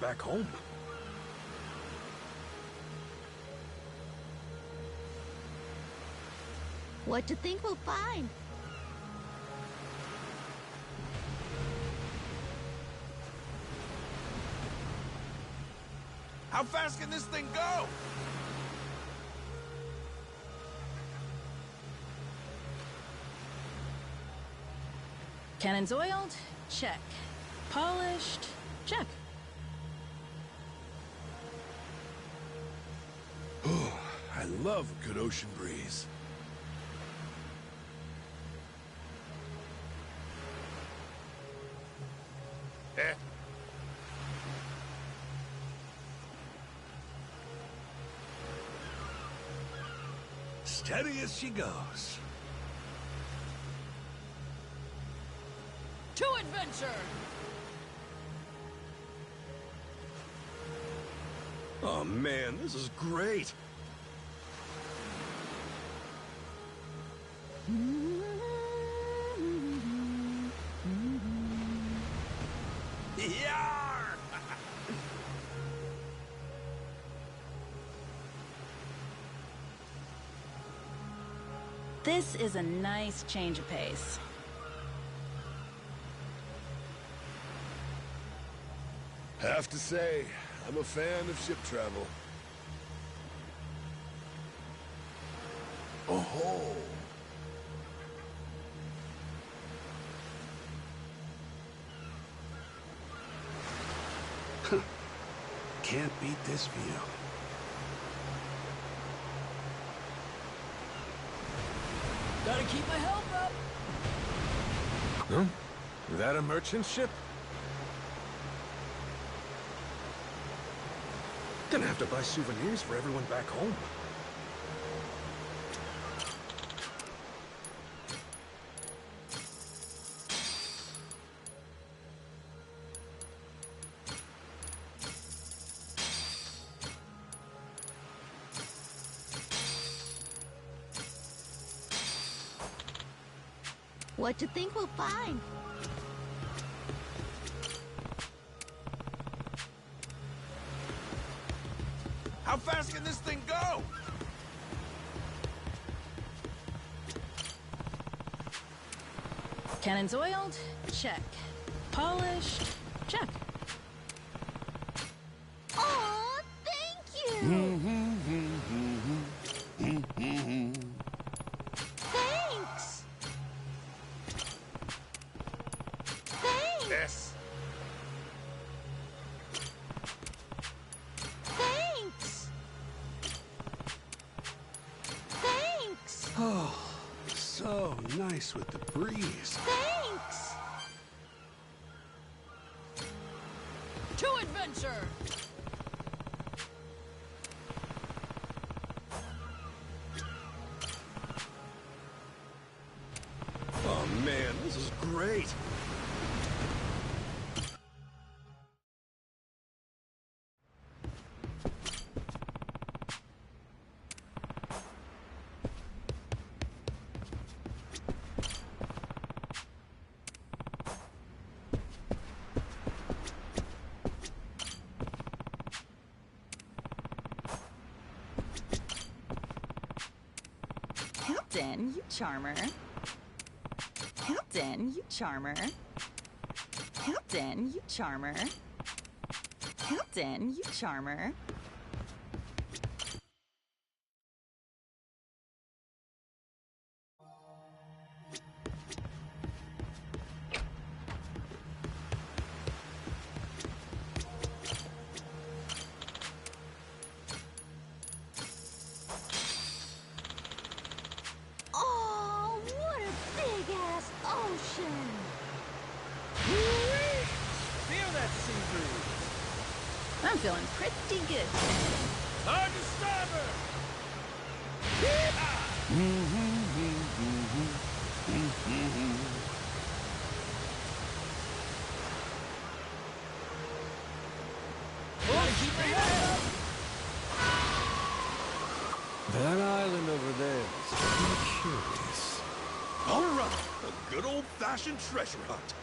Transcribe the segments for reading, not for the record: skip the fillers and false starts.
back home. What do you think we'll find? How fast can this thing go? Cannons oiled? Check. Polished? Check. Oh, I love a good ocean breeze. Steady as she goes. To adventure! Oh man, this is great. Yar! This is a nice change of pace. Have to say, I'm a fan of ship travel. Oh-ho! Can't beat this view. Gotta keep my health up! Huh? That a merchant ship? Gonna have to buy souvenirs for everyone back home. What do you think we'll find? How fast can this thing go? Cannons oiled? Check. Polished? Check. Aw, thank you! Thanks! Thanks! Yes. Thanks! Thanks! Oh, so nice with the breeze. Thanks! To adventure! Oh man, this is great. Captain, you charmer. Captain, you charmer. Captain, you charmer. Captain, you charmer. Oh, what a big-ass ocean! Feel that sea breeze. I'm feeling pretty good. Hard to starboard. Gotta keep my head up! That island over there is pretty curious. All right, a good old-fashioned treasure hunt.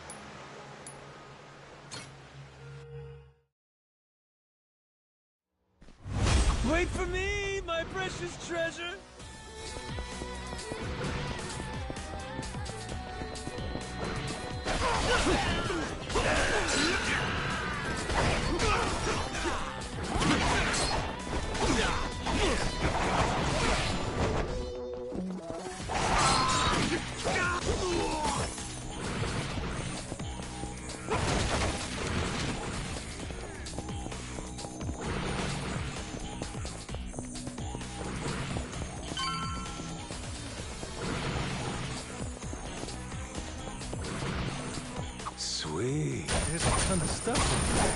Wait for me, my precious treasure! Sweet. There's a ton of stuff in there.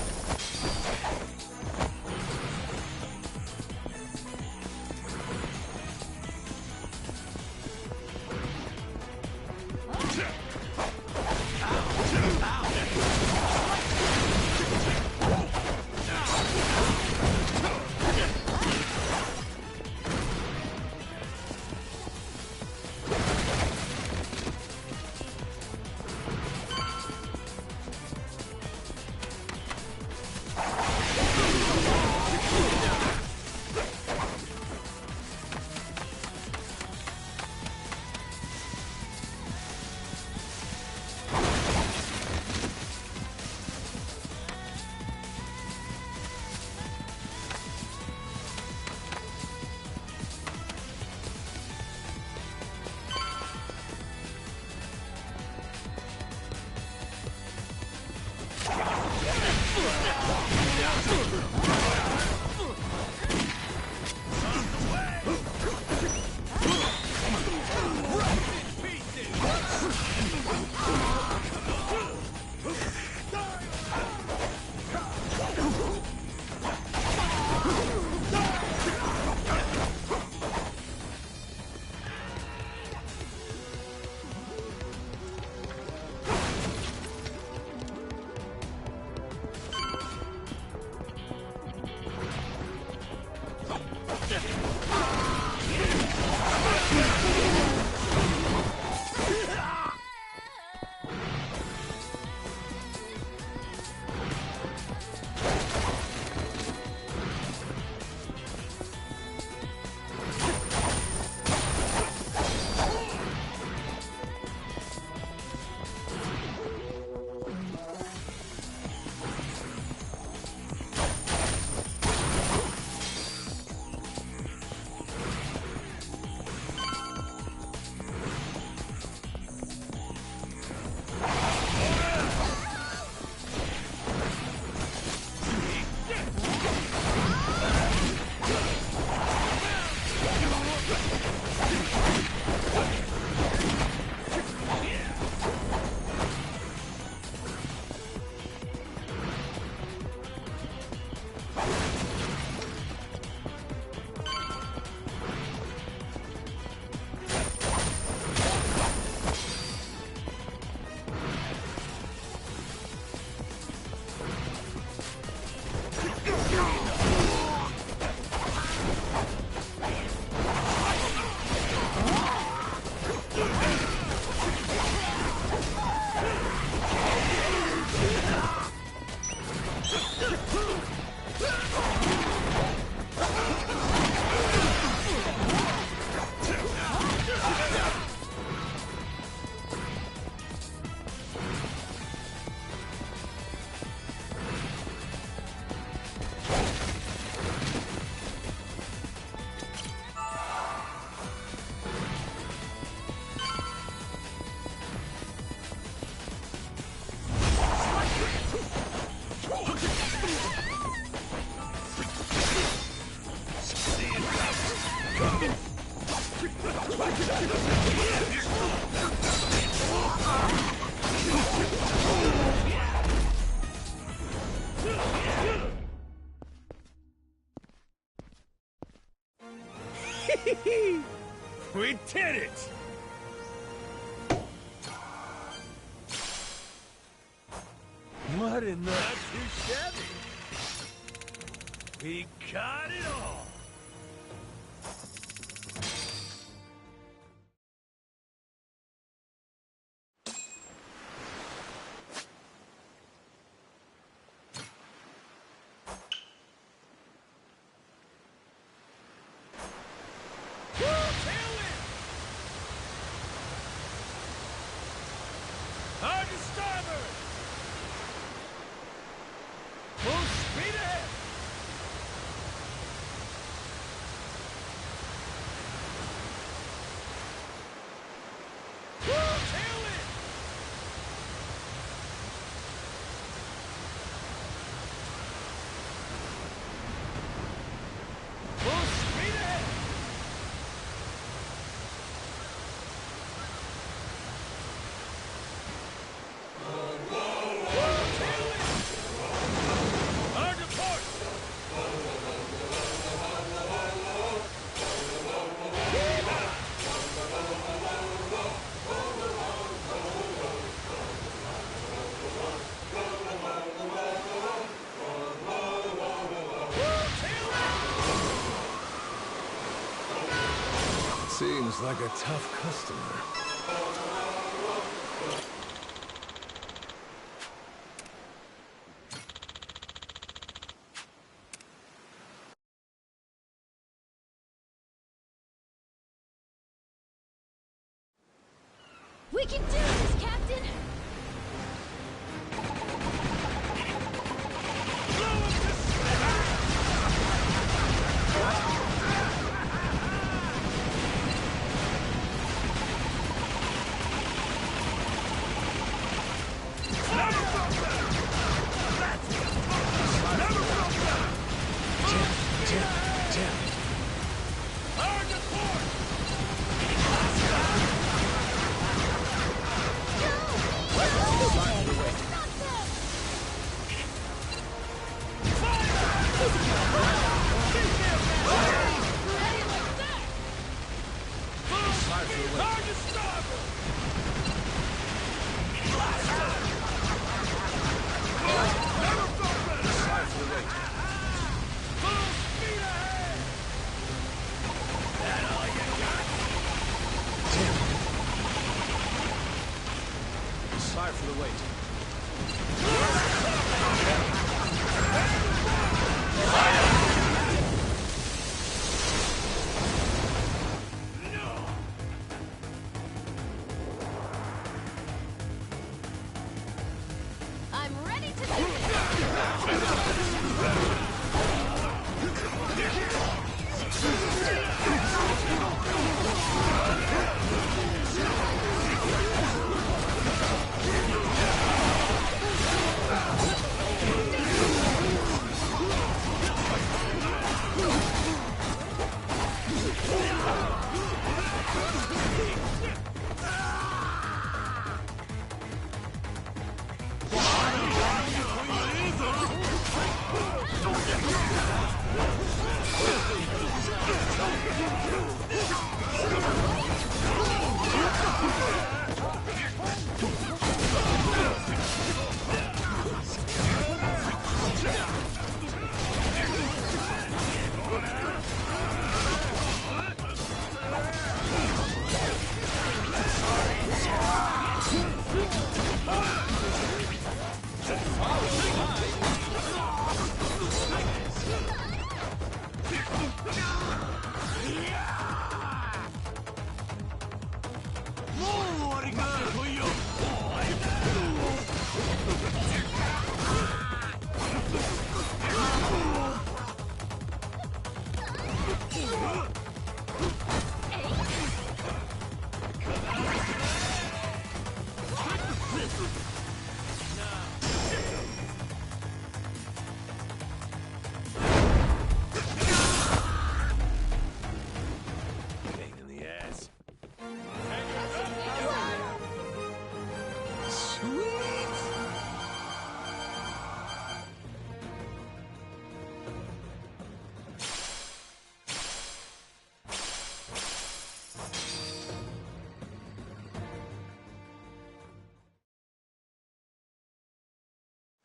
We did it! What in the... Not too shabby. We got it all! Seems like a tough customer. We can do this, Captain! Sorry for the wait. I'm ready to do this!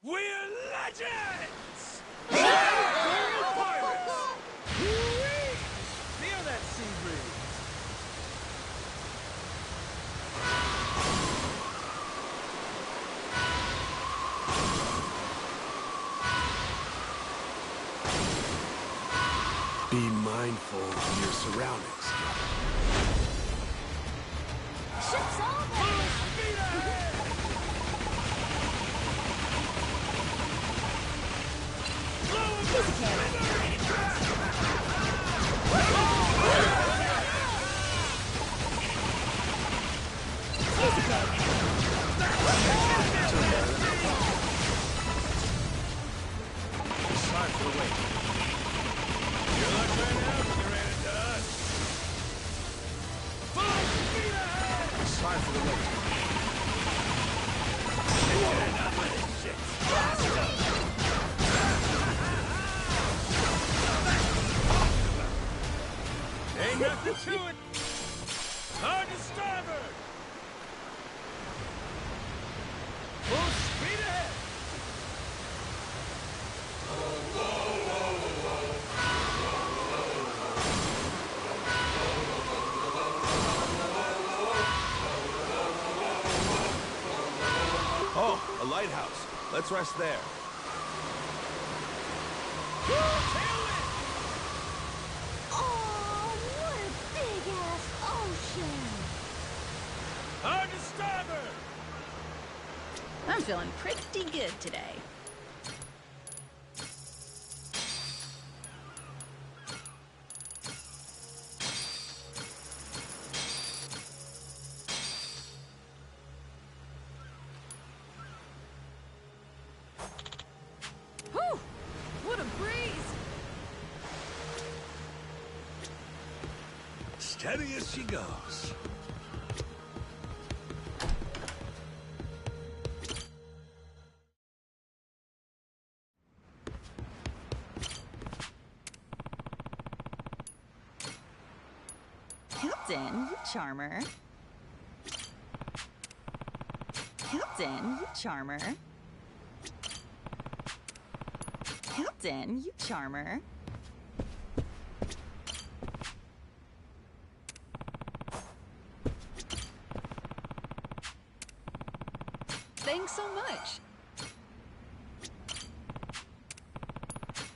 We're legends! Pirates! Woo-wee! Feel that sea breeze! Be mindful of your surroundings. Ship's all Full speed ahead! Sorry for the wait. Good luck right now, but they're headed to us. Full speed ahead! Sorry for the wait. Ain't nothing to it. Hard to starboard. Full speed ahead. Let's rest there. Oh, what a big-ass ocean! Hard to starboard! I'm feeling pretty good today. Whew! What a breeze! Steady as she goes. Captain, you charmer. Captain, you charmer. Captain, you charmer. Thanks so much.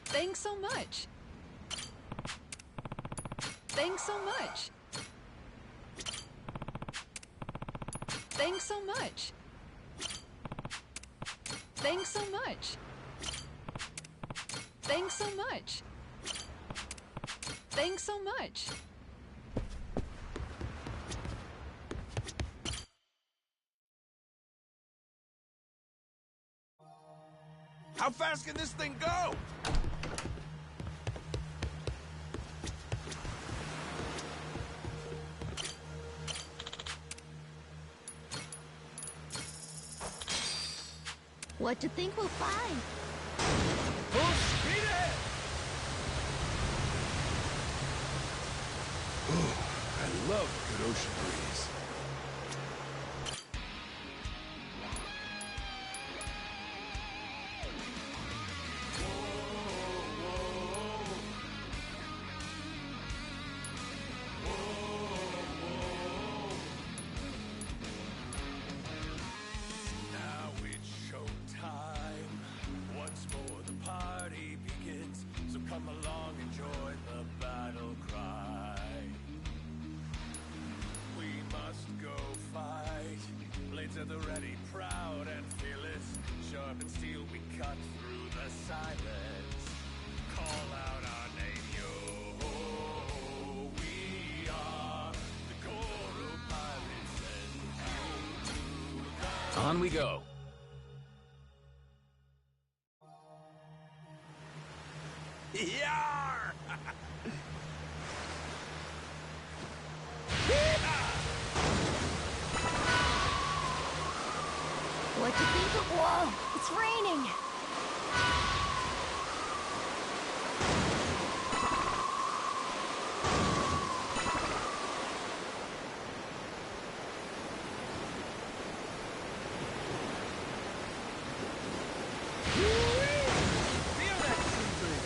Thanks so much. Thanks so much. Thanks so much. Thanks so much. Thanks so much. Thanks so much. How fast can this thing go? What do you think we'll find? Full speed ahead! I love a good ocean breeze. Now it's showtime. Once more the party begins. So come along, enjoy the battle cry. We must go fight. Blades at the ready, proud and fearless. Sharp and steel, we cut through the silence. Call out our name, yo. We are the Goro Pirates and into the On we go. Yar! What do you think of... Whoa! It's raining! Feel that sea breeze.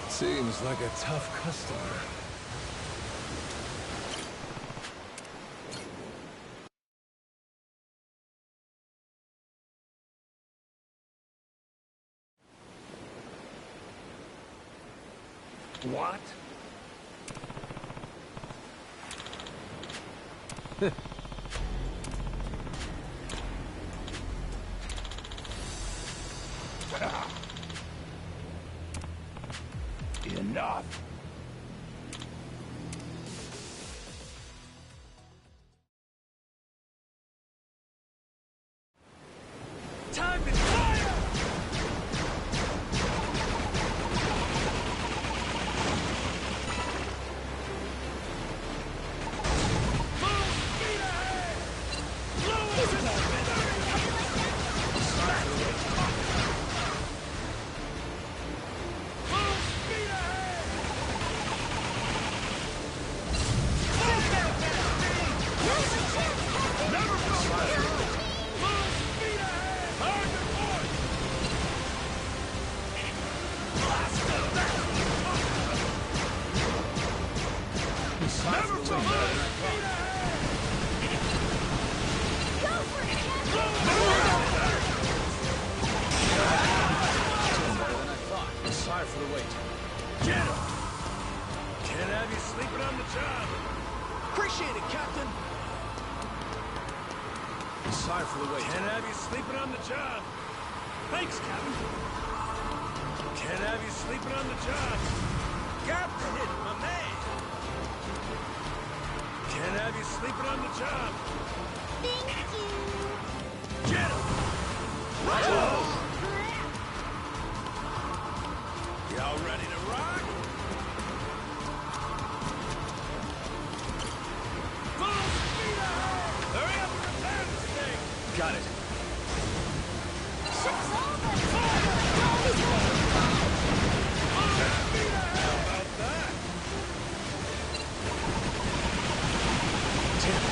Seems like a tough customer. What? Enough. Time to fire! Full speed ahead! Blow us in Full speed ahead! for the wait. Get him! Can't have you sleeping on the job. Appreciate it, Captain. Sorry for the wait. Can't have you sleeping on the job. Thanks, Captain. Can't have you sleeping on the job. Captain, my man. Can't have you sleeping on the job. Thank you. Get him! Y'all ready to rock? Full speed ahead! Hurry up and repair this thing! Got it. Ship's over. How about that? Tim.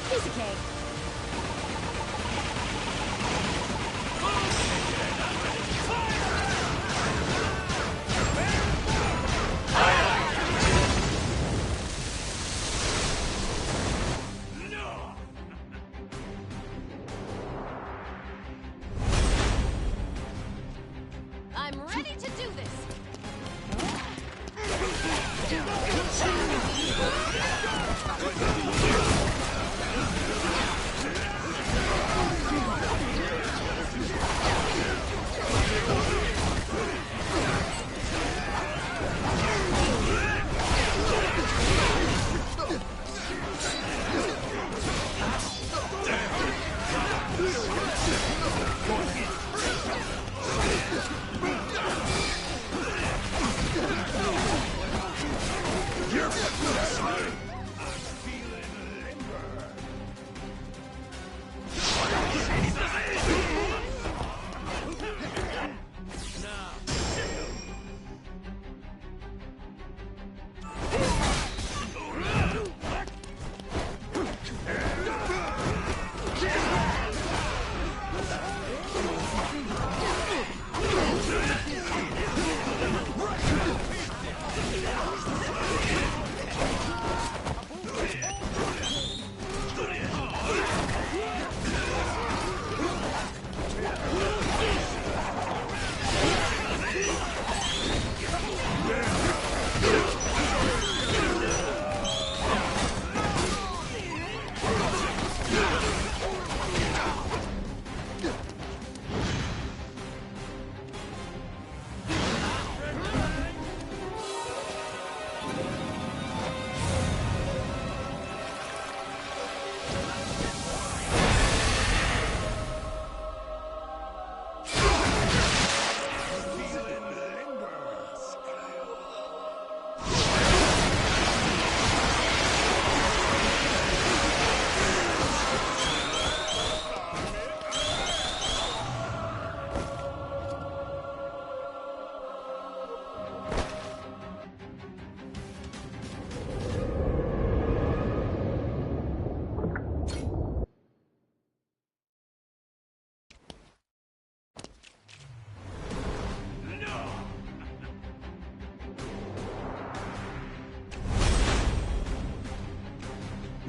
Piece of cake. I'm ready to do this.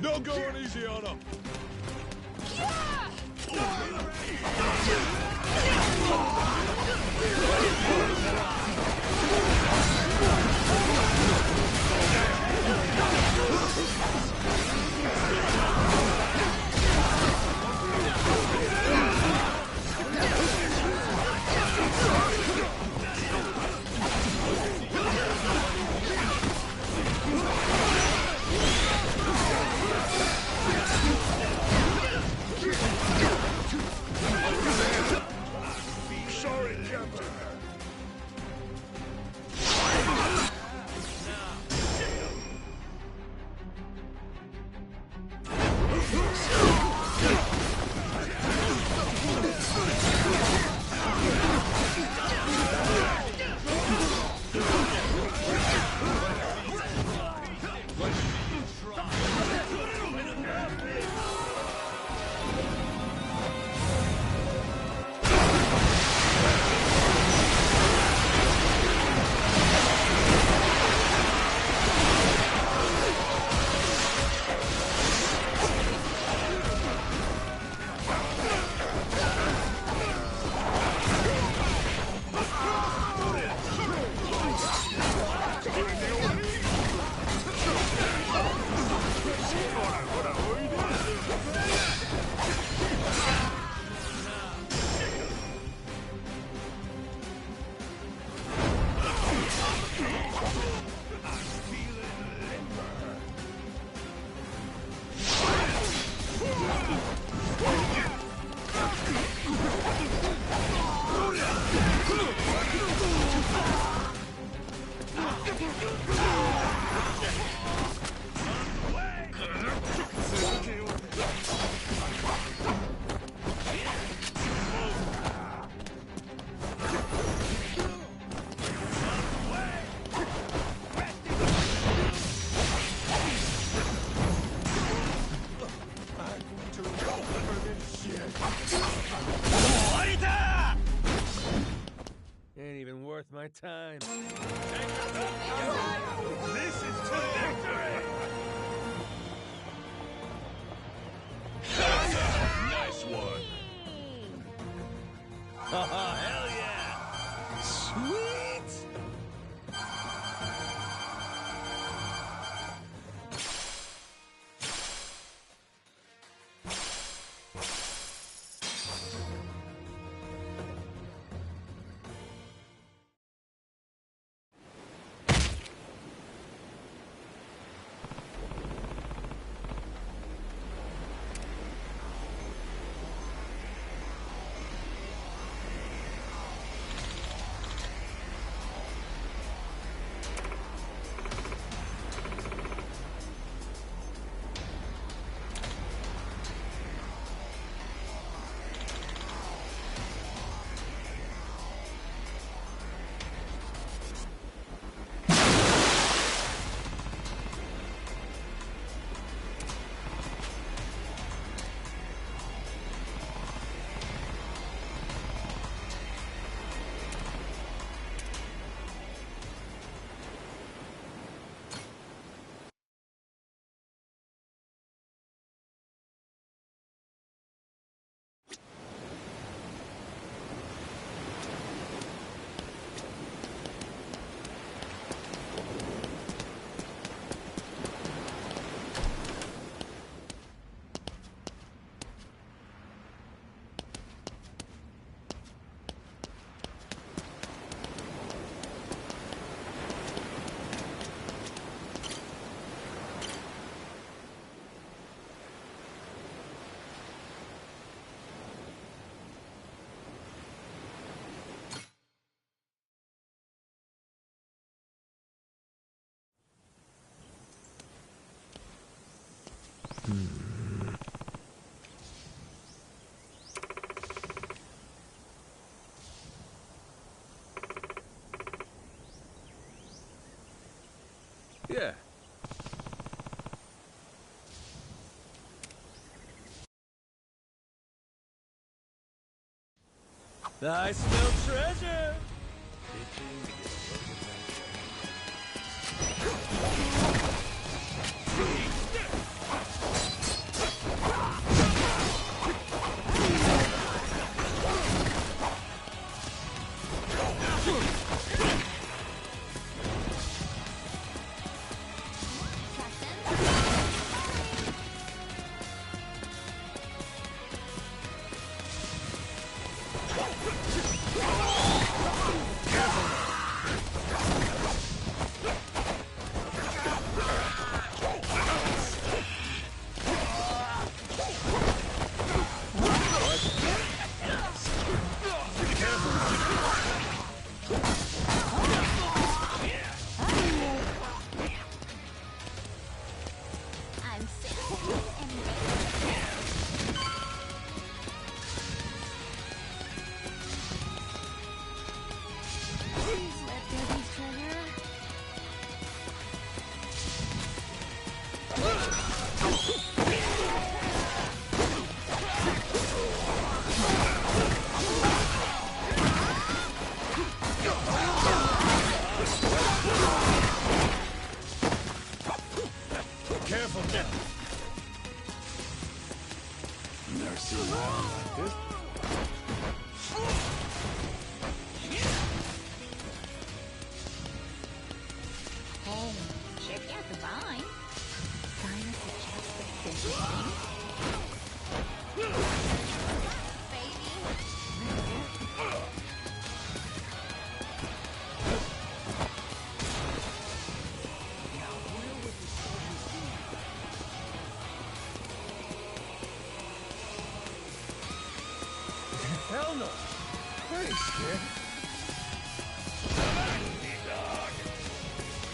No going easy on him. worth my time. This is to victory! Nice one. Haha, hell yeah! Sweet! Yeah. I smell treasure! I'm sensitive and ready. Please let there be treasure. Careful now. Mercy. This Hey, check out the vine. Sign of the chest that's hell no. Thanks, kid.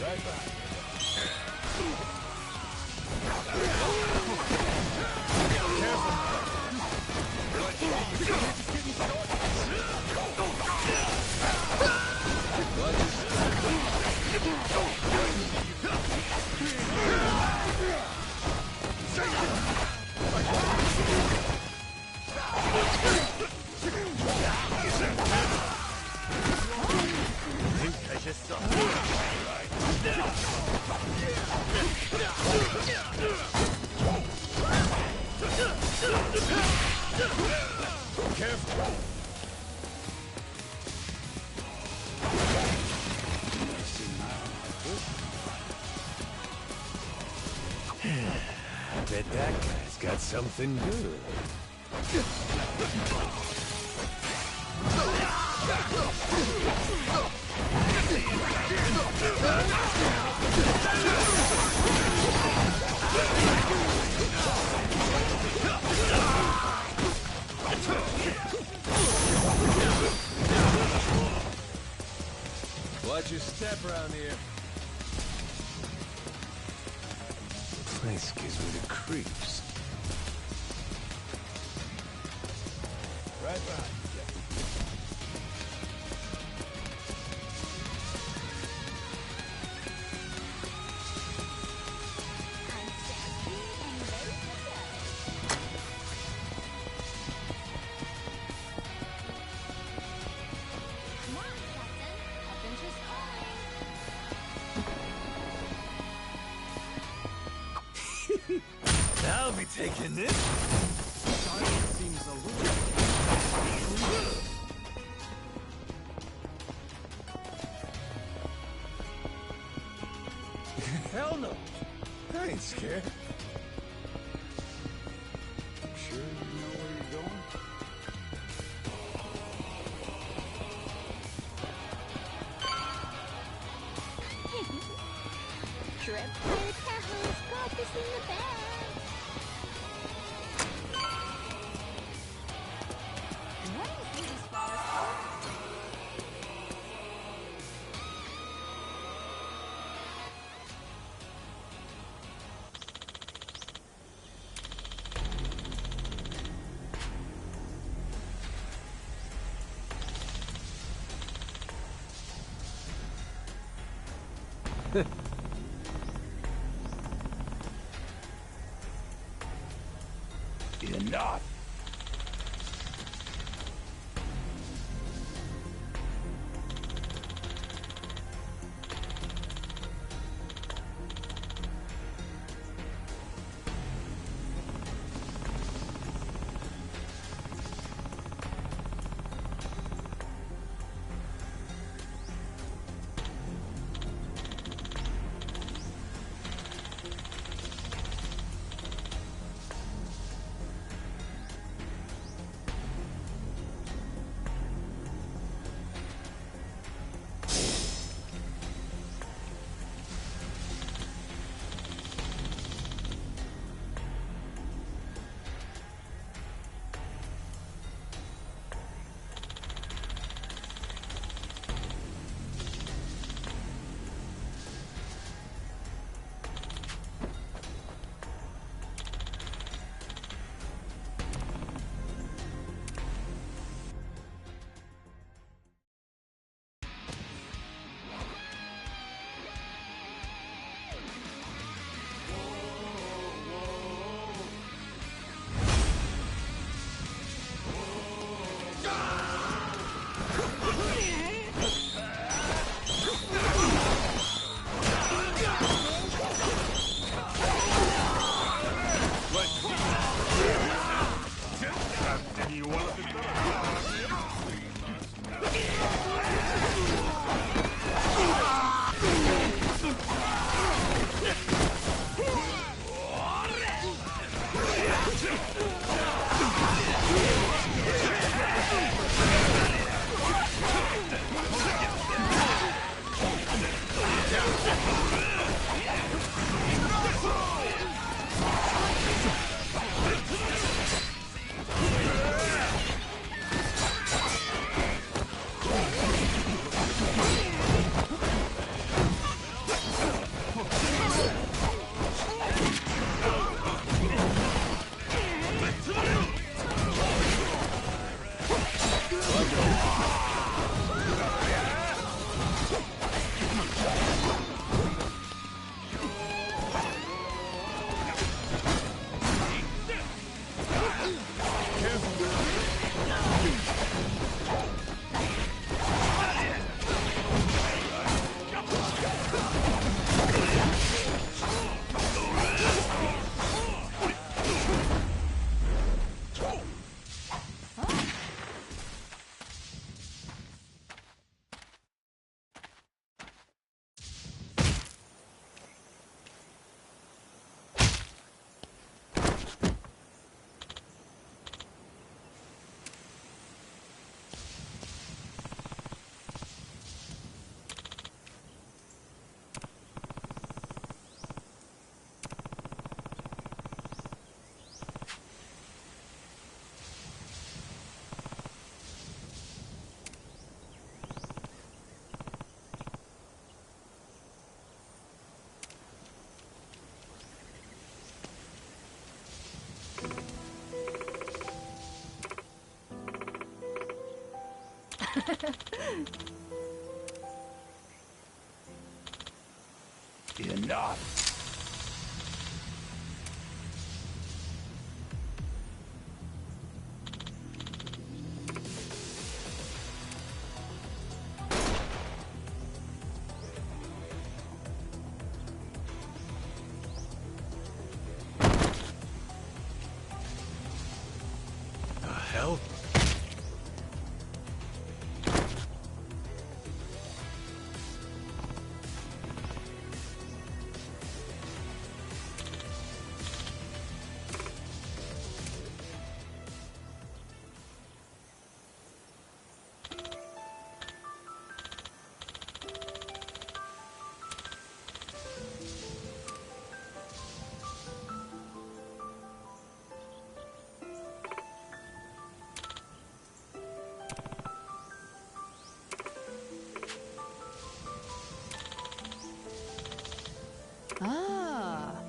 Right back. Careful. I bet that guy's got something good. Watch your step around here. The place gives me the creeps. Right behind you, Jackie. I'm sassy and ready to go. Come on, Captain. Adventure's calling. I'll be taking this. Silence seems a little... Hell no. I ain't scared. Sure you know where you're going? Trip to Tahoe's got this in the bag. What is these flowers for? Enough. Enough! The hell? Ah.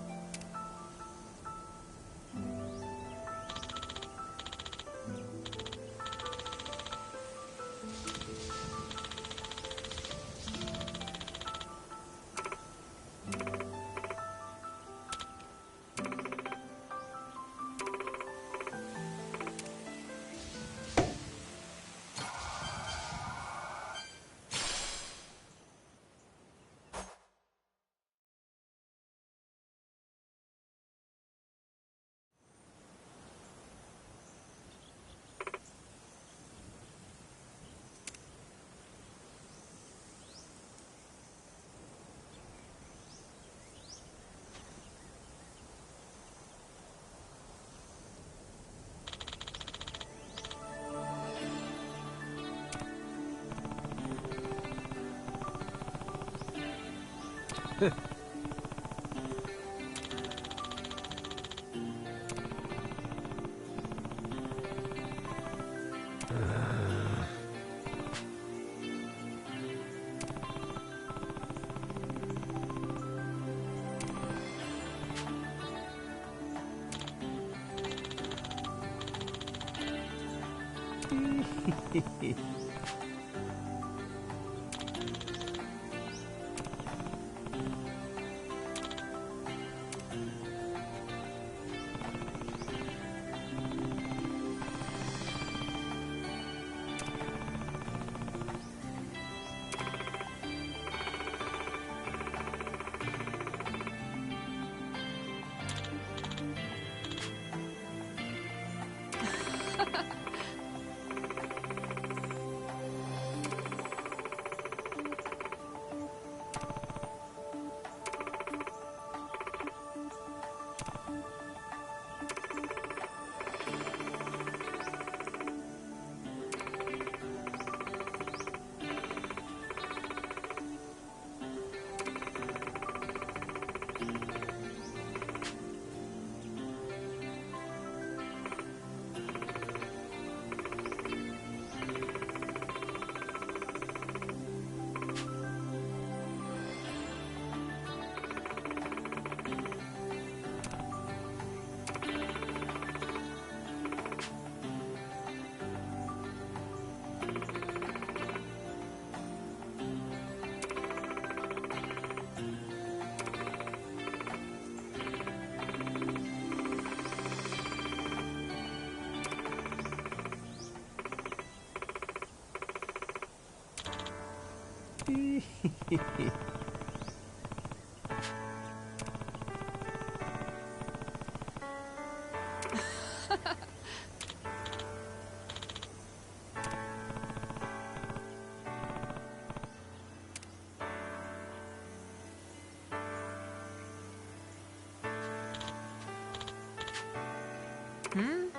Hmm?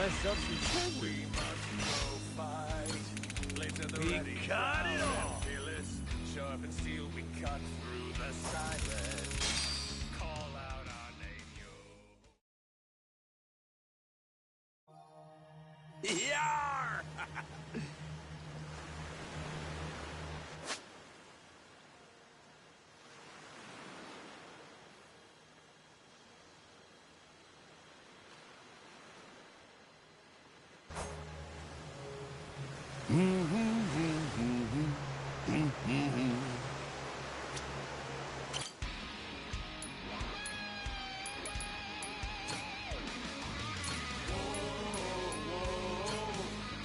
myself some shit. We must go fight. Blades at the We ready, cut proud it and all. fearless. Sharp and steel, we cut through the silence. Call out our name, yo. Yar!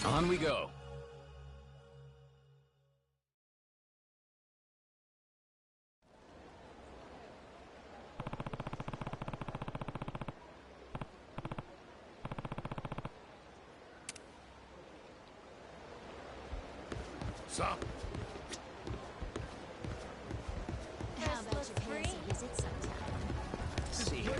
On we go. Sup? How about you pay us a visit sometime? See her.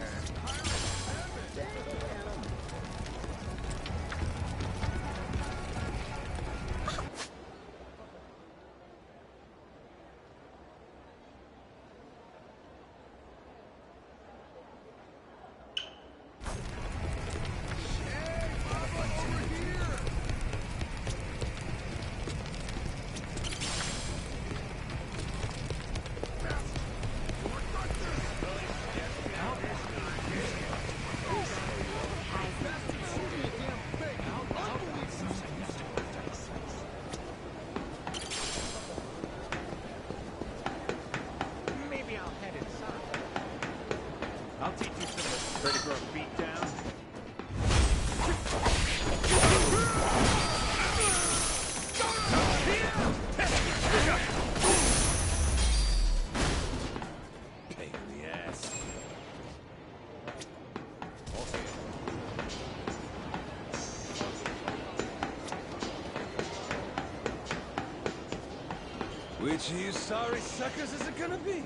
Maybe I'll head inside. I'll teach you some. Ready for a beatdown? Pain in the ass. Which of you sorry suckers is it gonna be?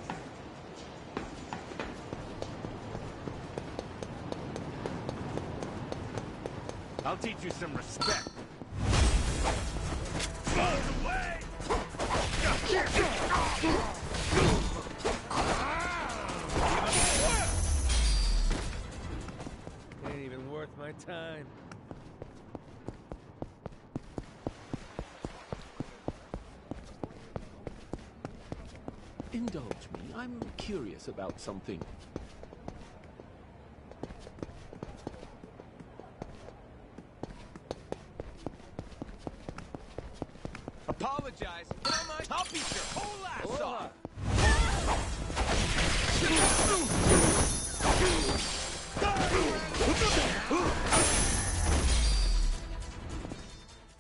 I'll teach you some respect. Ain't even worth my time. Indulge me. I'm curious about something. Apologize. Never mind. I'll beat your whole ass Aloha. off.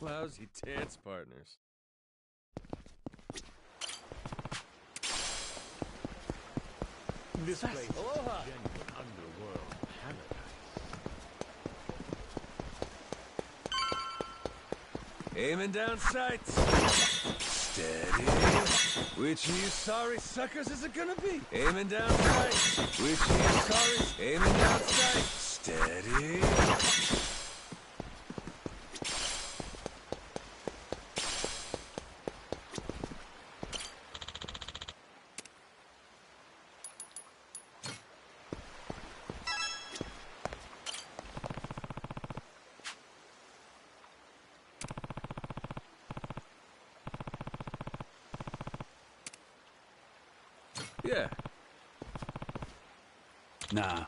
Lousy dance partners. This place is Aloha. a genuine underworld paradise. Aiming down sights. Steady. Which of you sorry suckers is it gonna be? Aiming down sights. Which of you sorry? Aiming down sights. Steady. Yeah. Nah.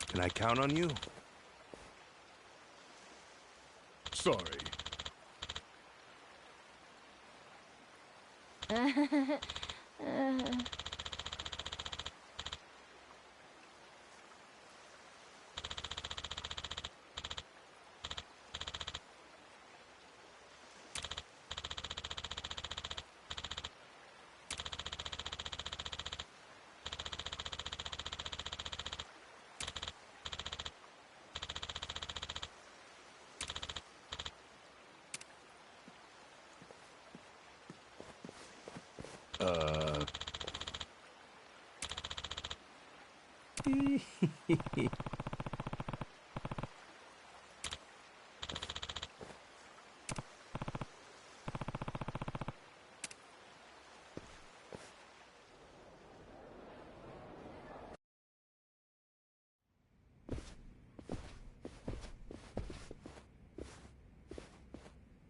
Can I count on you? Sorry.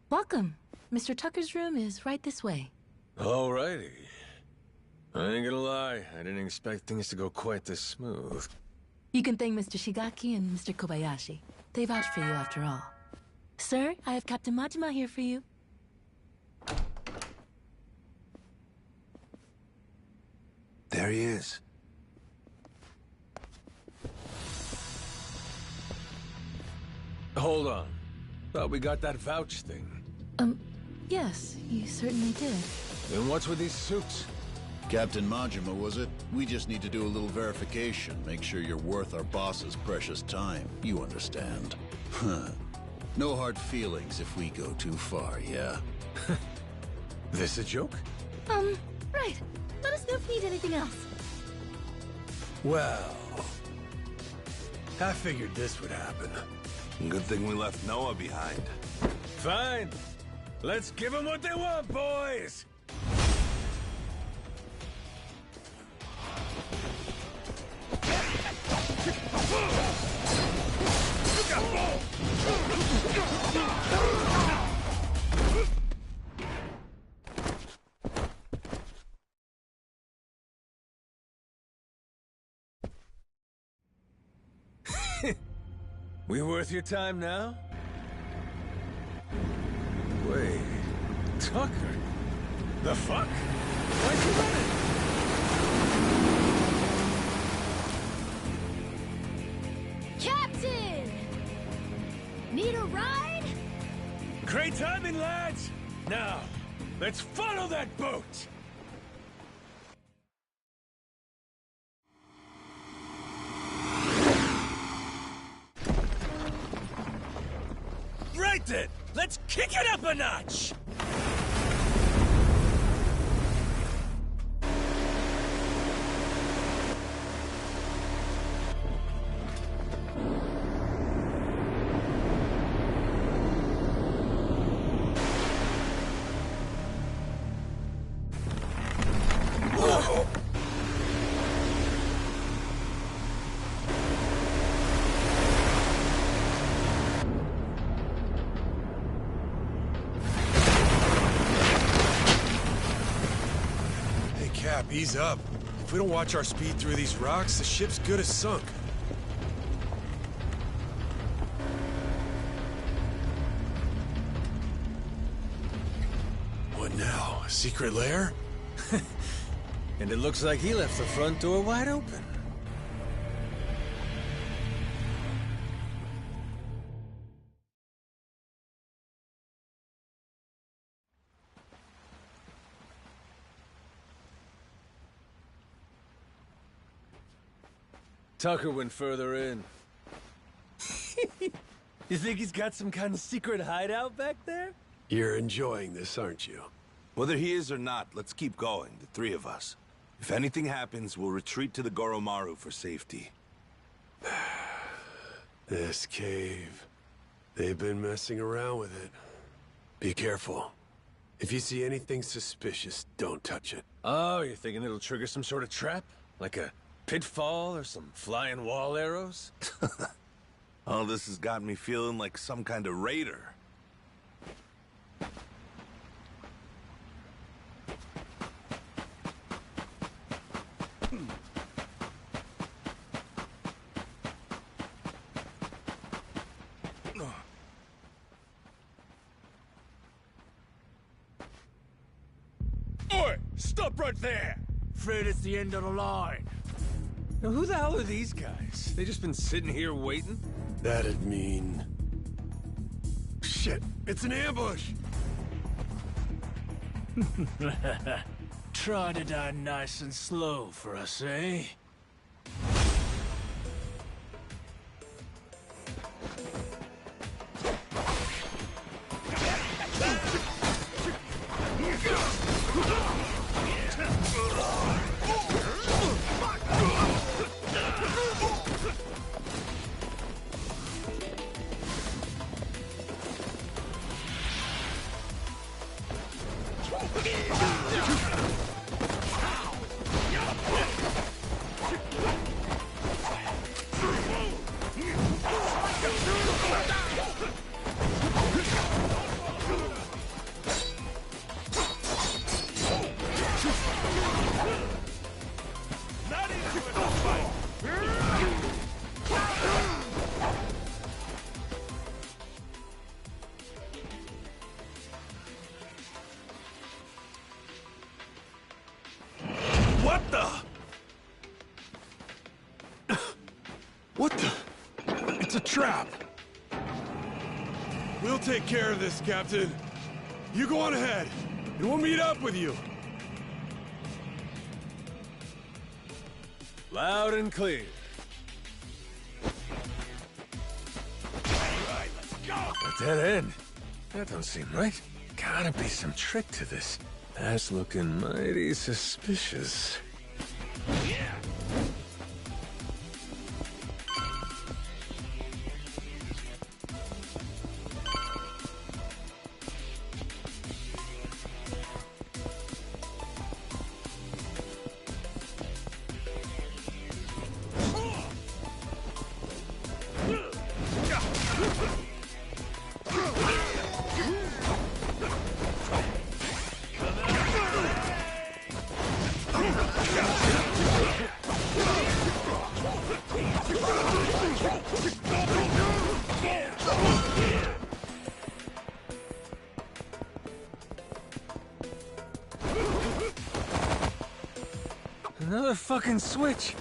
Welcome. Mr. Tucker's room is right this way. Alrighty. I ain't gonna lie, I didn't expect things to go quite this smooth. You can thank Mr. Shigaki and Mr. Kobayashi. They vouched for you after all. Sir, I have Captain Majima here for you. There he is. Hold on. Thought we got that vouch thing. Yes, you certainly did. Then what's with these suits? Captain Majima, was it? We just need to do a little verification, make sure you're worth our boss's precious time. You understand. Huh. No hard feelings if we go too far, yeah? This a joke? Right. Let us know if you need anything else. Well, I figured this would happen. Good thing we left Noah behind. Fine. Let's give them what they want, boys! We worth your time now? Wait, Tucker? The fuck? Why'd you run it? Captain! Need a ride? Great timing, lads! Now, let's follow that boat! Right then! Let's kick it up a notch! Cap, ease up. If we don't watch our speed through these rocks, the ship's good as sunk. What now? A secret lair? And it looks like he left the front door wide open. Tucker went further in. You think he's got some kind of secret hideout back there? You're enjoying this, aren't you? Whether he is or not, let's keep going, the three of us. If anything happens, we'll retreat to the Goromaru for safety. This cave. They've been messing around with it. Be careful. If you see anything suspicious, don't touch it. Oh, you're thinking it'll trigger some sort of trap? Like a pitfall or some flying wall arrows? Oh, this has got me feeling like some kind of raider. Oi! Stop right there! Afraid it's the end of the line. Now, who the hell are these guys? They just been sitting here waiting? That'd mean... Shit! It's an ambush! Try to die nice and slow for us, eh? What the? What the? It's a trap. We'll take care of this, Captain. You go on ahead, and we'll meet up with you. Loud and clear. Alright, let's go! A dead end? That don't seem right. Gotta be some trick to this. That's looking mighty suspicious. Yeah! Another fucking switch.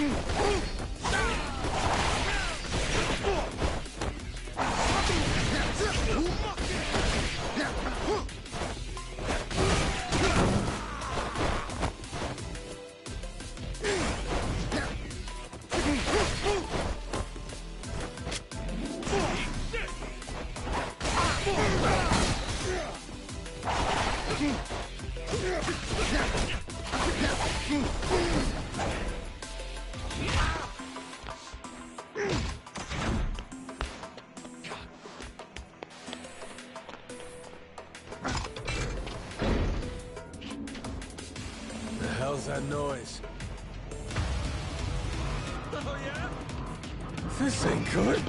The hell's that noise? Oh, yeah? This ain't good.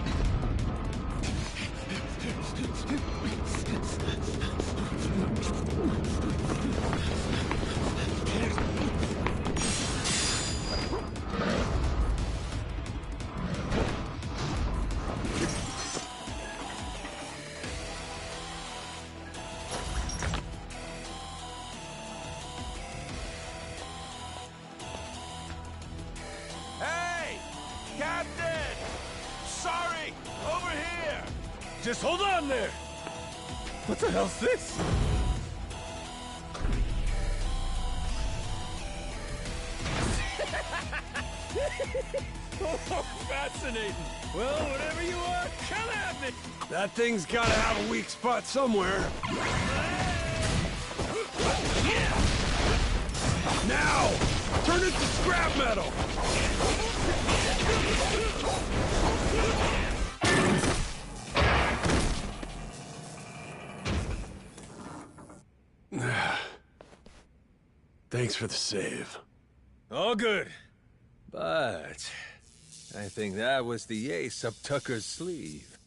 Hey! Captain! Sorry! Over here! Just hold on there! What the hell's this? Oh, fascinating! Well, whatever you are, come at me! That thing's gotta have a weak spot somewhere. Now! Turn it to scrap metal! Thanks for the save. All good. But I think that was the ace up Tucker's sleeve.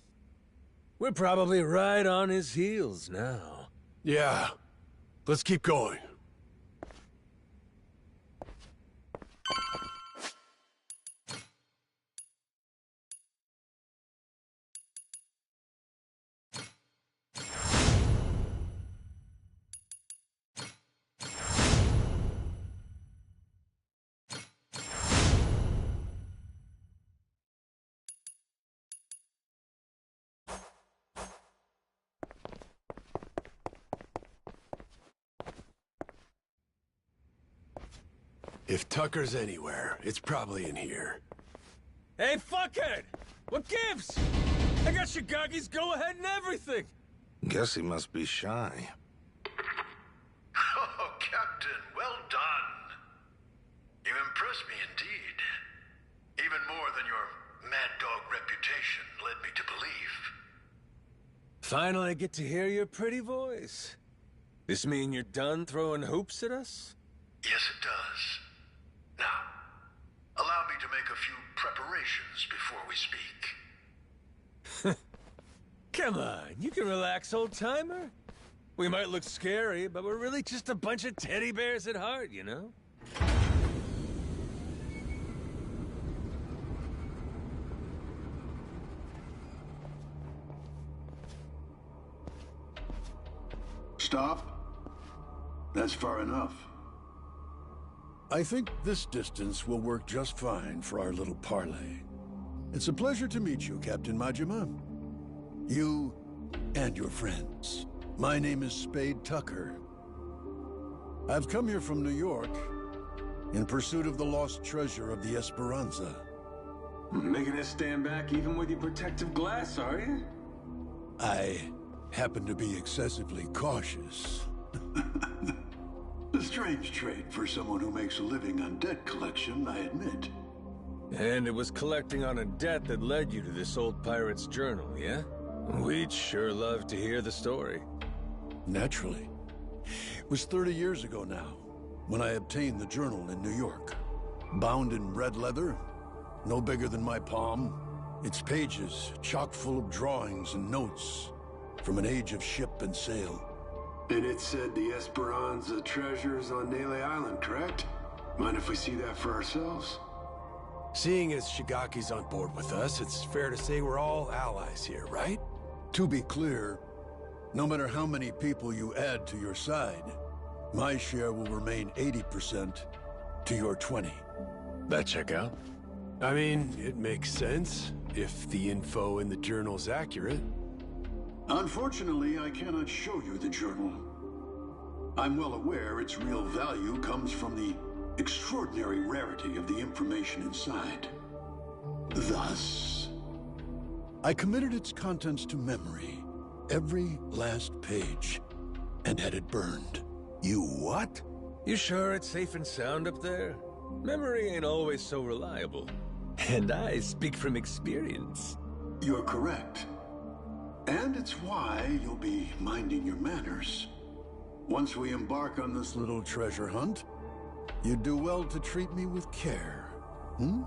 We're probably right on his heels now. Yeah. Let's keep going. If Tucker's anywhere, it's probably in here. Hey, fuckhead! What gives? I got Shigaki's go-ahead and everything! Guess he must be shy. Oh, Captain, well done. You impressed me indeed. Even more than your mad dog reputation led me to believe. Finally I get to hear your pretty voice. This mean you're done throwing hoops at us? Yes, it does. Now, allow me to make a few preparations before we speak. Come on, you can relax, old-timer. We might look scary, but we're really just a bunch of teddy bears at heart, you know? Stop. That's far enough. I think this distance will work just fine for our little parley. It's a pleasure to meet you, Captain Majima. You and your friends. My name is Spade Tucker. I've come here from New York in pursuit of the lost treasure of the Esperanza. Making us stand back even with your protective glass, are you? I happen to be excessively cautious. A strange trait for someone who makes a living on debt collection, I admit. And it was collecting on a debt that led you to this old pirate's journal, yeah? We'd sure love to hear the story. Naturally. It was 30 years ago now, when I obtained the journal in New York. Bound in red leather, no bigger than my palm, its pages chock full of drawings and notes from an age of ship and sail. And it said the Esperanza treasure's on Nele Island, correct? Mind if we see that for ourselves? Seeing as Shigaki's on board with us, it's fair to say we're all allies here, right? To be clear, no matter how many people you add to your side, my share will remain 80% to your 20. That check out? I mean, it makes sense, if the info in the journal's accurate. Unfortunately, I cannot show you the journal. I'm well aware its real value comes from the extraordinary rarity of the information inside. Thus, I committed its contents to memory, every last page, and had it burned. You what? You sure it's safe and sound up there? Memory ain't always so reliable. And I speak from experience. You're correct. And it's why you'll be minding your manners. Once we embark on this little treasure hunt, you'd do well to treat me with care. Hmm?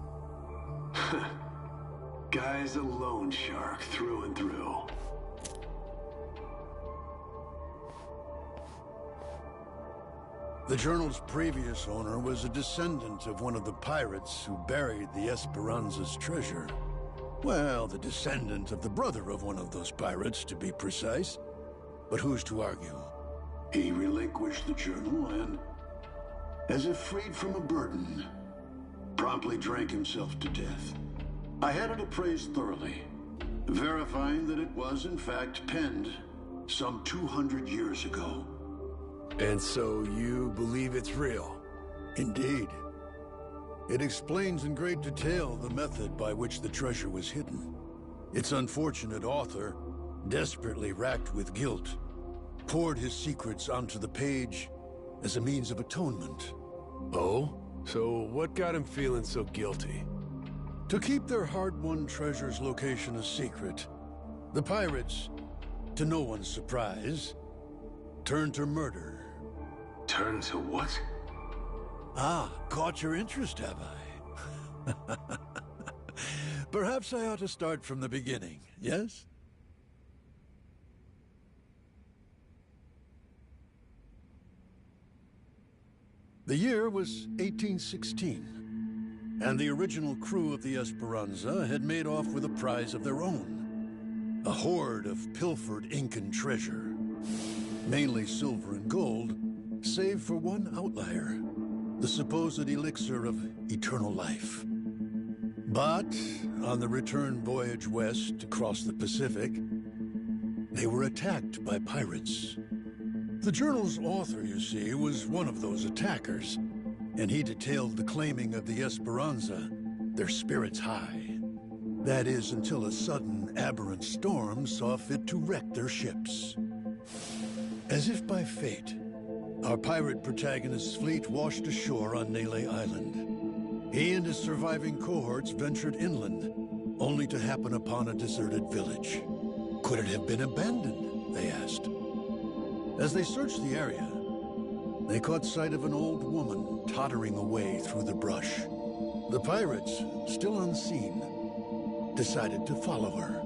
Guy's a loan shark through and through. The journal's previous owner was a descendant of one of the pirates who buried the Esperanza's treasure. Well, the descendant of the brother of one of those pirates, to be precise. But who's to argue? He relinquished the journal and, as if freed from a burden, promptly drank himself to death. I had it appraised thoroughly, verifying that it was in fact penned some 200 years ago. And so you believe it's real? Indeed. It explains in great detail the method by which the treasure was hidden. Its unfortunate author, desperately racked with guilt, poured his secrets onto the page as a means of atonement. Oh? So what got him feeling so guilty? To keep their hard-won treasure's location a secret, the pirates, to no one's surprise, turned to murder. Turn to what? Ah, caught your interest, have I? Perhaps I ought to start from the beginning, yes? The year was 1816, and the original crew of the Esperanza had made off with a prize of their own. A hoard of pilfered Incan treasure, mainly silver and gold, save for one outlier, the supposed elixir of eternal life. But on the return voyage west across the Pacific, they were attacked by pirates. The journal's author, you see, was one of those attackers, and he detailed the claiming of the Esperanza, their spirits high. That is, until a sudden, aberrant storm saw fit to wreck their ships. As if by fate, our pirate protagonist's fleet washed ashore on Nele Island. He and his surviving cohorts ventured inland, only to happen upon a deserted village. Could it have been abandoned, they asked. As they searched the area, they caught sight of an old woman tottering away through the brush. The pirates, still unseen, decided to follow her.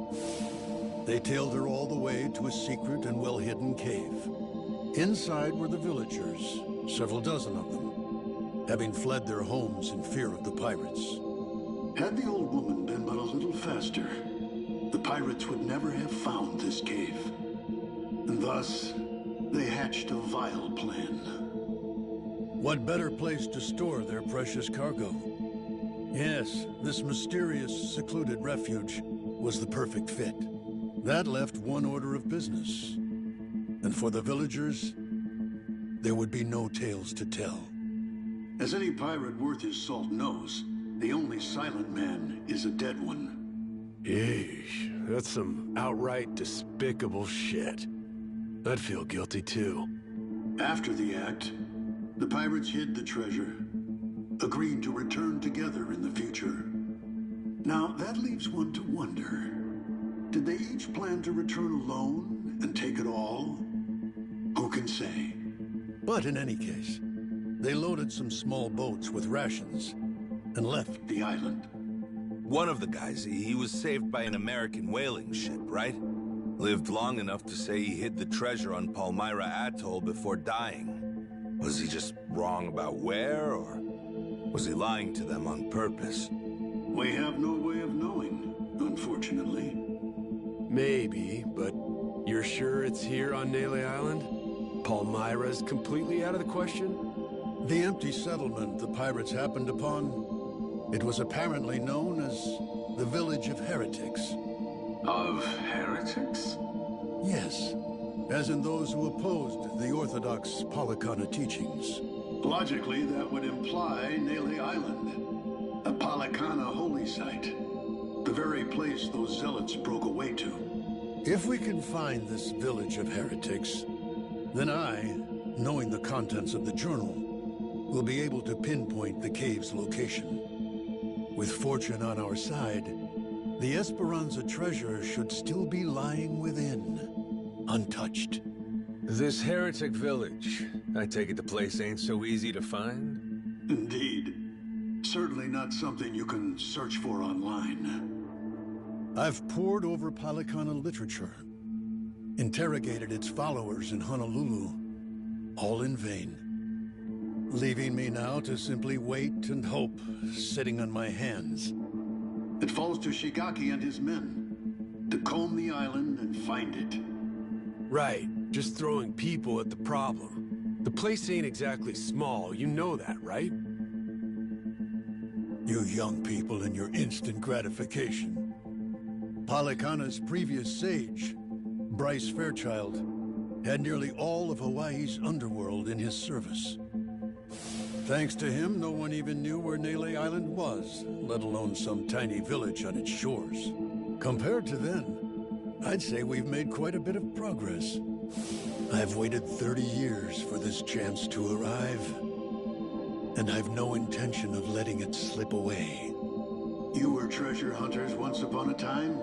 They tailed her all the way to a secret and well-hidden cave. Inside were the villagers, several dozen of them, having fled their homes in fear of the pirates. Had the old woman been but a little faster, the pirates would never have found this cave. And thus, they hatched a vile plan. What better place to store their precious cargo? Yes, this mysterious, secluded refuge was the perfect fit. That left one order of business. And for the villagers, there would be no tales to tell. As any pirate worth his salt knows, the only silent man is a dead one. Yeesh, that's some outright despicable shit. I'd feel guilty too. After the act, the pirates hid the treasure, agreed to return together in the future. Now, that leaves one to wonder. Did they each plan to return alone and take it all? Who can say? But in any case, they loaded some small boats with rations and left the island. One of the guys, he was saved by an American whaling ship, right? Lived long enough to say he hid the treasure on Palmyra Atoll before dying. Was he just wrong about where, or was he lying to them on purpose? We have no way of knowing, unfortunately. Maybe, but you're sure it's here on Nele Island? Palmyra's completely out of the question? The empty settlement the pirates happened upon It was apparently known as the Village of Heretics. Of heretics? Yes, as in those who opposed the orthodox Palikana teachings. Logically, that would imply Nele Island, a Palikana holy site. The very place those zealots broke away to. If we can find this Village of Heretics, then I, knowing the contents of the journal, will be able to pinpoint the cave's location. With fortune on our side, the Esperanza treasure should still be lying within, untouched. This heretic village, I take it the place ain't so easy to find? Indeed. Certainly not something you can search for online. I've pored over Palikana literature, interrogated its followers in Honolulu, all in vain. Leaving me now to simply wait and hope, sitting on my hands. It falls to Shigaki and his men to comb the island and find it. Right, just throwing people at the problem. The place ain't exactly small, you know that, right? You young people and your instant gratification. Palikana's previous sage, Bryce Fairchild, had nearly all of Hawaii's underworld in his service. Thanks to him, no one even knew where Nele Island was, let alone some tiny village on its shores. Compared to then, I'd say we've made quite a bit of progress. I've waited 30 years for this chance to arrive, and I've no intention of letting it slip away. You were treasure hunters once upon a time?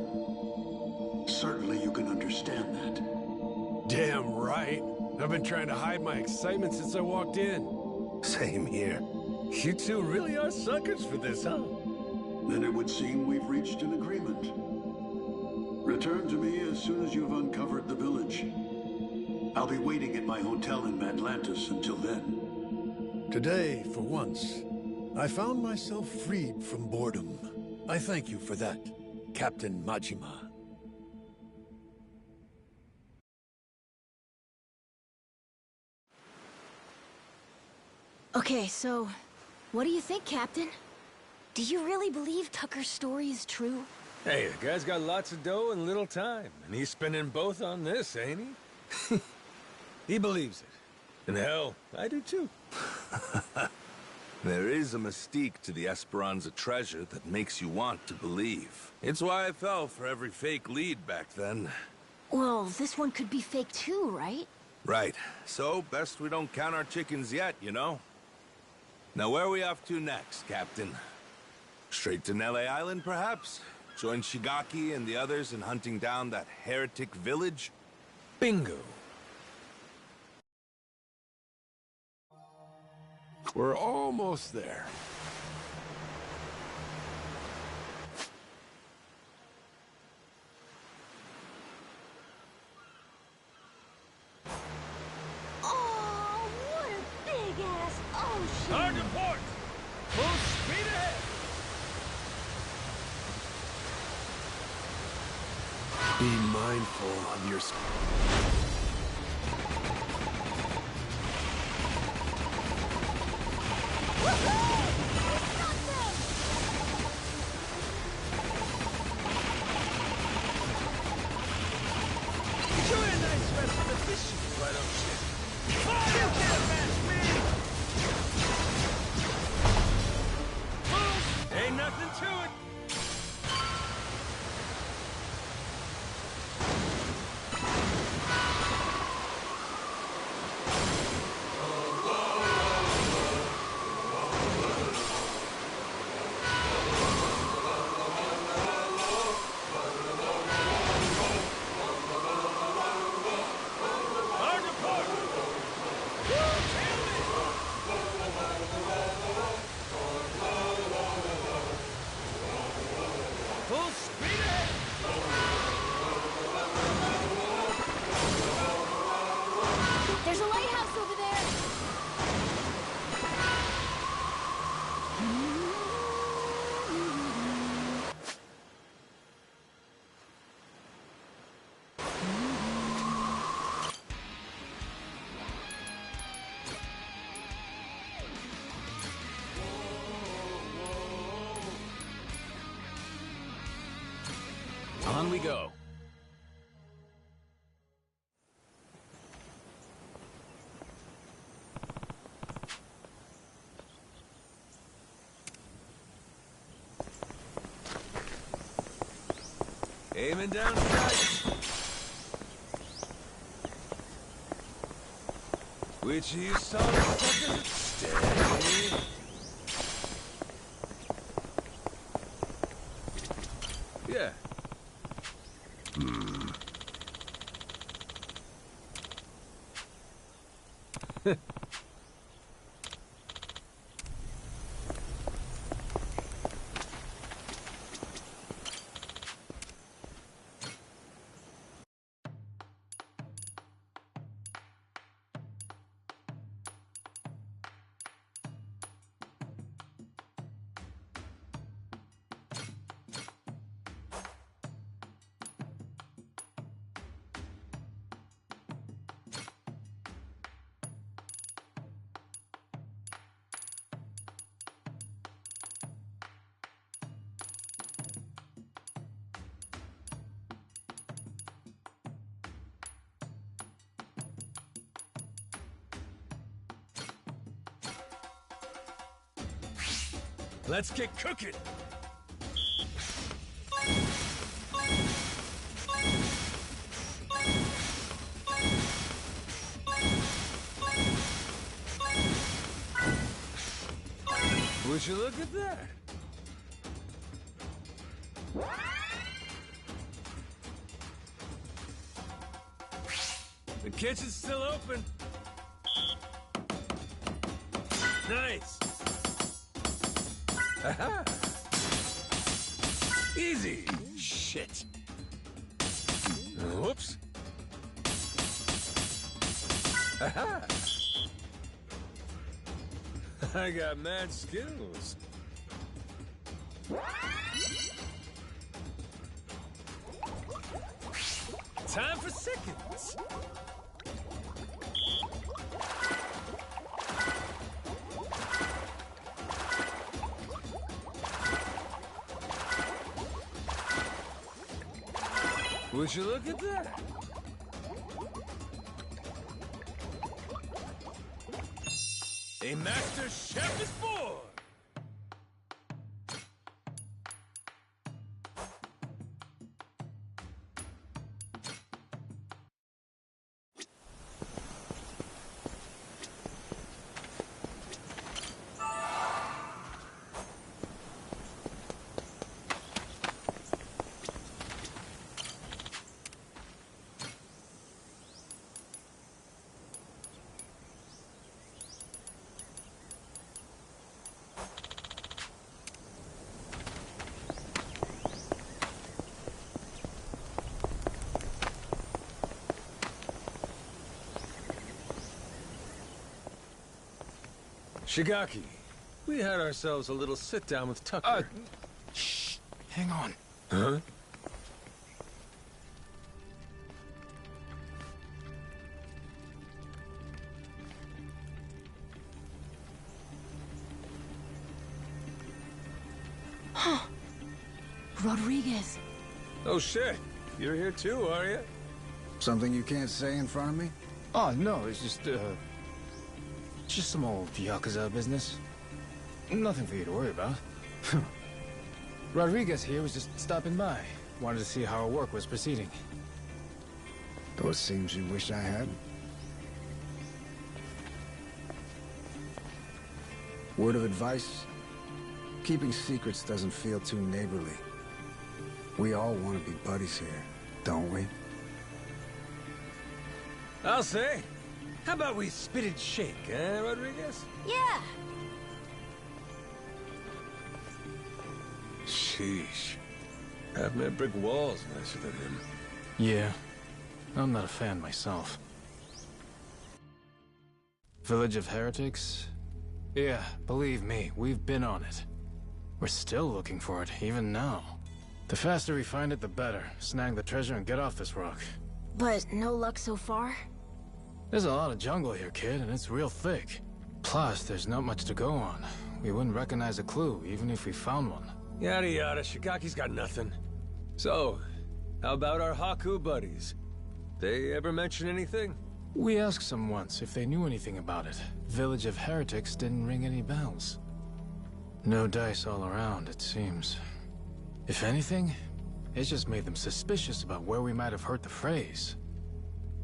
Certainly you can understand that. Damn right. I've been trying to hide my excitement since I walked in. Same here. You two really are suckers for this, huh? Then it would seem we've reached an agreement. Return to me as soon as you've uncovered the village. I'll be waiting at my hotel in Atlantis until then. Today, for once, I found myself freed from boredom. I thank you for that, Captain Majima. Okay, so, what do you think, Captain? Do you really believe Tucker's story is true? Hey, the guy's got lots of dough and little time, and he's spending both on this, ain't he? He believes it. And hell, I do too. There is a mystique to the Esperanza treasure that makes you want to believe. It's why I fell for every fake lead back then. Well, this one could be fake too, right? Right. So, best we don't count our chickens yet, you know? Now, where are we off to next, Captain? Straight to Nele Island, perhaps? Join Shigaki and the others in hunting down that heretic village? Bingo. We're almost there. Oh, what a big-ass ocean! Hard to port! Full speed ahead! Be mindful of your... Ain't nothing to it. Full speed ahead! There's a lighthouse over there! On we go. Aiming down sight. Which of you solid suckers? Steady. Yeah. Let's get cooking. Would you look at that? The kitchen's still open. Nice. Aha! Easy! Shit! Whoops! Aha! I got mad skills. Time for seconds! Would you look at that? A master chef is born! Shigaki, we had ourselves a little sit-down with Tucker. Shh. Hang on. Huh? Rodriguez. Oh shit, you're here too, are you? Something you can't say in front of me? Oh, no, it's just some old Yakuza business. Nothing for you to worry about. Rodriguez here was just stopping by. Wanted to see how our work was proceeding. Those seems you wish I had. Word of advice? Keeping secrets doesn't feel too neighborly. We all want to be buddies here, don't we? I'll say. How about we spit and shake, eh, Rodriguez? Yeah. Sheesh. I've met brick walls nicer than him. Yeah. I'm not a fan myself. Village of Heretics? Yeah, believe me, we've been on it. We're still looking for it, even now. The faster we find it, the better. Snag the treasure and get off this rock. But no luck so far? There's a lot of jungle here, kid, and it's real thick. Plus, there's not much to go on. We wouldn't recognize a clue, even if we found one. Yada yada, Shigaki's got nothing. So, How about our Haku buddies? They ever mention anything? We asked some once if they knew anything about it. Village of Heretics didn't ring any bells. No dice all around, it seems. If anything, it just made them suspicious about where we might have heard the phrase.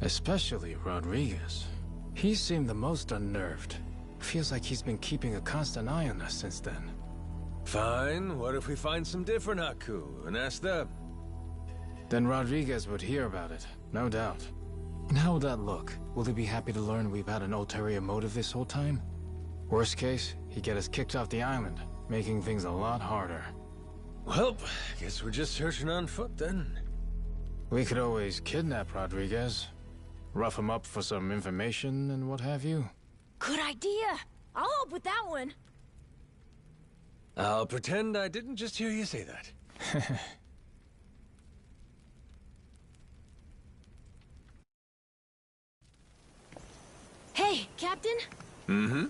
Especially Rodriguez. He seemed the most unnerved. Feels like he's been keeping a constant eye on us since then. Fine, what if we find some different Haku and ask them? Then Rodriguez would hear about it, no doubt. And how would that look? Will he be happy to learn we've had an ulterior motive this whole time? Worst case, he'd get us kicked off the island, making things a lot harder. Well, guess we're just searching on foot then. We could always kidnap Rodriguez, rough him up for some information and what have you. Good idea. I'll help with that one. I'll pretend I didn't just hear you say that. Hey, Captain? Mm-hmm?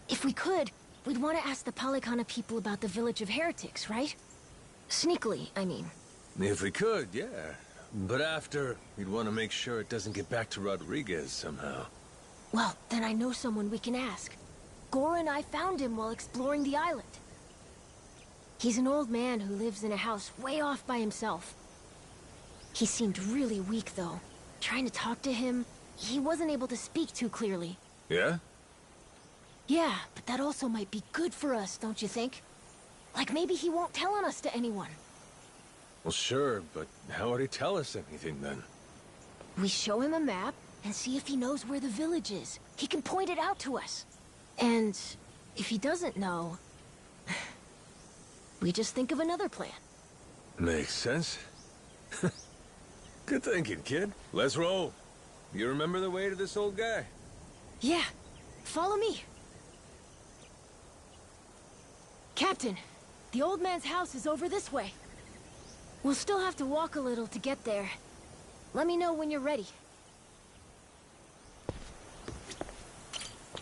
If we could, we'd want to ask the Polycana people about the Village of Heretics, right? Sneakily, I mean. If we could, yeah. But after, we'd want to make sure it doesn't get back to Rodriguez somehow. Well, then I know someone we can ask. Gora and I found him while exploring the island. He's an old man who lives in a house way off by himself. He seemed really weak, though. Trying to talk to him, he wasn't able to speak too clearly. Yeah? Yeah, but that also might be good for us, don't you think? Like maybe he won't tell on us to anyone. Well, sure, but how would he tell us anything then? We show him a map and see if he knows where the village is. He can point it out to us. And if he doesn't know, we just think of another plan. Makes sense. Good thinking, kid. Let's roll. You remember the way to this old guy? Yeah, follow me. Captain, the old man's house is over this way. We'll still have to walk a little to get there. Let me know when you're ready.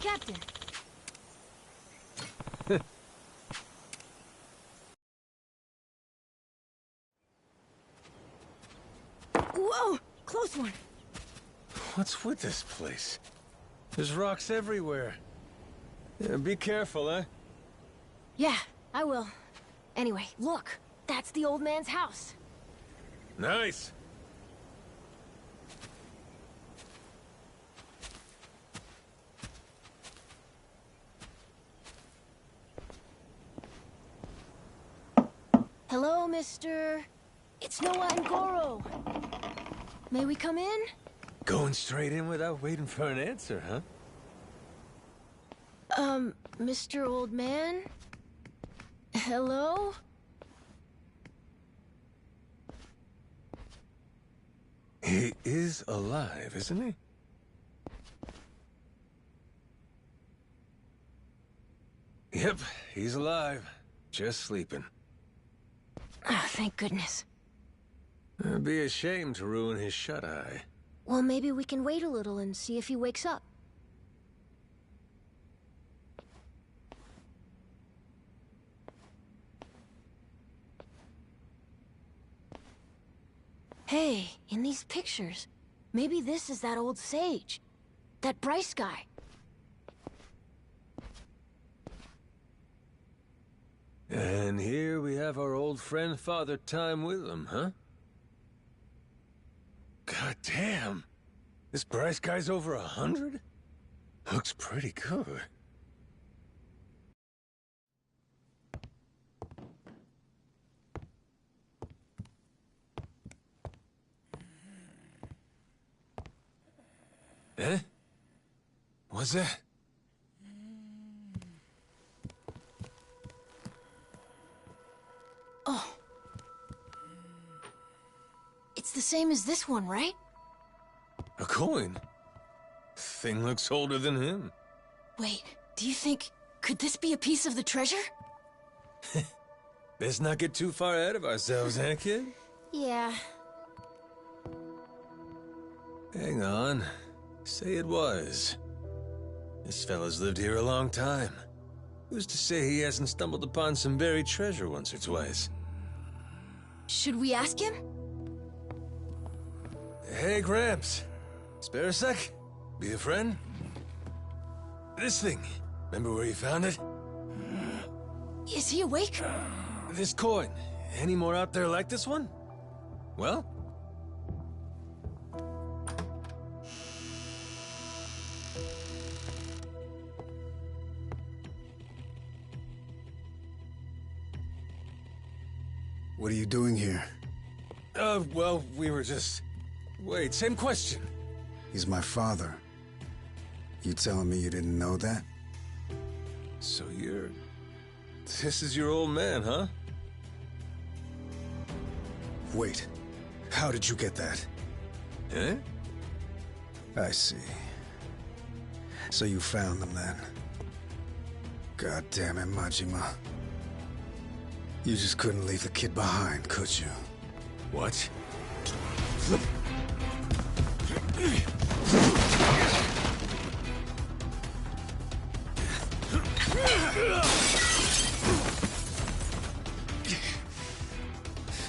Captain. Whoa! Close one! What's with this place? There's rocks everywhere. Yeah, be careful, eh? Yeah, I will. Anyway, look. That's the old man's house. Nice! Hello, mister. It's Noah and Goro. May we come in? Going straight in without waiting for an answer, huh? Mr. Old Man? Hello? He is alive, isn't he? Yep, he's alive. Just sleeping. Ah, thank goodness. It'd be a shame to ruin his shut-eye. Well, maybe we can wait a little and see if he wakes up. Hey, in these pictures, maybe this is that old sage. That Bryce guy. And here we have our old friend Father Time with him, huh? God damn! This Bryce guy's over 100? Looks pretty good. Eh? What's that? Oh. It's the same as this one, right? A coin? Thing looks older than him. Wait, do you think... could this be a piece of the treasure? Let's not get too far ahead of ourselves, eh, kid? Yeah. Hang on. Say it was. This fella's lived here a long time. Who's to say he hasn't stumbled upon some buried treasure once or twice? Should we ask him? Hey, Gramps. Spare a sec? Be a friend? This thing. Remember where you found it? Is he awake? This coin. Any more out there like this one? Well? What are you doing here? Well, we were just... Wait, same question. He's my father. You telling me you didn't know that? So you're... This is your old man, huh? Wait. How did you get that? Eh? I see. So you found them then. God damn it, Majima. You just couldn't leave the kid behind, could you? What?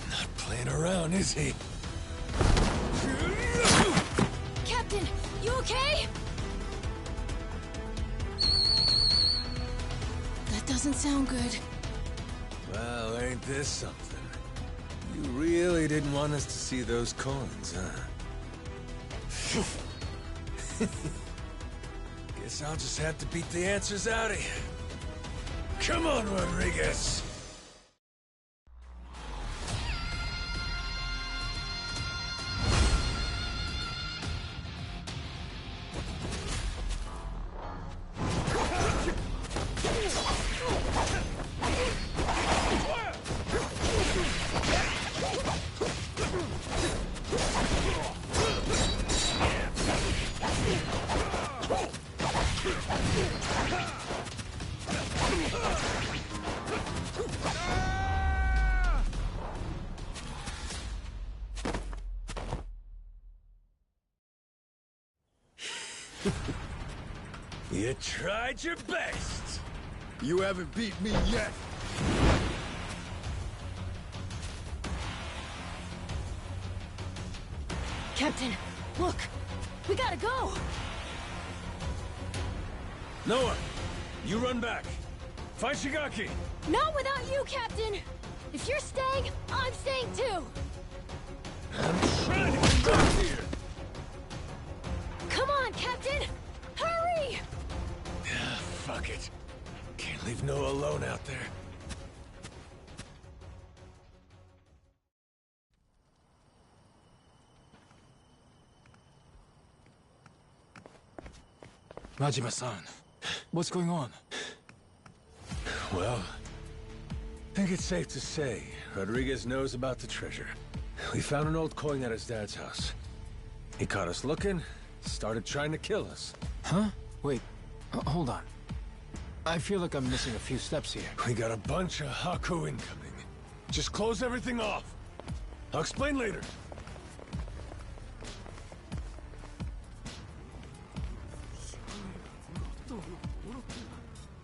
Not playing around, is he? Captain, you okay? That doesn't sound good. Well, ain't this something? You really didn't want us to see those coins, huh? Guess I'll just have to beat the answers out of you. Come on, Rodriguez! You tried your best! You haven't beat me yet! Captain, look! We gotta go! Noah, you run back. Find Shigaki! Not without you, Captain! If you're staying, I'm staying too! I'm trying to get back here! Come on, Captain! Hurry! Fuck it. Can't leave Noah alone out there. Majima-san, what's going on? Well, I think it's safe to say Rodriguez knows about the treasure. We found an old coin at his dad's house. He caught us looking, started trying to kill us. Huh? Wait, hold on. I feel like I'm missing a few steps here. We got a bunch of Haku incoming. Just close everything off. I'll explain later.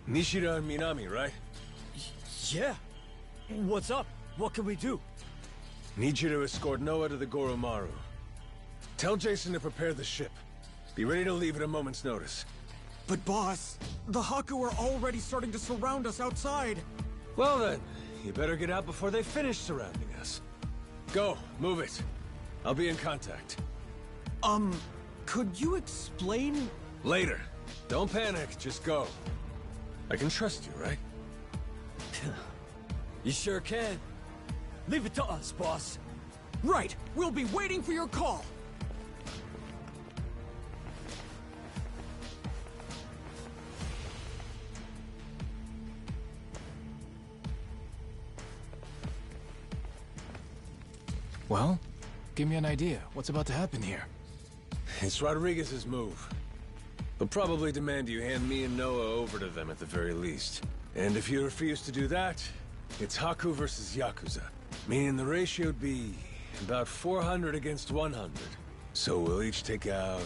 Nishida and Minami, right? Yeah. What's up? What can we do? Need you to escort Noah to the Goromaru. Tell Jason to prepare the ship. Be ready to leave at a moment's notice. But boss, the Haku are already starting to surround us outside. Well then, you better get out before they finish surrounding us. Go, move it. I'll be in contact. Could you explain? Later. Don't panic, just go. I can trust you, right? You sure can. Leave it to us, boss. Right, we'll be waiting for your call. Well, give me an idea. What's about to happen here? It's Rodriguez's move. They'll probably demand you hand me and Noah over to them at the very least. And if you refuse to do that, it's Haku versus Yakuza. Meaning the ratio would be about 400 against 100. So we'll each take out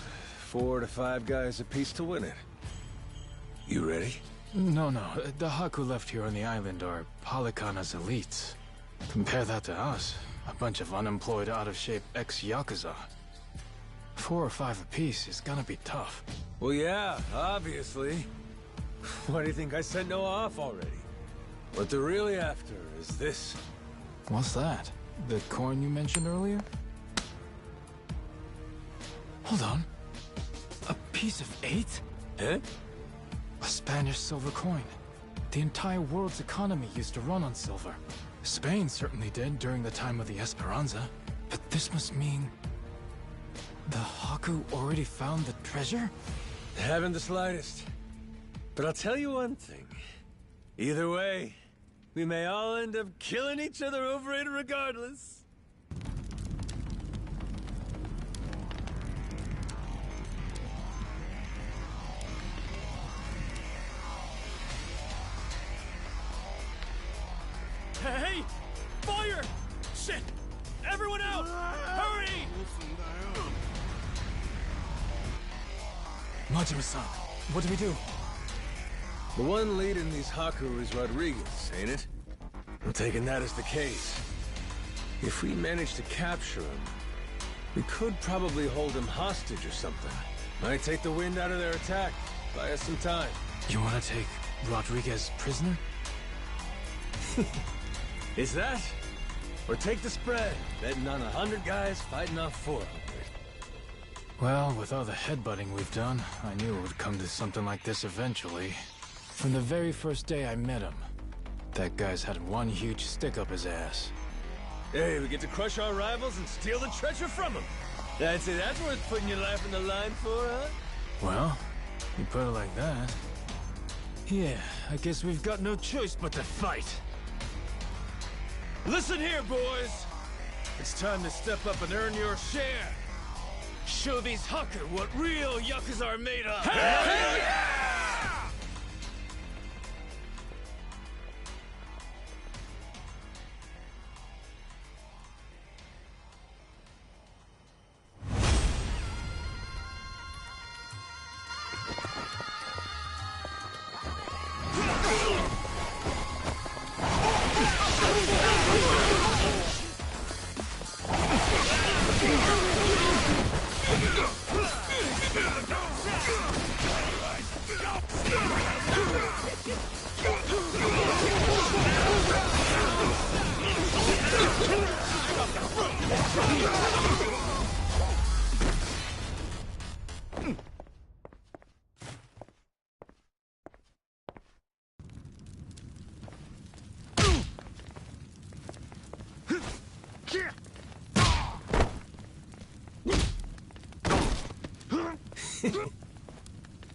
4 to 5 guys apiece to win it. You ready? No. The Haku left here on the island are Polycana's elites. Compare that to us. A bunch of unemployed, out-of-shape ex-Yakuza. 4 or 5 apiece is gonna be tough. Well, yeah, obviously. Why do you think I sent Noah off already? What they're really after is this. What's that? The coin you mentioned earlier? Hold on. A piece of 8? Eh? A Spanish silver coin. The entire world's economy used to run on silver. Spain certainly did during the time of the Esperanza. But this must mean... the Haku already found the treasure? Haven't the slightest. But I'll tell you one thing. Either way, we may all end up killing each other over it regardless. Hey! Fire! Shit! Everyone out! Hurry! Majima-san, what do we do? The one leading these Haku is Rodriguez, ain't it? I'm taking that as the case. If we manage to capture him, we could probably hold him hostage or something. Might take the wind out of their attack. Buy us some time. You wanna take Rodriguez prisoner? Is that? Or take the spread, betting on 100 guys fighting off 400. Well, with all the headbutting we've done, I knew it would come to something like this eventually. From the very first day I met him, that guy's had one huge stick up his ass. Hey, we get to crush our rivals and steal the treasure from them. I'd say that's worth putting your life on the line for, huh? Well, you put it like that. Yeah, I guess we've got no choice but to fight. Listen here, boys. It's time to step up and earn your share. Show these Haku what real Yakuza are made of. Hell yeah!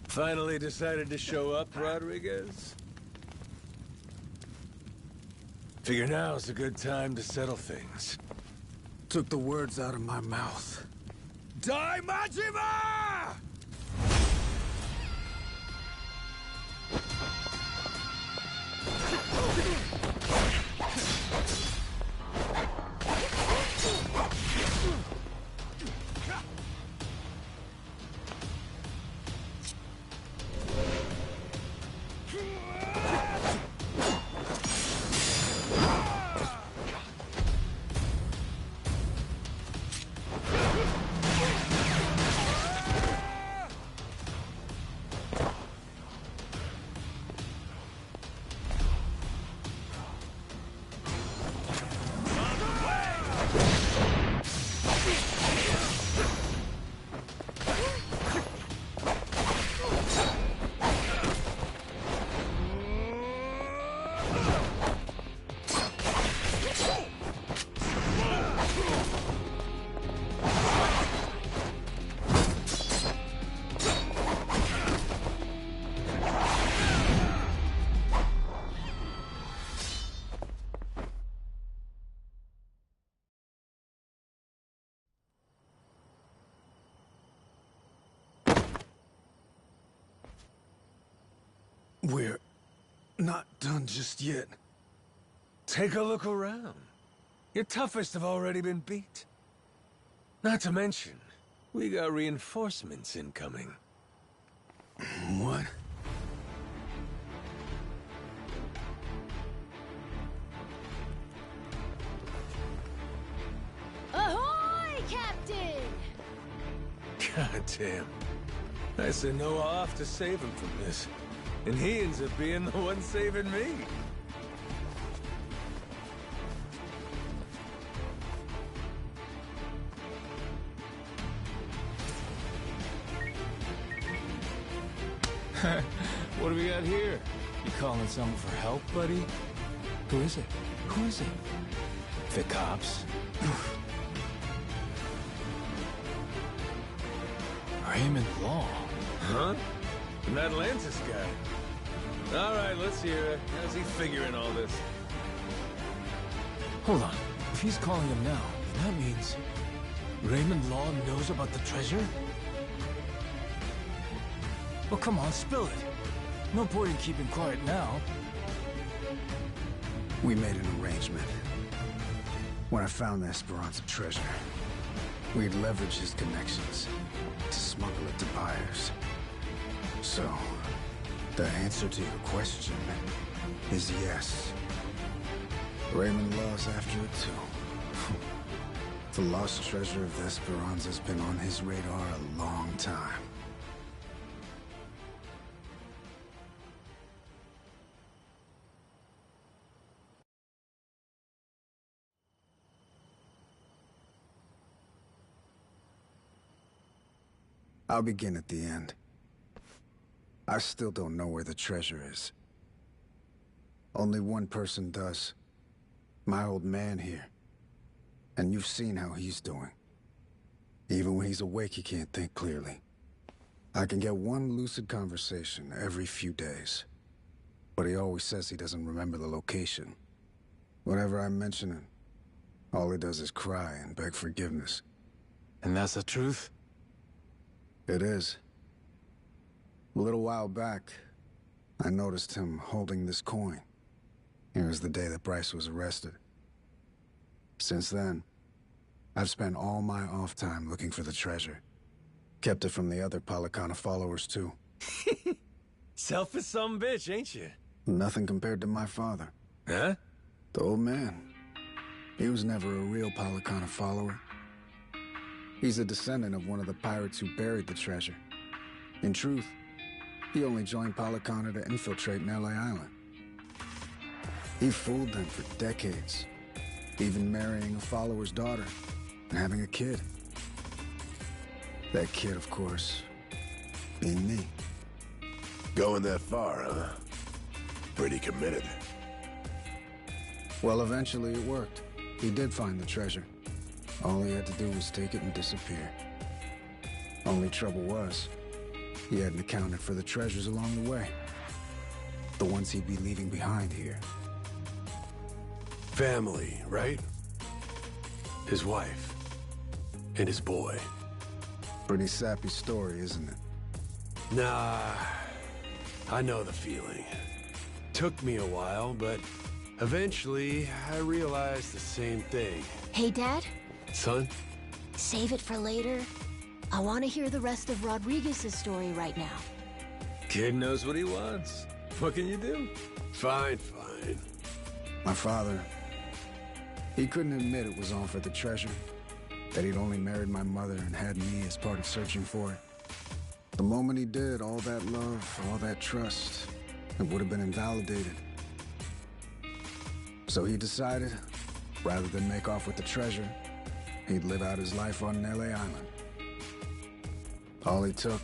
Finally decided to show up, Rodriguez? Figure now's a good time to settle things. Took the words out of my mouth. Die, Majima! We're not done just yet. Take a look around. Your toughest have already been beat. Not to mention, we got reinforcements incoming. What? Ahoy, Captain! God damn. I sent Noah off to save him from this. And he ends up being the one saving me. What do we got here? You calling someone for help, buddy? Who is it? Who is it? The cops? Raymond Law. Huh? An Atlantis guy. All right, let's hear it. How's he figuring all this? Hold on. If he's calling him now, then that means Raymond Law knows about the treasure? Well, come on, spill it. No point in keeping quiet now. We made an arrangement. When I found the Esperanza treasure, we'd leverage his connections to smuggle it to buyers. So, the answer to your question is yes. Raymond Law's after it too. The lost treasure of the Esperanza's been on his radar a long time. I'll begin at the end. I still don't know where the treasure is. Only one person does. My old man here. And you've seen how he's doing. Even when he's awake, he can't think clearly. I can get one lucid conversation every few days. But he always says he doesn't remember the location. Whenever I mention it, all he does is cry and beg forgiveness. And that's the truth? It is. A little while back, I noticed him holding this coin. It was the day that Bryce was arrested. Since then, I've spent all my off time looking for the treasure. Kept it from the other Palicana followers, too. Selfish some bitch, ain't you? Nothing compared to my father. Huh? The old man. He was never a real Palicana follower. He's a descendant of one of the pirates who buried the treasure. In truth, he only joined Palicana to infiltrate Nelly Island. He fooled them for decades, even marrying a follower's daughter and having a kid. That kid, of course, being me. Going that far, huh? Pretty committed. Well, eventually it worked. He did find the treasure. All he had to do was take it and disappear. Only trouble was, he hadn't accounted for the treasures along the way. The ones he'd be leaving behind here. Family, right? His wife. And his boy. Pretty sappy story, isn't it? Nah, I know the feeling. Took me a while, but eventually I realized the same thing. Hey, Dad? Son? Save it for later. I want to hear the rest of Rodriguez's story right now. Kid knows what he wants. What can you do? Fine, fine. My father, he couldn't admit it was all for the treasure. That he'd only married my mother and had me as part of searching for it. The moment he did, all that love, all that trust, it would have been invalidated. So he decided, rather than make off with the treasure, he'd live out his life on Nelly Island. All he took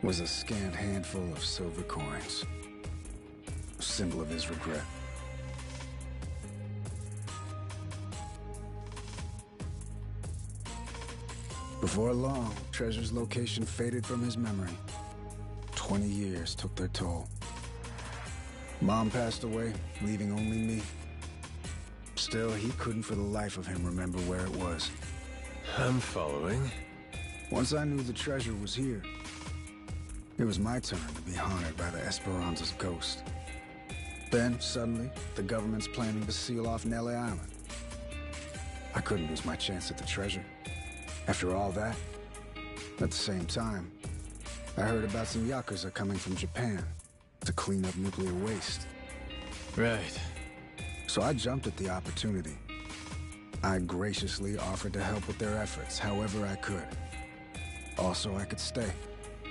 was a scant handful of silver coins. A symbol of his regret. Before long, Treasure's location faded from his memory. 20 years took their toll. Mom passed away, leaving only me. Still, he couldn't for the life of him remember where it was. I'm following. Once I knew the treasure was here, it was my turn to be haunted by the Esperanza's ghost. Then, suddenly, the government's planning to seal off Nelly Island. I couldn't lose my chance at the treasure. After all that, at the same time, I heard about some Yakuza coming from Japan to clean up nuclear waste. Right. So I jumped at the opportunity. I graciously offered to help with their efforts however I could. Also, I could stay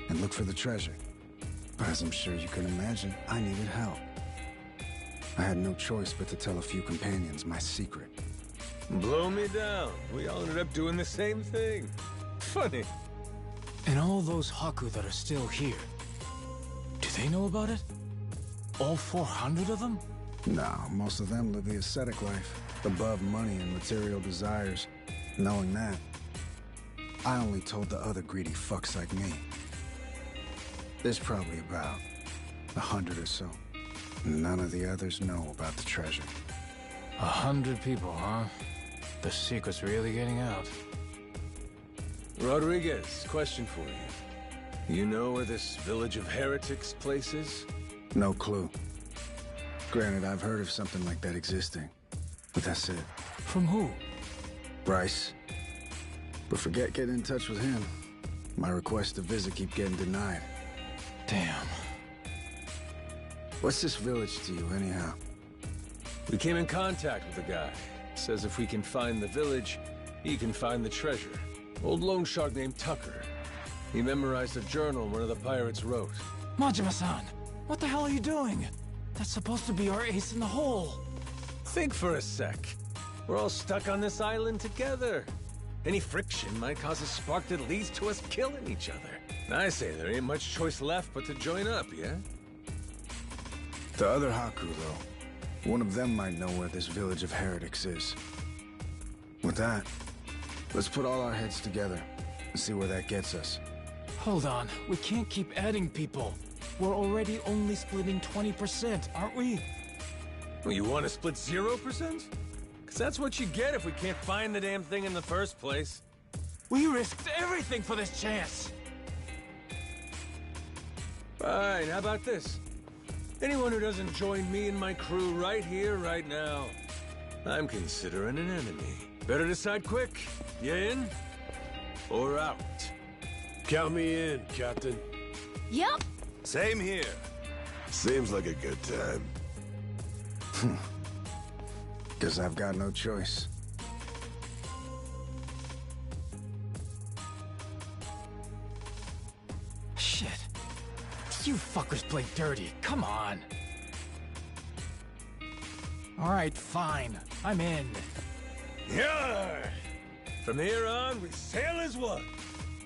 and look for the treasure. But as I'm sure you can imagine, I needed help. I had no choice but to tell a few companions my secret. Blow me down. We all ended up doing the same thing. Funny. And all those Haku that are still here, do they know about it? All 400 of them? No, most of them live the ascetic life, above money and material desires. Knowing that, I only told the other greedy fucks like me. There's probably about 100 or so. None of the others know about the treasure. 100 people, huh? The secret's really getting out. Rodriguez, question for you. You know where this village of heretics place is? No clue. Granted, I've heard of something like that existing, but that's it. From who? Bryce. But forget getting in touch with him. My requests to visit keep getting denied. Damn. What's this village to you, anyhow? We came in contact with the guy. Says if we can find the village, he can find the treasure. Old loan shark named Tucker. He memorized a journal one of the pirates wrote. Majima-san, what the hell are you doing? That's supposed to be our ace in the hole. Think for a sec. We're all stuck on this island together. Any friction might cause a spark that leads to us killing each other. I say there ain't much choice left but to join up, yeah? The other Haku, though. One of them might know where this village of heretics is. With that, let's put all our heads together and see where that gets us. Hold on, we can't keep adding people. We're already only splitting 20%, aren't we? Well, you want to split 0%? Because that's what you get if we can't find the damn thing in the first place. We risked everything for this chance! Fine, how about this? Anyone who doesn't join me and my crew right here, right now, I'm considering an enemy. Better decide quick. You in? Or out? Count me in, Captain. Yep. Same here. Seems like a good time. Guess I've got no choice. Shit. You fuckers play dirty. Come on. Alright, fine. I'm in. Yeah! From here on, we sail as one.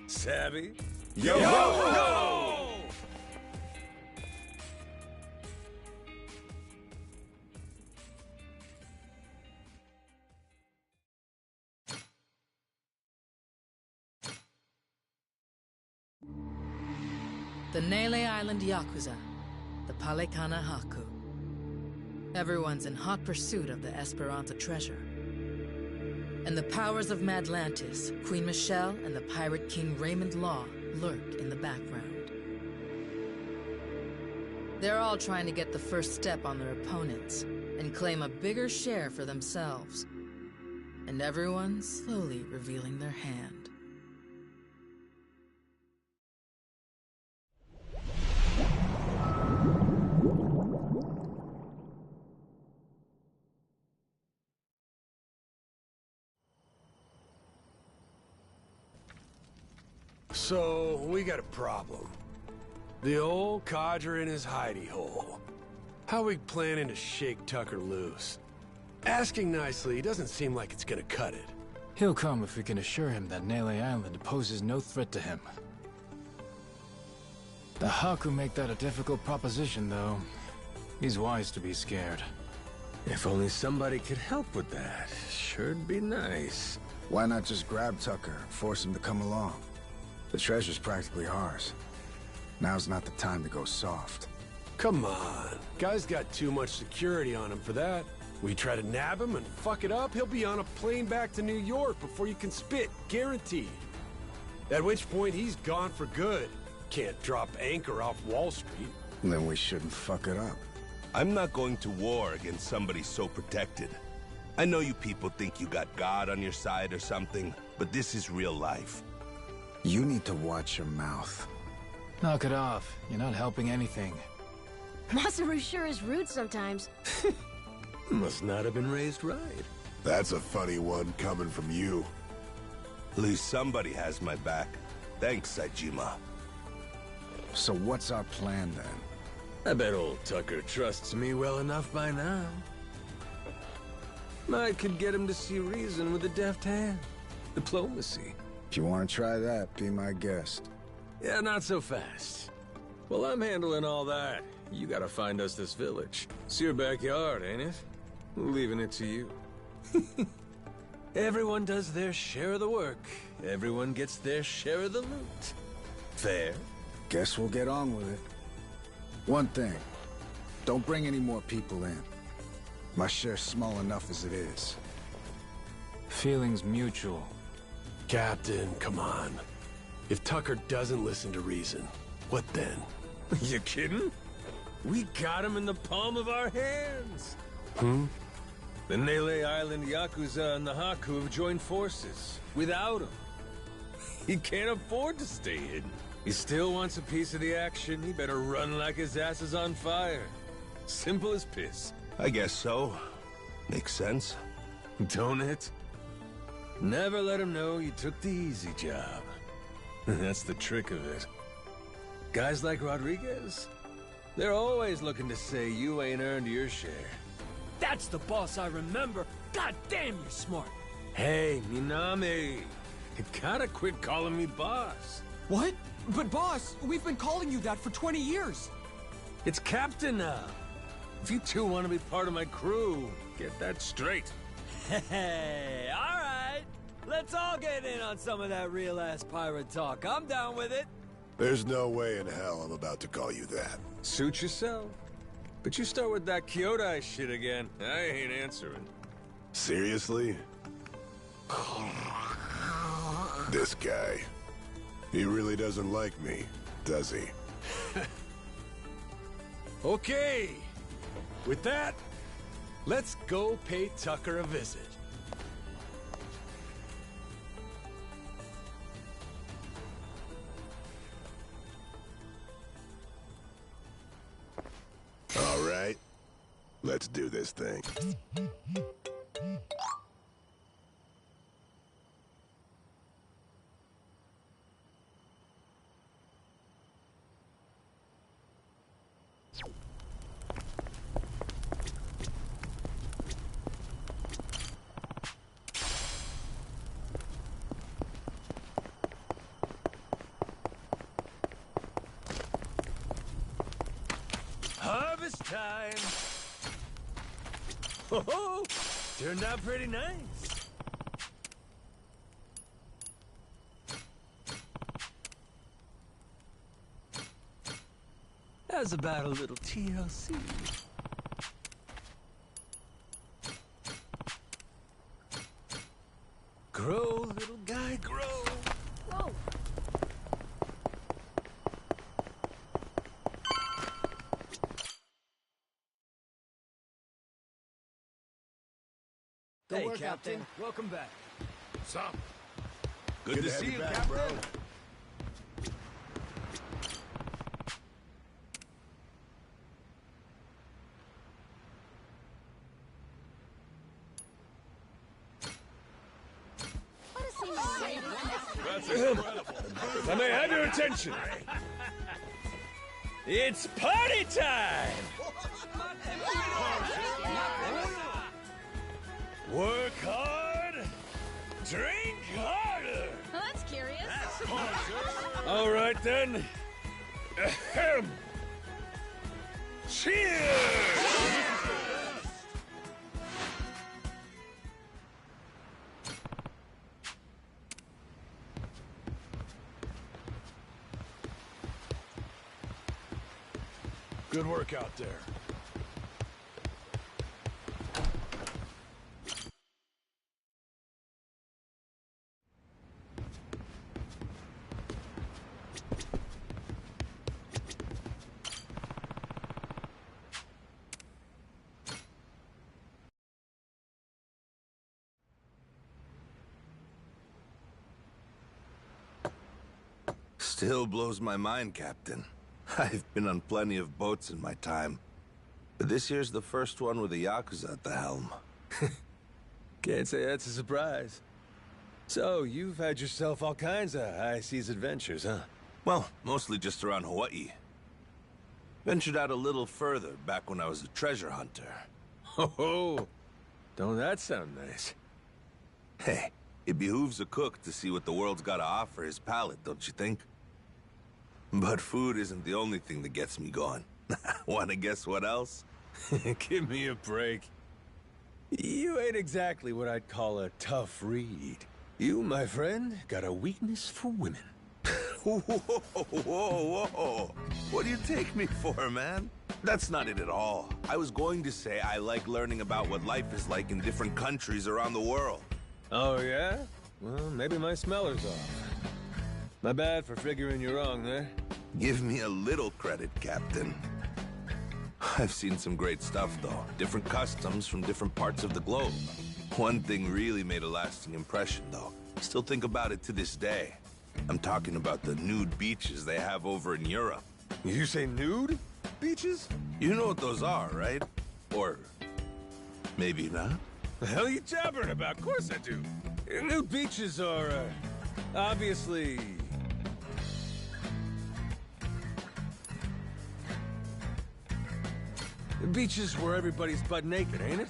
Savvy? Yo! Yo! The Nele Island Yakuza, the Palekana Haku. Everyone's in hot pursuit of the Esperanza treasure. And the powers of Madlantis, Queen Michelle, and the Pirate King Raymond Law lurk in the background. They're all trying to get the first step on their opponents and claim a bigger share for themselves. And everyone's slowly revealing their hand. So, we got a problem. The old codger in his hidey hole. How we planning to shake Tucker loose? Asking nicely doesn't seem like it's gonna cut it. He'll come if we can assure him that Nele Island poses no threat to him. The Haku make that a difficult proposition, though. He's wise to be scared. If only somebody could help with that. Sure'd be nice. Why not just grab Tucker, force him to come along? The treasure's practically ours. Now's not the time to go soft. Come on. Guy's got too much security on him for that. We try to nab him and fuck it up, he'll be on a plane back to New York before you can spit, guaranteed. At which point, he's gone for good. Can't drop anchor off Wall Street. Then we shouldn't fuck it up. I'm not going to war against somebody so protected. I know you people think you got God on your side or something, but this is real life. You need to watch your mouth. Knock it off. You're not helping anything. Masaru sure is rude sometimes. Must not have been raised right. That's a funny one coming from you. At least somebody has my back. Thanks, Saejima. So what's our plan then? I bet old Tucker trusts me well enough by now. I could get him to see reason with a deft hand. Diplomacy. If you want to try that, be my guest. Yeah, not so fast. Well, I'm handling all that. You gotta find us this village. It's your backyard, ain't it? Leaving it to you. Everyone does their share of the work. Everyone gets their share of the loot. Fair? Guess we'll get on with it. One thing. Don't bring any more people in. My share's small enough as it is. Feelings mutual. Captain, come on. If Tucker doesn't listen to reason, what then? You kidding? We got him in the palm of our hands. The Nele Island Yakuza and the Haku have joined forces. Without him, he can't afford to stay hidden. He still wants a piece of the action. He better run like his ass is on fire. Simple as piss. I guess so. Makes sense. Don't it? Never let him know you took the easy job. That's the trick of it. Guys like Rodriguez, they're always looking to say you ain't earned your share. That's the boss I remember. God damn, you're smart. Hey, Minami, you gotta quit calling me boss. What? But boss, we've been calling you that for 20 years. It's Captain now. If you two want to be part of my crew, get that straight. Hey, all right. Let's all get in on some of that real-ass pirate talk. I'm down with it. There's no way in hell I'm about to call you that. Suit yourself. But you start with that Kyodai shit again, I ain't answering. Seriously? This guy. He really doesn't like me, does he? Okay. With that, let's go pay Tucker a visit. All right. Let's do this thing. Harvest time! Oh, turned out pretty nice. How's about a little TLC? Grow, little guy, grow. Whoa. Hey, Captain. Welcome back. Sup? Good to see you, back, Captain. bro. That's incredible. I may have your attention. It's party time! Work hard, drink harder. Well, that's curious. All right then. Ahem. Cheers! Good work out there. Still blows my mind, Captain. I've been on plenty of boats in my time, but this year's the first one with a Yakuza at the helm. Can't say that's a surprise. So, you've had yourself all kinds of high seas adventures, huh? Well, mostly just around Hawaii. Ventured out a little further back when I was a treasure hunter. Ho ho! Don't that sound nice? Hey, it behooves a cook to see what the world's got to offer his palate, don't you think? But food isn't the only thing that gets me going. Wanna guess what else? Give me a break. You ain't exactly what I'd call a tough read. You, my friend, got a weakness for women. Whoa, whoa, whoa. What do you take me for, man? That's not it at all. I was going to say I like learning about what life is like in different countries around the world. Oh, yeah? Well, maybe my smeller's off. My bad for figuring you wrong there. Give me a little credit, Captain. I've seen some great stuff, though. Different customs from different parts of the globe. One thing really made a lasting impression, though. Still think about it to this day. I'm talking about the nude beaches they have over in Europe. You say nude beaches? You know what those are, right? Or maybe not? The hell are you jabbering about? Of course I do. Nude beaches are, obviously... beaches where everybody's butt naked, ain't it?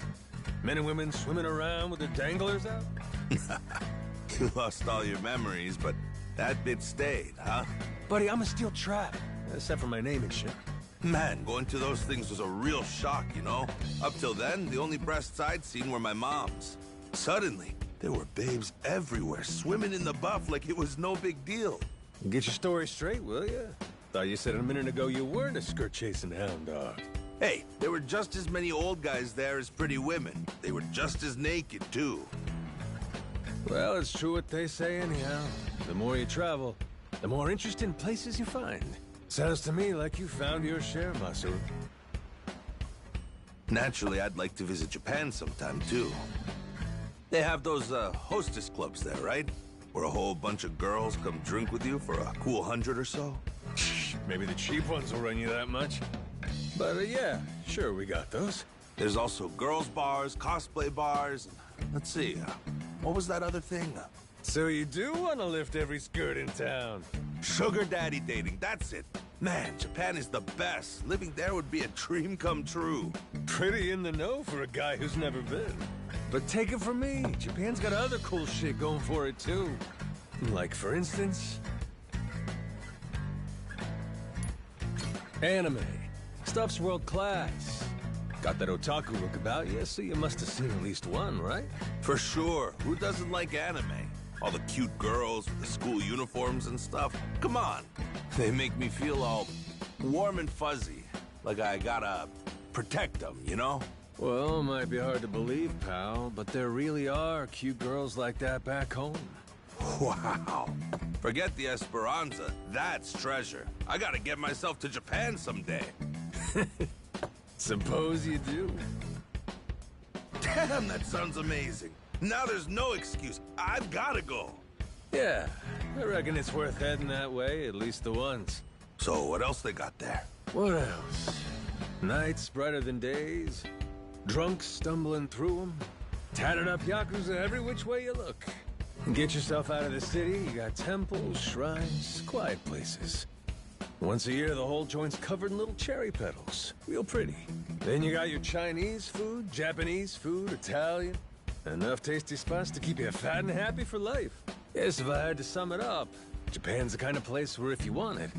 Men and women swimming around with their danglers out? You lost all your memories, but that bit stayed, huh? Buddy, I'm a steel trap. Except for my name and shit. Man, going to those things was a real shock, you know? Up till then, the only breasts I'd seen were my mom's. Suddenly, there were babes everywhere, swimming in the buff like it was no big deal. Get your story straight, will ya? Thought you said a minute ago you weren't a skirt-chasing hound dog. Hey, there were just as many old guys there as pretty women. They were just as naked, too. Well, it's true what they say anyhow. The more you travel, the more interesting places you find. Sounds to me like you found your share, Masaru. Naturally, I'd like to visit Japan sometime, too. They have those, hostess clubs there, right? Where a whole bunch of girls come drink with you for a cool 100 or so? Maybe the cheap ones will run you that much. But, yeah, sure, we got those. There's also girls' bars, cosplay bars. Let's see, what was that other thing? So you do want to lift every skirt in town? Sugar daddy dating, that's it. Man, Japan is the best. Living there would be a dream come true. Pretty in the know for a guy who's never been. But take it from me, Japan's got other cool shit going for it, too. Like, for instance... anime. Stuff's world class. Got that otaku look about you, so you must have seen at least one, right? For sure. Who doesn't like anime? All the cute girls with the school uniforms and stuff. Come on. They make me feel all warm and fuzzy. Like I gotta protect them, you know? Well, might be hard to believe, pal, but there really are cute girls like that back home. Wow. Forget the Esperanza. That's treasure. I gotta get myself to Japan someday. Suppose you do. Damn, that sounds amazing. Now there's no excuse. I've gotta go. Yeah, I reckon it's worth heading that way, at least the once. So what else they got there? What else? Nights brighter than days. Drunks stumbling through them. Tattered up Yakuza every which way you look. Get yourself out of the city, you got temples, shrines, quiet places. Once a year, the whole joint's covered in little cherry petals. Real pretty. Then you got your Chinese food, Japanese food, Italian. Enough tasty spots to keep you fat and happy for life. Yes, if I had to sum it up, Japan's the kind of place where if you want it,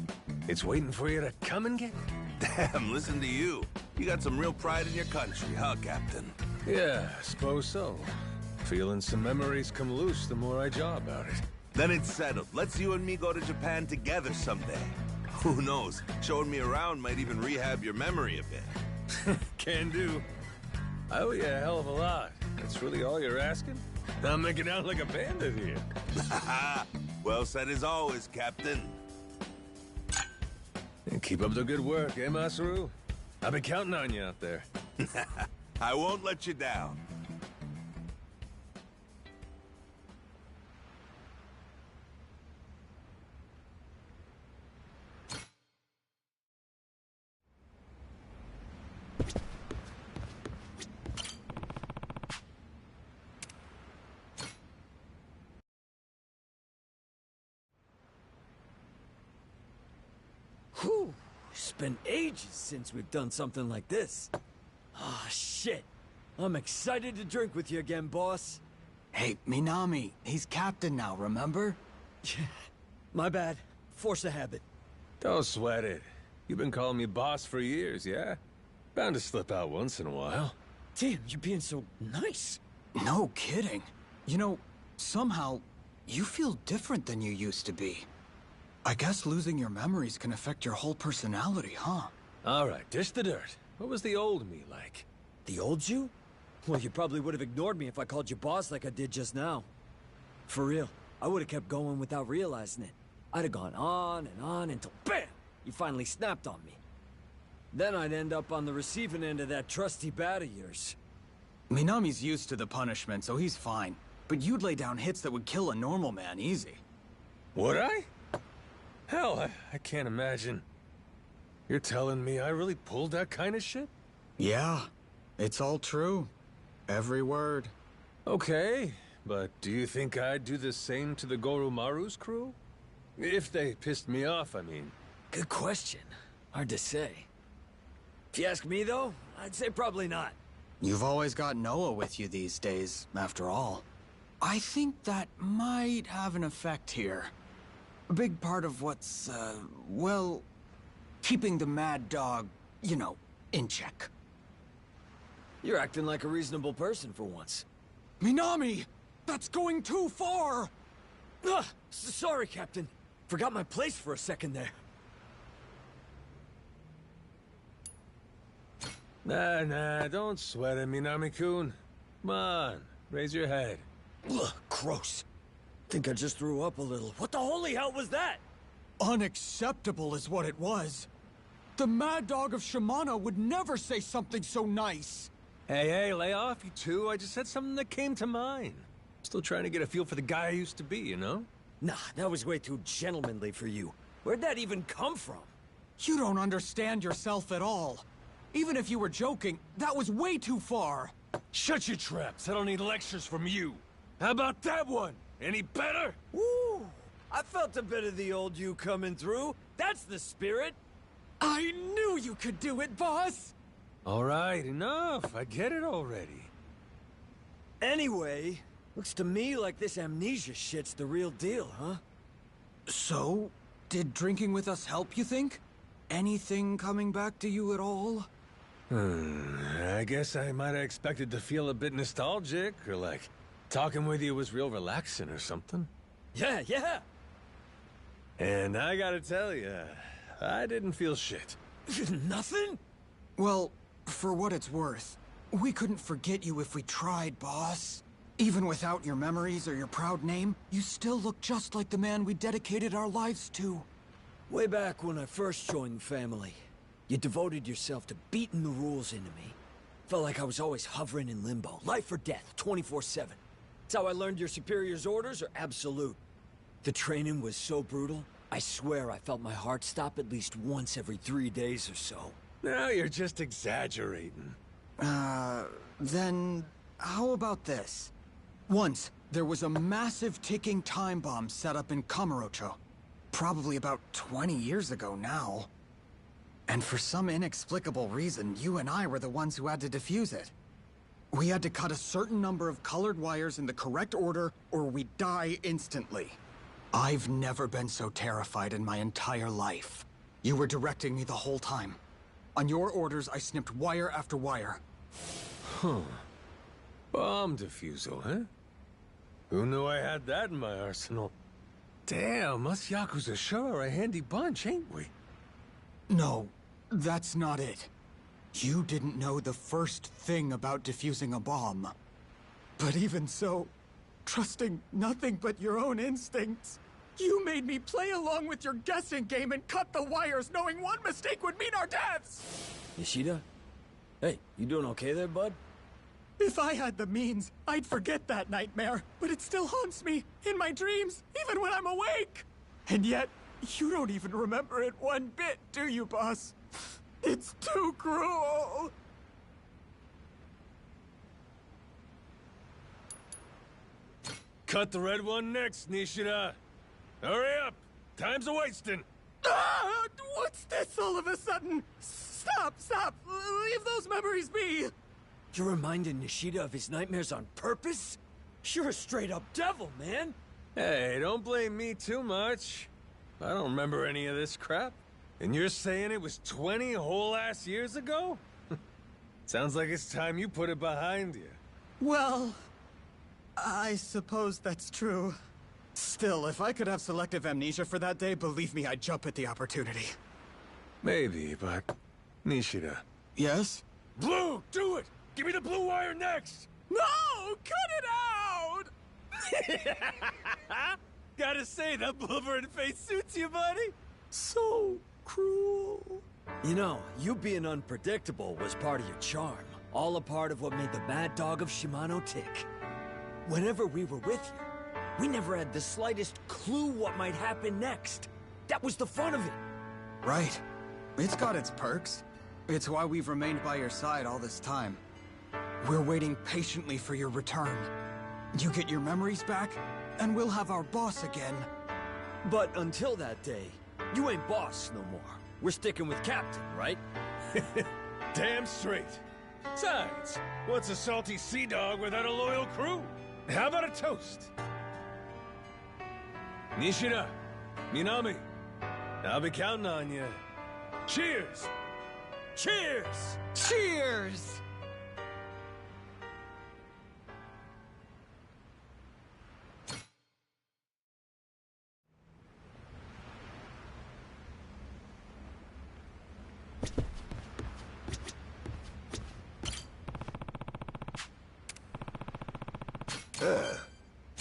it's waiting for you to come and get it. Damn, listen to you. You got some real pride in your country, huh, Captain? Yeah, I suppose so. Feeling some memories come loose the more I jaw about it. Then it's settled. Let's you and me go to Japan together someday. Who knows? Showing me around might even rehab your memory a bit. Can do. I owe you a hell of a lot. That's really all you're asking? I'm making out like a bandit here. Well said as always, Captain. And keep up the good work, eh, Masaru? I've been counting on you out there. I won't let you down. It's been ages since we've done something like this. Ah, shit. I'm excited to drink with you again, boss. Hey, Minami, he's captain now, remember? My bad. Force of habit. Don't sweat it. You've been calling me boss for years, yeah? Bound to slip out once in a while. Damn, you're being so nice. No kidding. You know, somehow, you feel different than you used to be. I guess losing your memories can affect your whole personality, huh? Alright, dish the dirt. What was the old me like? The old you? Well, you probably would have ignored me if I called you boss like I did just now. For real, I would have kept going without realizing it. I'd have gone on and on until BAM! You finally snapped on me. Then I'd end up on the receiving end of that trusty bat of yours. Minami's used to the punishment, so he's fine. But you'd lay down hits that would kill a normal man easy. Would I? Hell, I can't imagine. You're telling me I really pulled that kind of shit? Yeah, it's all true. Every word. Okay, but do you think I'd do the same to the Goromaru's crew? If they pissed me off, I mean. Good question. Hard to say. If you ask me, though, I'd say probably not. You've always got Noah with you these days, after all. I think that might have an effect here. A big part of what's, well, keeping the mad dog, you know, in check. You're acting like a reasonable person for once. Minami! That's going too far! Sorry, Captain. Forgot my place for a second there. Nah, don't sweat it, Minami-kun. Come on, raise your head. Ugh, gross. Think I just threw up a little. What the holy hell was that? Unacceptable is what it was. The Mad Dog of Shimano would never say something so nice. Hey, lay off, you two. I just said something that came to mind. Still trying to get a feel for the guy I used to be, you know? Nah, that was way too gentlemanly for you. Where'd that even come from? You don't understand yourself at all. Even if you were joking, that was way too far. Shut your traps. I don't need lectures from you. How about that one? Any better? Woo! I felt a bit of the old you coming through. That's the spirit. I knew you could do it, boss! All right, enough. I get it already. Anyway, looks to me like this amnesia shit's the real deal, huh? So, did drinking with us help, you think? Anything coming back to you at all? I guess I might have expected to feel a bit nostalgic, or like talking with you was real relaxing or something. Yeah. And I gotta tell you, I didn't feel shit. Nothing? Well, for what it's worth, we couldn't forget you if we tried, boss. Even without your memories or your proud name, you still look just like the man we dedicated our lives to. Way back when I first joined the family, you devoted yourself to beating the rules into me. Felt like I was always hovering in limbo, life or death, 24/7. That's how I learned your superior's orders are absolute. The training was so brutal, I swear I felt my heart stop at least once every 3 days or so. Now you're just exaggerating. Then how about this? Once, there was a massive ticking time bomb set up in Kamurocho. Probably about 20 years ago now. And for some inexplicable reason, you and I were the ones who had to defuse it. We had to cut a certain number of colored wires in the correct order, or we'd die instantly. I've never been so terrified in my entire life. You were directing me the whole time. On your orders, I snipped wire after wire. Huh. Bomb defusal, huh? Who knew I had that in my arsenal? Damn, us Yakuza sure are a handy bunch, ain't we? No, that's not it. You didn't know the first thing about defusing a bomb. But even so, trusting nothing but your own instincts, you made me play along with your guessing game and cut the wires knowing one mistake would mean our deaths! Yoshida? Hey, you doing okay there, bud? If I had the means, I'd forget that nightmare, but it still haunts me, in my dreams, even when I'm awake! And yet, you don't even remember it one bit, do you, boss? It's too cruel! Cut the red one next, Nishida. Hurry up! Time's a-wasting! Ah! What's this all of a sudden? Stop! Leave those memories be! You're reminding Nishida of his nightmares on purpose? You're a straight-up devil, man! Hey, don't blame me too much. I don't remember any of this crap. And you're saying it was 20 whole-ass years ago? Sounds like it's time you put it behind you. Well, I suppose that's true. Still, if I could have selective amnesia for that day, believe me, I'd jump at the opportunity. Maybe, but... Nishida. Yes? Blue, do it! Give me the blue wire next! No! Cut it out! Gotta say, that Wolverine face suits you, buddy. So cruel. You know, you being unpredictable was part of your charm. All a part of what made the Mad Dog of Shimano tick. Whenever we were with you, we never had the slightest clue what might happen next. That was the fun of it. Right. It's got its perks. It's why we've remained by your side all this time. We're waiting patiently for your return. You get your memories back, and we'll have our boss again. But until that day, you ain't boss no more. We're sticking with Captain, right? Damn straight. Besides, what's a salty sea dog without a loyal crew? How about a toast? Nishida, Minami, I'll be counting on you. Cheers! Cheers! Cheers!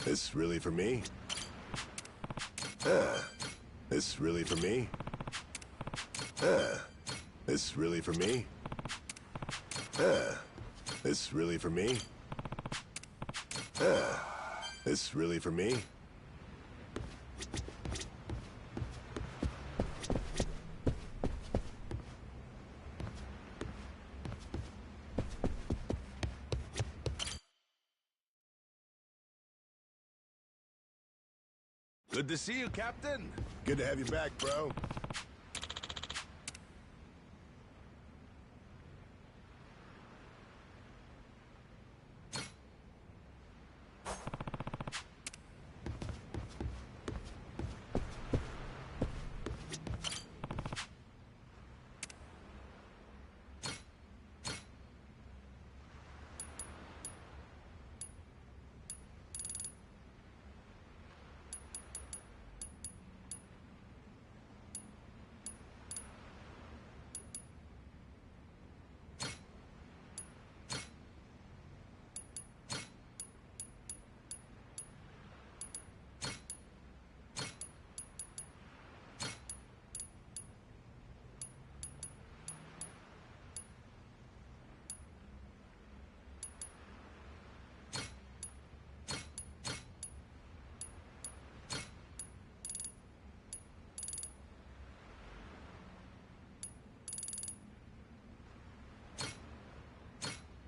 This really for me? This really for me? This really for me? This really for me? This really for me? Good to see you, Captain. Good to have you back, bro.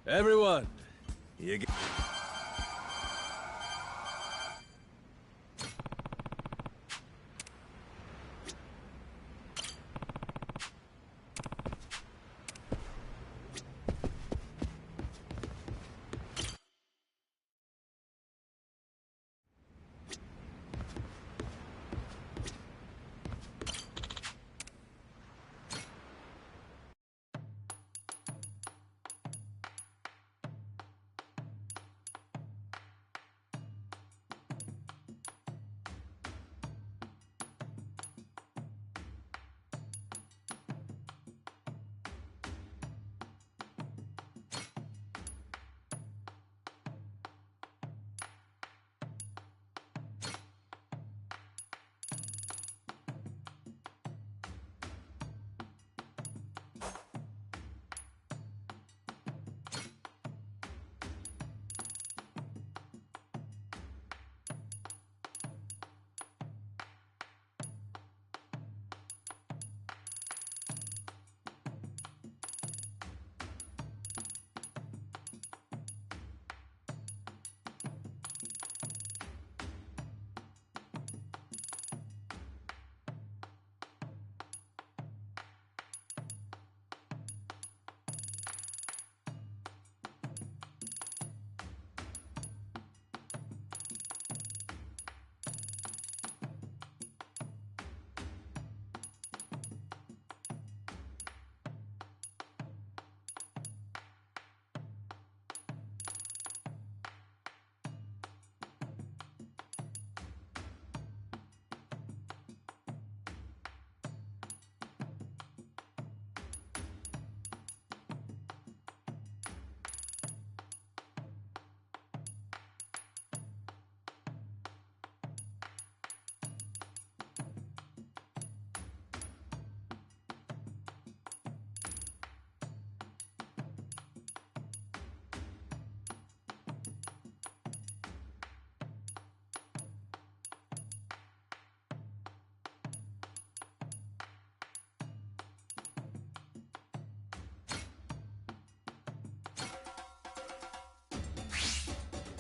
Everyone, you get...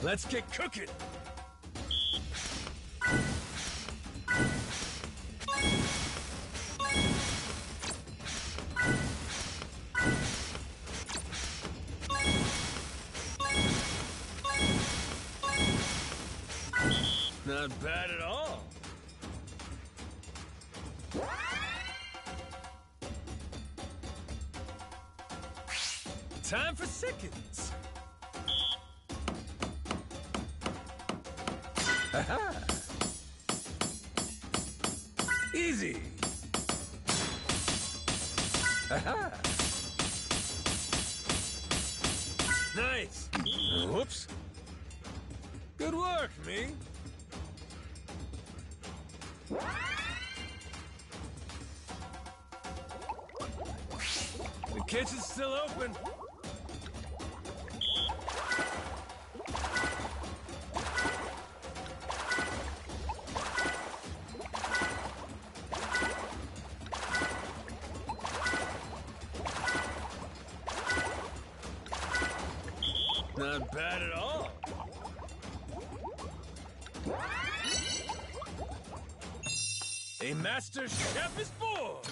Let's get cooking! Not bad at all. Time for seconds. Aha! Easy. Aha! Nice. Whoops. Good work, me. The kitchen's still open. Not bad at all. A master chef is born!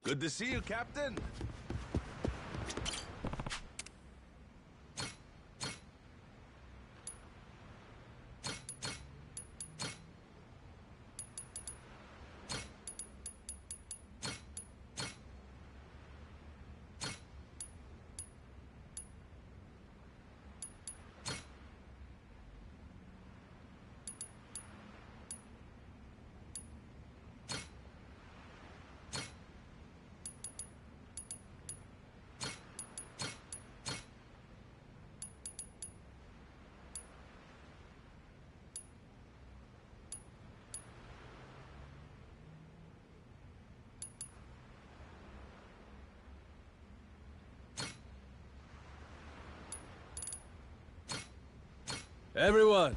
Good to see you, Captain. Everyone!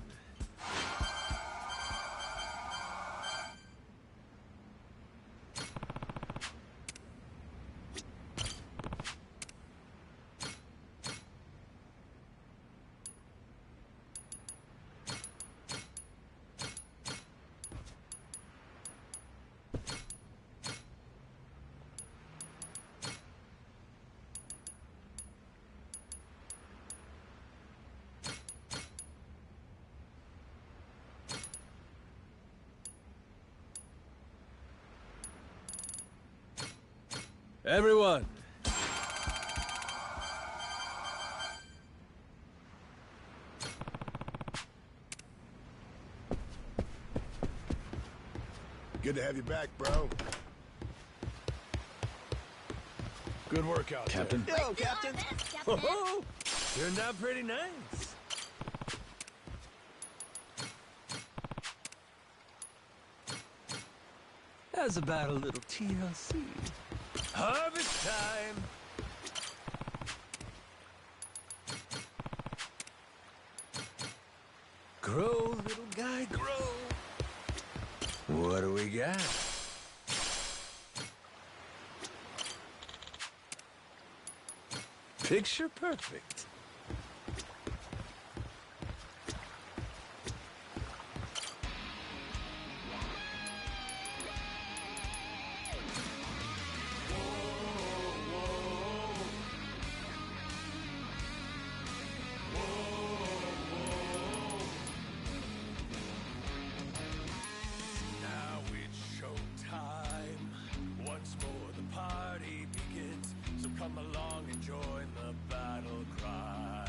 Everyone! Good to have you back, bro. Good work out Captain. there. Yo, Captain. Oh, turned out pretty nice. How's about a little TLC? Harvest time! Grow, little guy, grow! What do we got? Picture perfect. Now it's showtime. Once more the party begins. So come along and join the battle cry.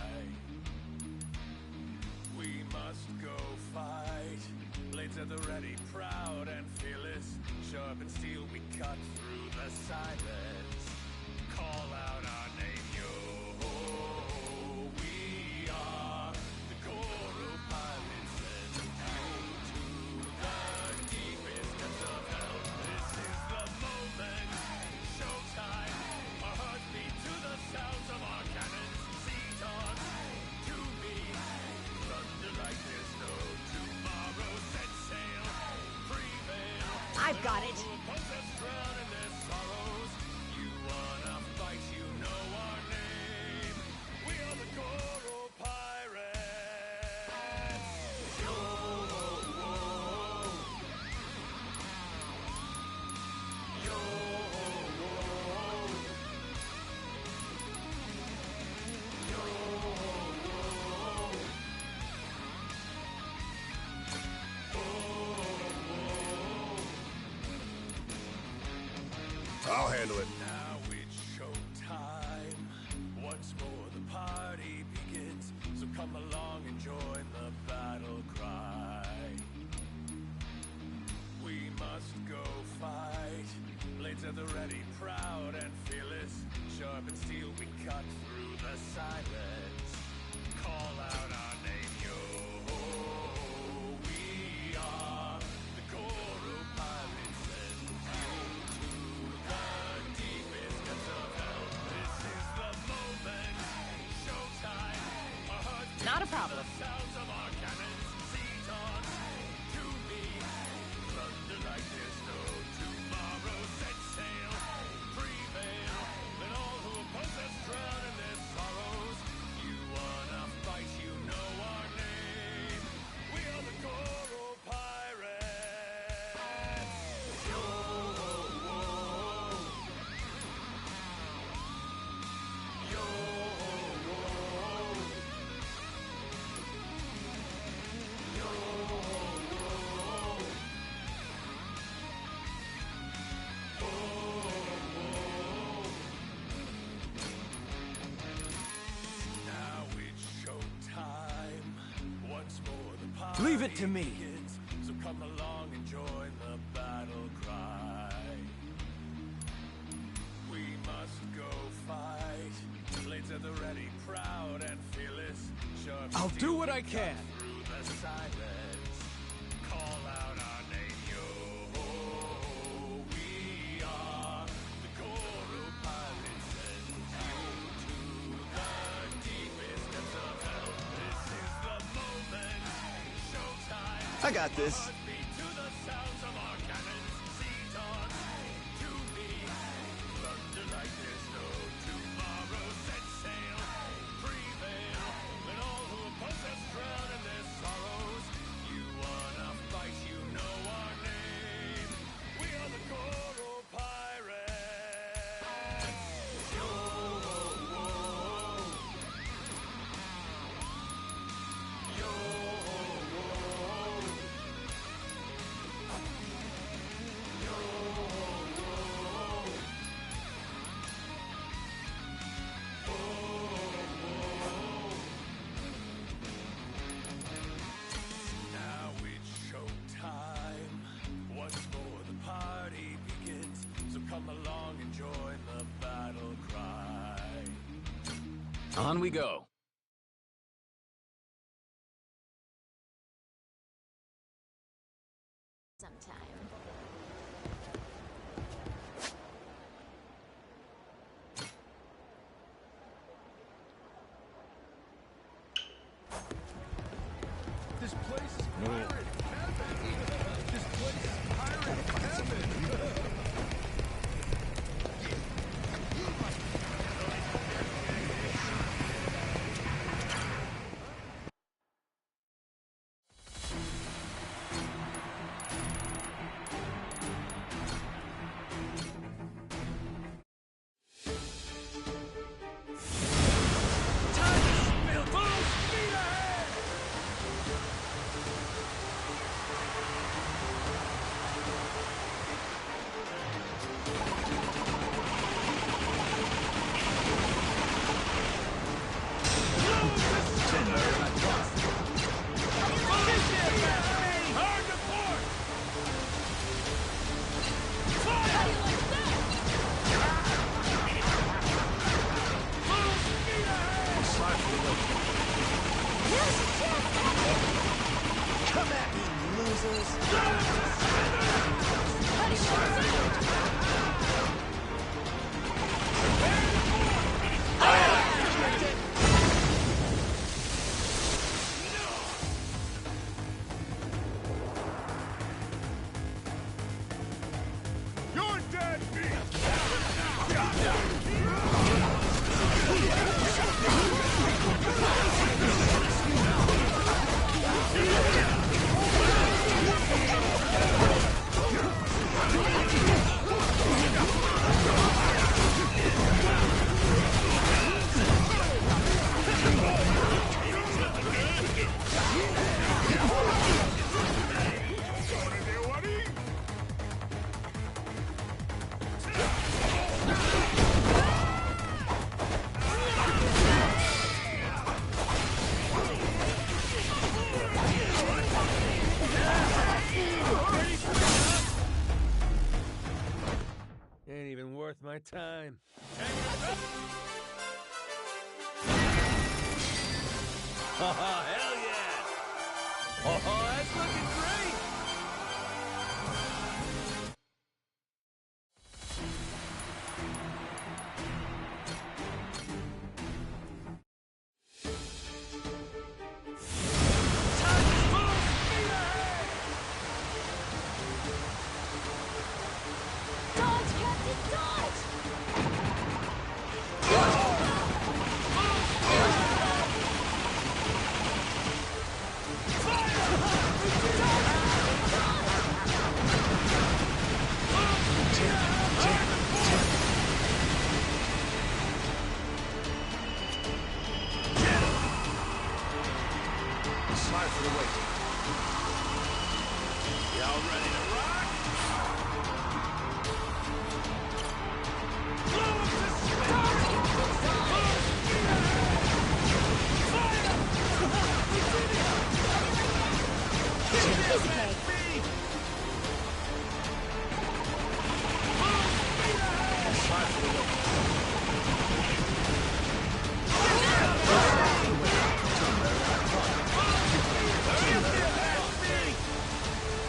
We must go fight. Blades at the ready, proud and fearless. Sharp and steel, we cut through the silence. Call out our name, yo. We are the Goro pilots and down to the deepest depths of hell. This is the moment, showtime. Our hearts beat to the sounds of our cannons. Sea dogs to me, thunder like there's no tomorrow. Set sail. I've got it. I'll handle it. Now it's showtime. Once more the party begins. So come along and join the battle cry. We must go fight. Blades at the ready, proud and fearless. Sharp and steel we cut through the silence. Call out our name, yo. We are the Goro Pirates and you to the deepest depths of hell. This is the moment. Showtime. Our hearts Not a problem. the sounds of our cannons. Seize on to me. Thunder like there's no tomorrow. Set sail. Prevail. Let all who oppose us drown in their sorrows. You wanna fight, you know our name. We are the Goro Pirates. Yo, yo, Now it's showtime. Once more the party Leave it to me. begins. So come along and join the battle cry. We must go fight. Blades at the ready, proud and fearless. Sharp I'll steel do what we I cut can. Through the silence. Call out our name, yo. We are the Goro Pirates and you to the deepest depths of hell. This is the moment. Showtime. I got this. Heartbeat to the sounds of our cannons. Seize on to me. Thunder like there's no tomorrow. Set sail. Prevail. Let all who oppose us drown in their sorrows. You wanna fight, you know our name. We are the Goro Pirates. Yo, Now it's showtime. Once more the party begins. So come along and join the battle cry. On we go. Sometime. This place is pirate heaven. This place is pirate heaven. my time. Oh, hell yeah! Oh, that's looking great! Dodge, Captain, dodge! Smart for the wait. Y'all ready to rock?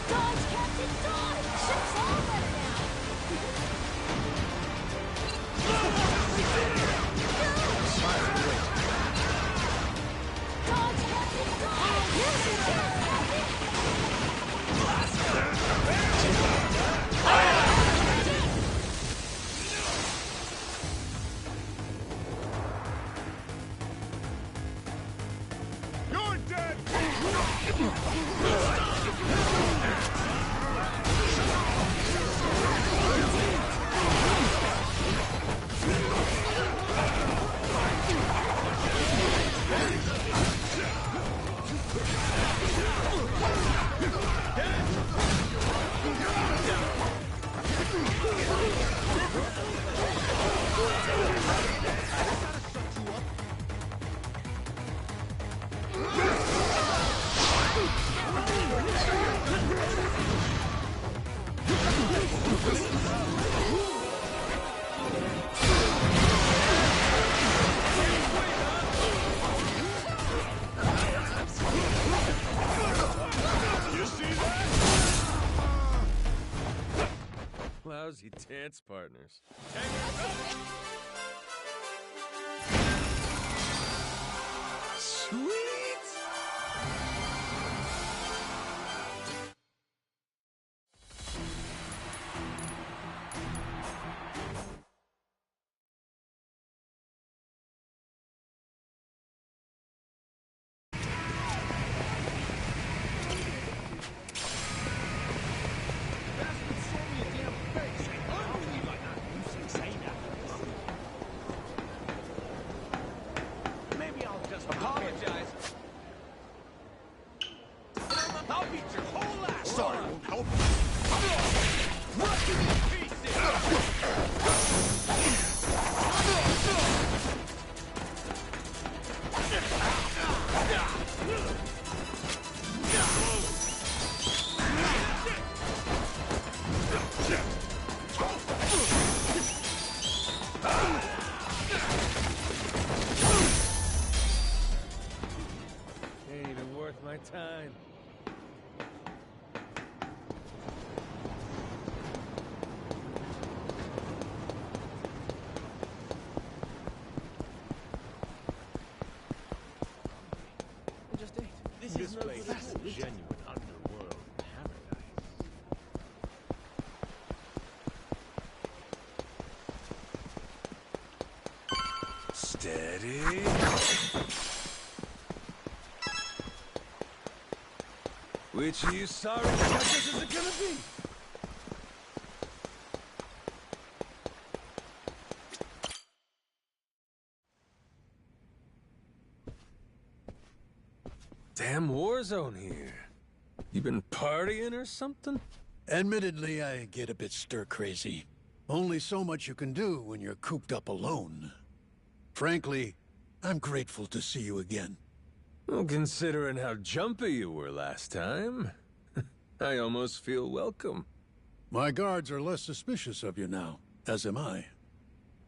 Dodge, Captain, dodge! Ship's all better now! Dodge, Captain, dodge! Use your tail, Captain! You're dead! You see that? Lousy dance partners. Sweet! Maybe I'll just apologize. I'll beat your whole ass. Sorry, won't help. Rock you to Ain't even worth my time. This place is a genuine underworld paradise. Steady. Which of you sorry suckers is it gonna be? Damn war zone here. You been partying or something? Admittedly, I get a bit stir-crazy. Only so much you can do when you're cooped up alone. Frankly, I'm grateful to see you again. Well, considering how jumpy you were last time, I almost feel welcome. My guards are less suspicious of you now, as am I.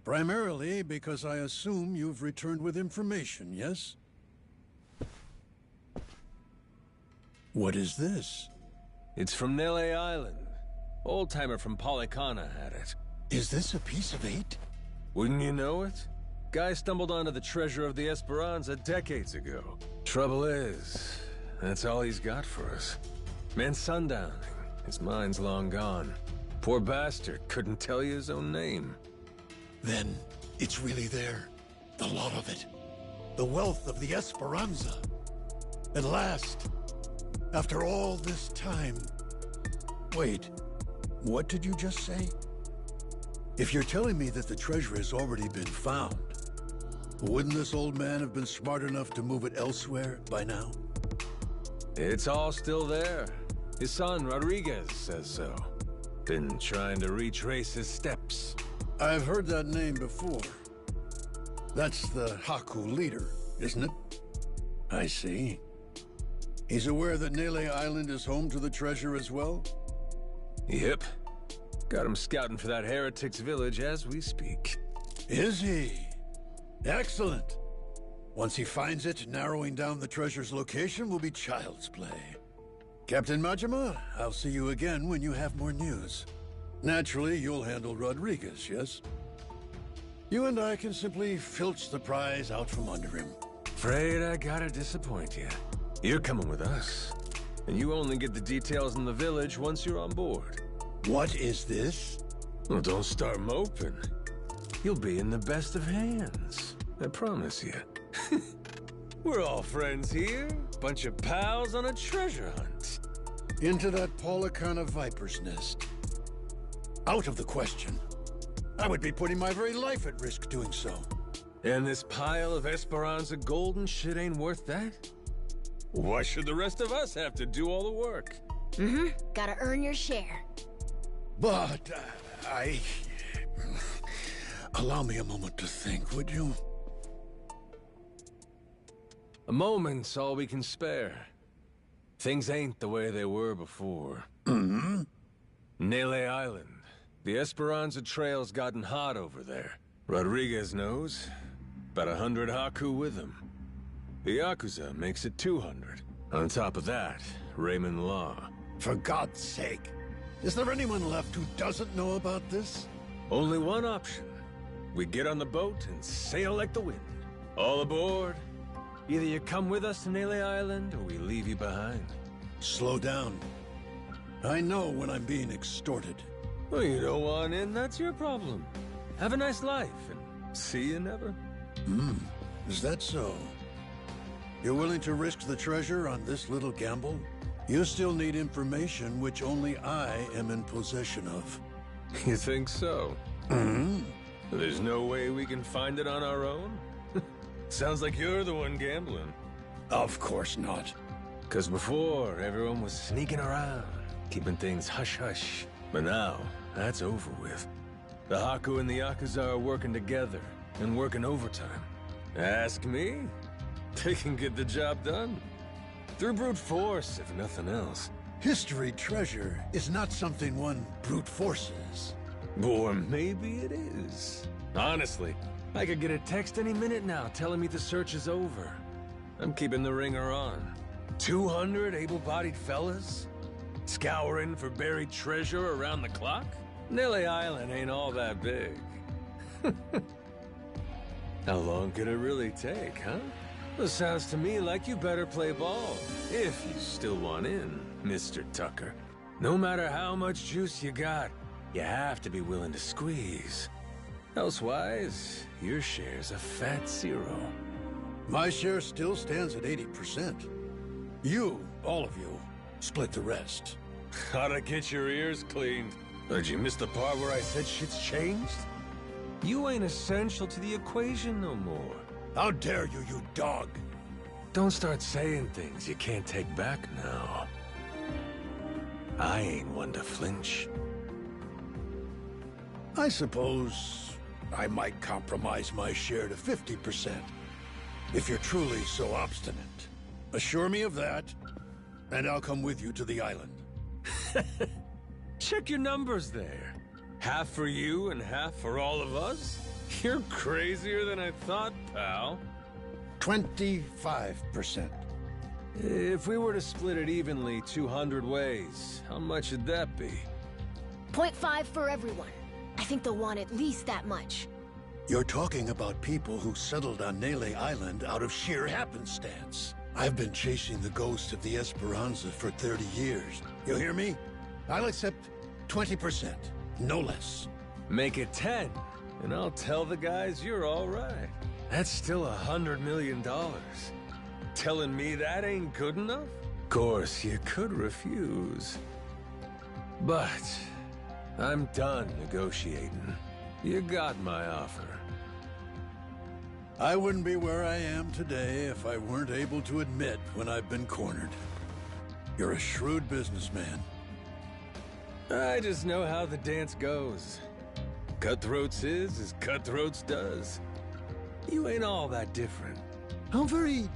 Primarily because I assume you've returned with information, yes? What is this? It's from Nele Island. Old-timer from Polycana had it. Is this a piece of 8? Wouldn't you know it? Guy stumbled onto the treasure of the Esperanza decades ago. Trouble is, that's all he's got for us. Man's sundowning. His mind's long gone. Poor bastard couldn't tell you his own name. Then it's really there. The lot of it. The wealth of the Esperanza. At last. After all this time. Wait, what did you just say? If you're telling me that the treasure has already been found, wouldn't this old man have been smart enough to move it elsewhere by now? It's all still there. His son, Rodriguez, says so. Been trying to retrace his steps. I've heard that name before. That's the Haku leader, isn't it? I see. He's aware that Nele Island is home to the treasure as well? Yep. Got him scouting for that heretic's village as we speak. Is he? Excellent. Once he finds it, narrowing down the treasure's location will be child's play. Captain Majima, I'll see you again when you have more news. Naturally, you'll handle Rodriguez, yes? You and I can simply filch the prize out from under him. Afraid I gotta disappoint you. You're coming with us. And you only get the details in the village once you're on board. What is this? Well, don't start moping. You'll be in the best of hands. I promise you. We're all friends here. Bunch of pals on a treasure hunt. Into that Polycana viper's nest. Out of the question. I would be putting my very life at risk doing so. And this pile of Esperanza gold and shit ain't worth that? Why should the rest of us have to do all the work? Mm-hmm. Gotta earn your share. But, allow me a moment to think, would you? A moment's all we can spare. Things ain't the way they were before. Mm-hmm. Nele Island. The Esperanza trail's gotten hot over there. Rodriguez knows. About 100 Haku with him. The Yakuza makes it 200. On top of that, Raymond Law. For God's sake. Is there anyone left who doesn't know about this? Only one option. We get on the boat and sail like the wind. All aboard. Either you come with us to Nele Island, or we leave you behind. Slow down. I know when I'm being extorted. Well, you don't want in, that's your problem. Have a nice life, and see you never. Is that so? You're willing to risk the treasure on this little gamble? You still need information which only I am in possession of. You think so? Mm-hmm. There's no way we can find it on our own? Sounds like you're the one gambling. Of course not. 'Cause before, everyone was sneaking around, keeping things hush-hush. But now, that's over with. The Haku and the Yakuza are working together, and working overtime. Ask me? They can get the job done. Through brute force, if nothing else. History treasure is not something one brute forces. Or maybe it is. Honestly, I could get a text any minute now telling me the search is over. I'm keeping the ringer on. 200 able-bodied fellas? Scouring for buried treasure around the clock? Nele Island ain't all that big. How long could it really take, huh? Well, sounds to me like you better play ball, if you still want in, Mr. Tucker. No matter how much juice you got, you have to be willing to squeeze. Elsewise, your share's a fat 0. My share still stands at 80%. You, all of you, split the rest. Gotta get your ears cleaned. Did you miss the part where I said shit's changed? You ain't essential to the equation no more. How dare you, you dog! Don't start saying things you can't take back now. I ain't one to flinch. I suppose I might compromise my share to 50%, if you're truly so obstinate. Assure me of that, and I'll come with you to the island. Check your numbers there. Half for you and half for all of us? You're crazier than I thought, pal. 25%. If we were to split it evenly 200 ways, how much would that be? 0.5 for everyone. I think they'll want at least that much. You're talking about people who settled on Nele Island out of sheer happenstance. I've been chasing the ghost of the Esperanza for 30 years. You hear me? I'll accept 20%, no less. Make it 10, and I'll tell the guys you're all right. That's still $100 million. Telling me that ain't good enough? Of course, you could refuse. But I'm done negotiating. You got my offer. I wouldn't be where I am today if I weren't able to admit when I've been cornered. You're a shrewd businessman. I just know how the dance goes. Cutthroats is as cutthroats does. You ain't all that different. I'm very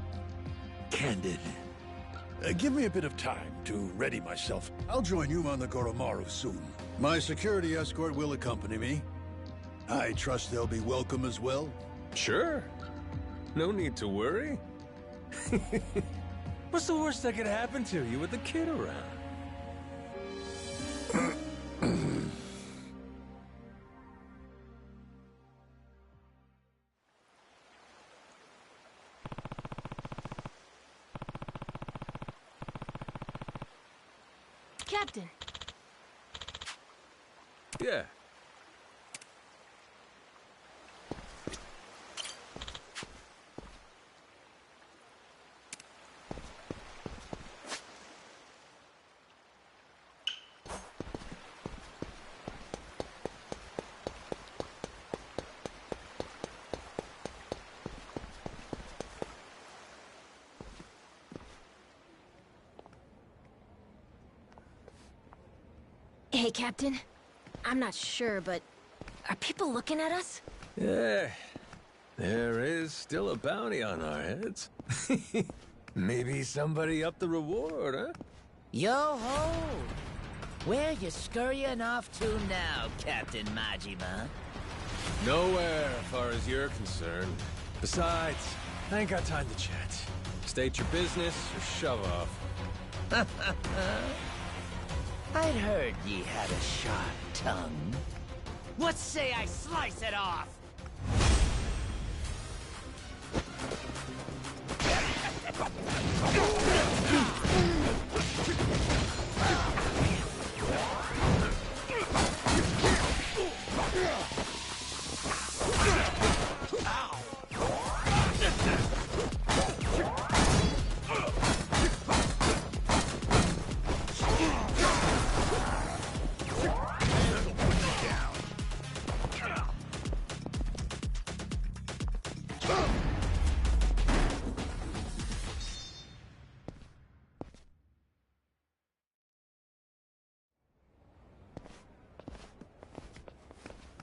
candid. Give me a bit of time to ready myself. I'll join you on the Goromaru soon. My security escort will accompany me. I trust they'll be welcome as well. Sure. No need to worry. What's the worst that could happen to you with the kid around? Captain. Yeah. Hey, Captain. I'm not sure, but are people looking at us? Yeah. There is still a bounty on our heads. Maybe somebody upped the reward, huh? Yo-ho! Where you scurrying off to now, Captain Majima? Nowhere, as far as you're concerned. Besides, I ain't got time to chat. State your business or shove off. I'd heard ye had a sharp tongue. What say I slice it off?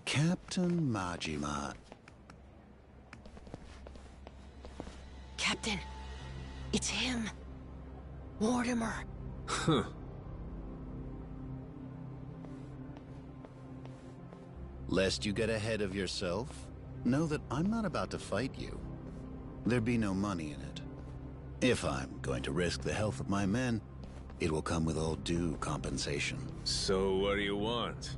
Captain Majima. Captain, it's him. Mortimer. Huh. Lest you get ahead of yourself, know that I'm not about to fight you. There'd be no money in it. If I'm going to risk the health of my men, it will come with all due compensation. So what do you want?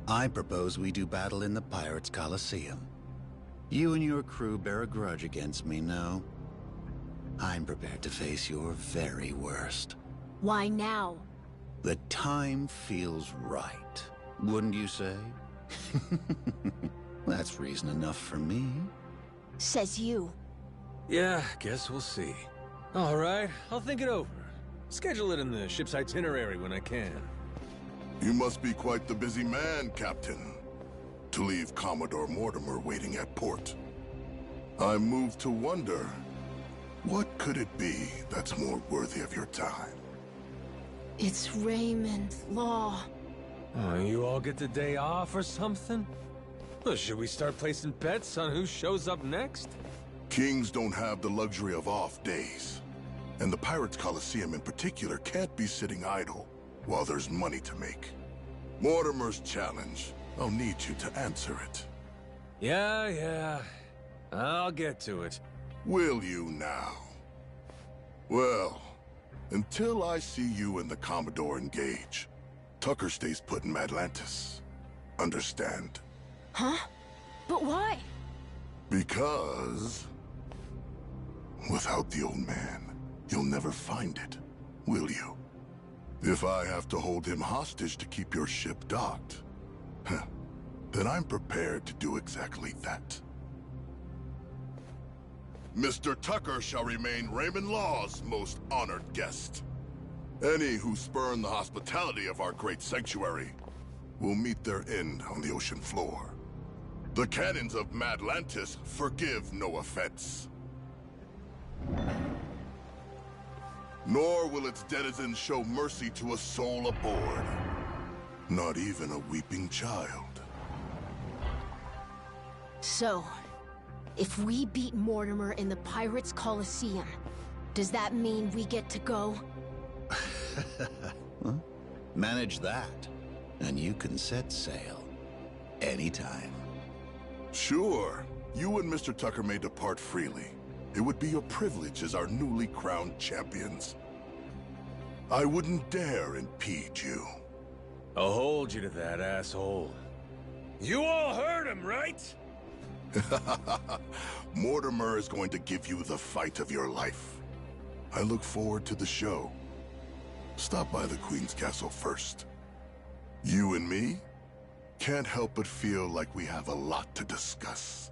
I propose we do battle in the Pirates' Coliseum. You and your crew bear a grudge against me, no? I'm prepared to face your very worst. Why now? The time feels right, wouldn't you say? That's reason enough for me. Says you. Yeah, guess we'll see. All right, I'll think it over. Schedule it in the ship's itinerary when I can. You must be quite the busy man, Captain, to leave Commodore Mortimer waiting at port. I'm moved to wonder, what could it be that's more worthy of your time? It's Raymond Law. Oh, you all get the day off or something? Well, should we start placing bets on who shows up next? Kings don't have the luxury of off days. And the Pirates Coliseum in particular can't be sitting idle while there's money to make. Mortimer's challenge, I'll need you to answer it. Yeah. I'll get to it. Will you now? Well, until I see you and the Commodore engage, Tucker stays put in Atlantis. Understand? Huh? But why? Because... without the old man, you'll never find it, will you? If I have to hold him hostage to keep your ship docked, then I'm prepared to do exactly that. Mr. Tucker shall remain Raymond Law's most honored guest. Any who spurn the hospitality of our great sanctuary will meet their end on the ocean floor. The cannons of Madlantis forgive no offense. Nor will its denizens show mercy to a soul aboard. Not even a weeping child. So, if we beat Mortimer in the Pirates' Coliseum, does that mean we get to go? Huh? Manage that, and you can set sail anytime. Sure. You and Mr. Tucker may depart freely. It would be your privilege as our newly crowned champions. I wouldn't dare impede you. I'll hold you to that, asshole. You all heard him, right? Mortimer is going to give you the fight of your life. I look forward to the show. Stop by the Queen's Castle first. You and me can't help but feel like we have a lot to discuss.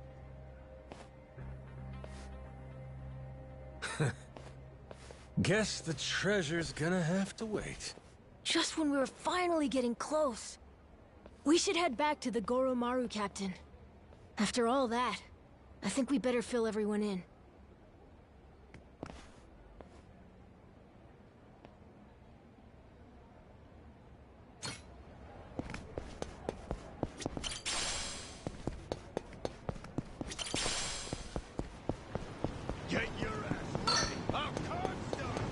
Guess the treasure's gonna have to wait. Just when we were finally getting close. We should head back to the Goromaru, Captain. After all that, I think we better fill everyone in. Get your ass ready. Our card's done.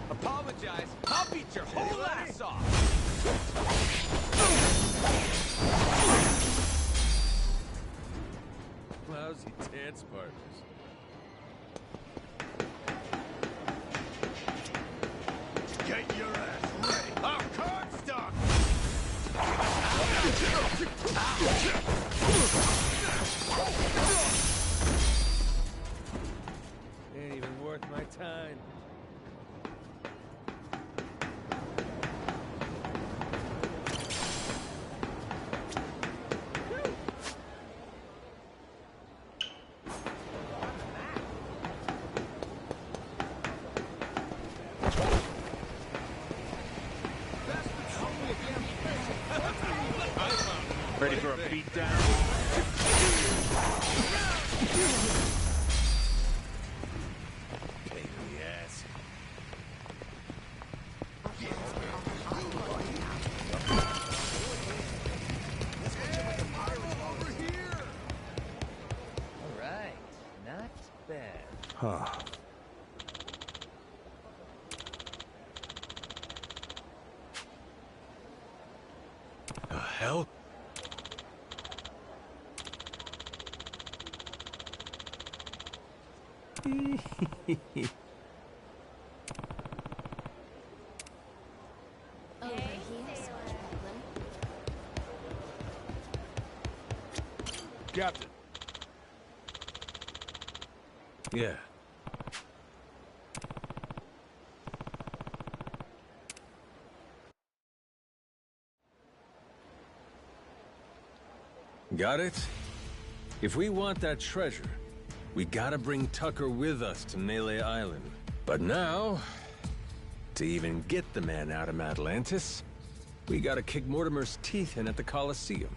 Apologize. I'll beat your whole ass off. Lousy dance partners. Get your ass ready. Our card's done. Ain't even worth my time. Ready for a beatdown? Pain in the ass. All right, not bad. Huh. The hell? Captain. Yeah. Got it? If we want that treasure, we gotta bring Tucker with us to Nele Island. But now, to even get the man out of Atlantis, we gotta kick Mortimer's teeth in at the Coliseum.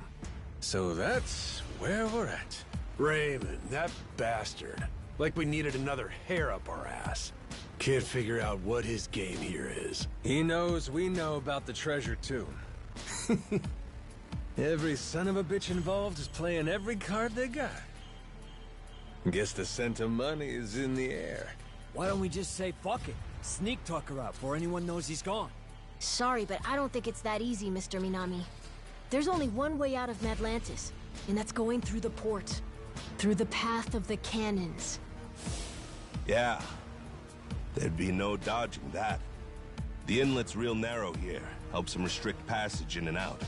So that's where we're at. Raymond, that bastard. Like we needed another hair up our ass. Can't figure out what his game here is. He knows we know about the treasure, too. Every son of a bitch involved is playing every card they got. Guess the scent of money is in the air. Why don't we just say fuck it? Sneak Tucker out before anyone knows he's gone. Sorry, but I don't think it's that easy, Mr. Minami. There's only one way out of Madlantis, and that's going through the port. Through the path of the cannons. Yeah. There'd be no dodging that. The inlet's real narrow here. Helps them restrict passage in and out.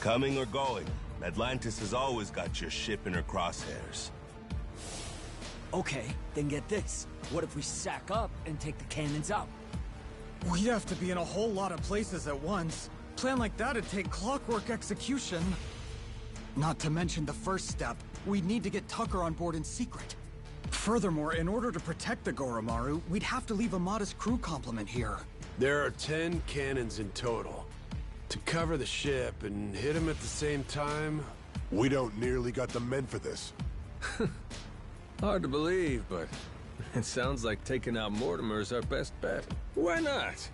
Coming or going, Atlantis has always got your ship in her crosshairs. Okay, then get this. What if we sack up and take the cannons out? We'd have to be in a whole lot of places at once. Plan like that'd take clockwork execution. Not to mention the first step, we'd need to get Tucker on board in secret. Furthermore, in order to protect the Goromaru, we'd have to leave a modest crew complement here. There are 10 cannons in total. To cover the ship and hit them at the same time... We don't nearly got the men for this. Hard to believe, but it sounds like taking out Mortimer's our best bet. Why not?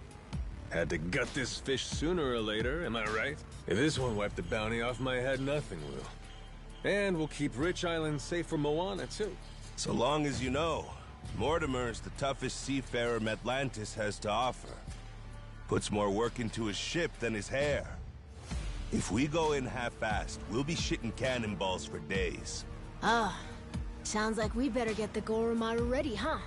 Had to gut this fish sooner or later, am I right? If this won't wipe the bounty off my head, nothing will. And we'll keep Rich Island safe for Moana, too. So long as you know, Mortimer's the toughest seafarer Atlantis has to offer. Puts more work into his ship than his hair. If we go in half-assed, we'll be shitting cannonballs for days. Ah, sounds like we better get the Goromaru ready, huh?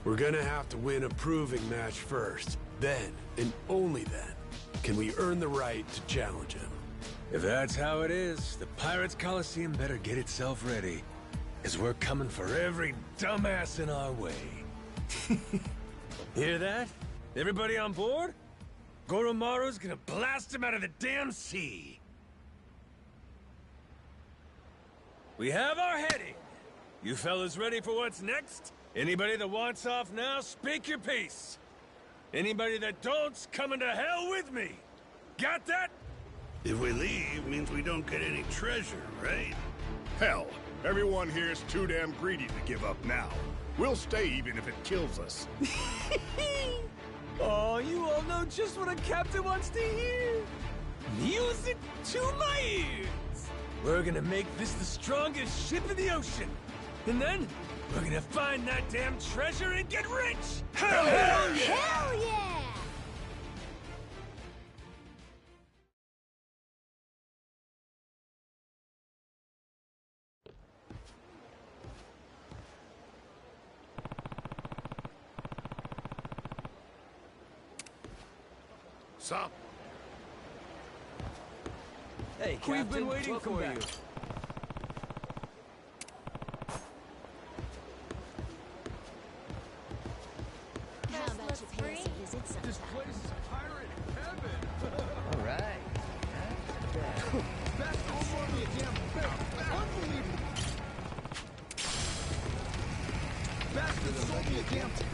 We're gonna have to win a proving match first. Then, and only then, can we earn the right to challenge him. If that's how it is, the Pirates Coliseum better get itself ready. 'Cause we're coming for every dumbass in our way. Hear that? Everybody on board? Goromaru's gonna blast him out of the damn sea. We have our heading. You fellas ready for what's next? Anybody that wants off now, speak your piece. Anybody that don't's coming to hell with me. Got that? If we leave, means we don't get any treasure, right? Hell, everyone here's too damn greedy to give up now. We'll stay even if it kills us. Oh, you all know just what a captain wants to hear. Music to my ears. We're gonna make this the strongest ship in the ocean. And then, we're gonna find that damn treasure and get rich! Hell yeah! Hell yeah! Sup? Hey, Captain. We've been waiting Welcome for back. you. How about you pay us a visit sometime? This place is pirate heaven! All right. That's almost a damn fish. Unbelievable. Bastard sold me a damn fish.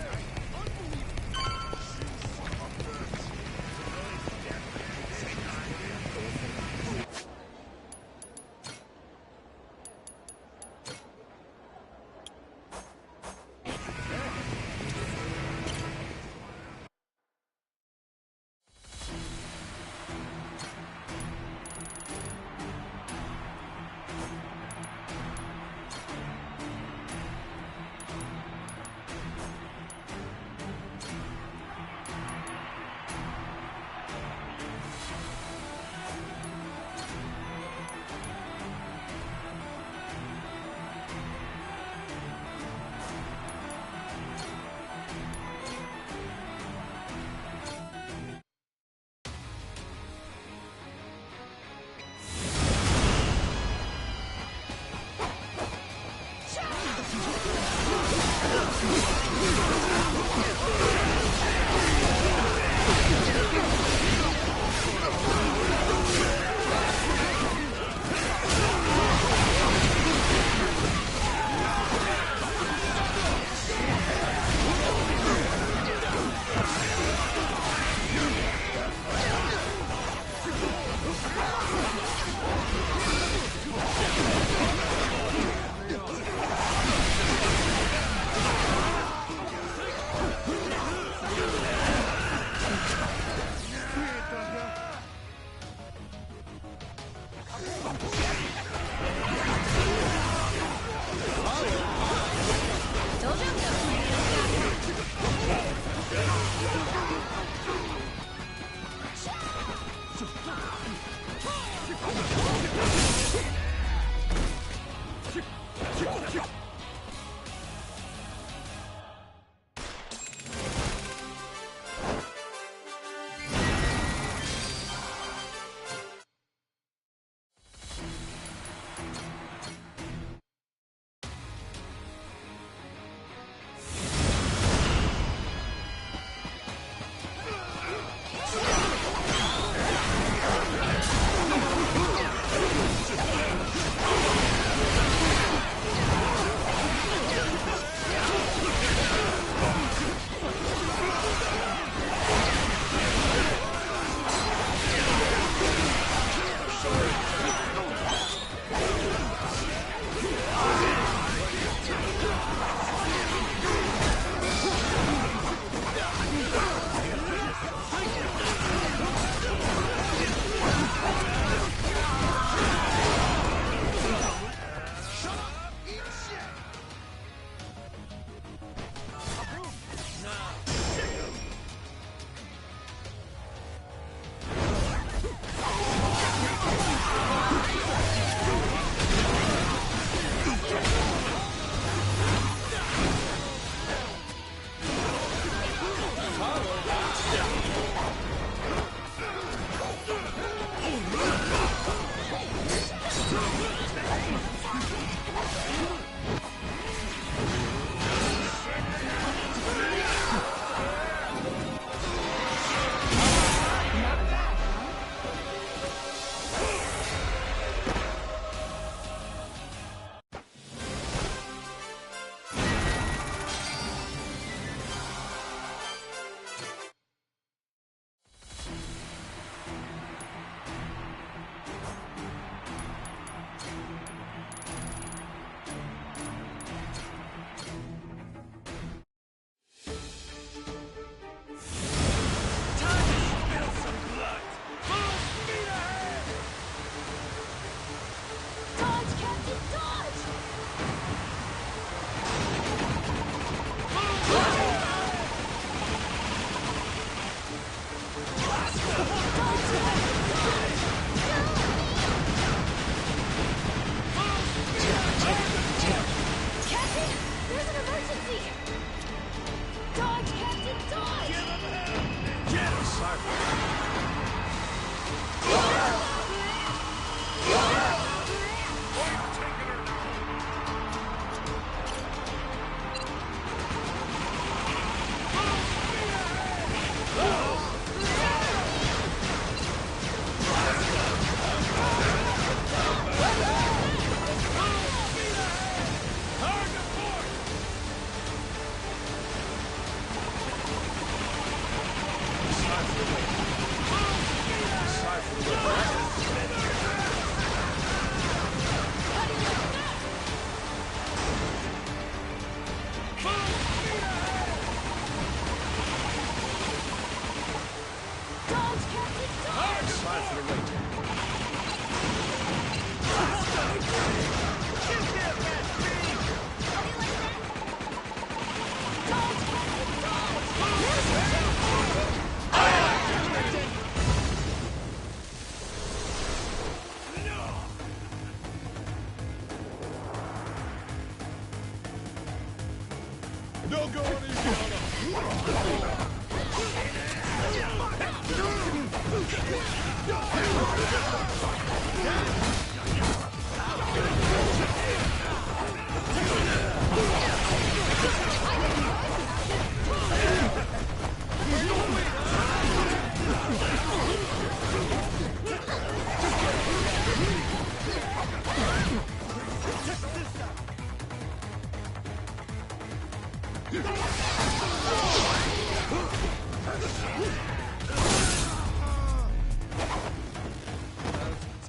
No going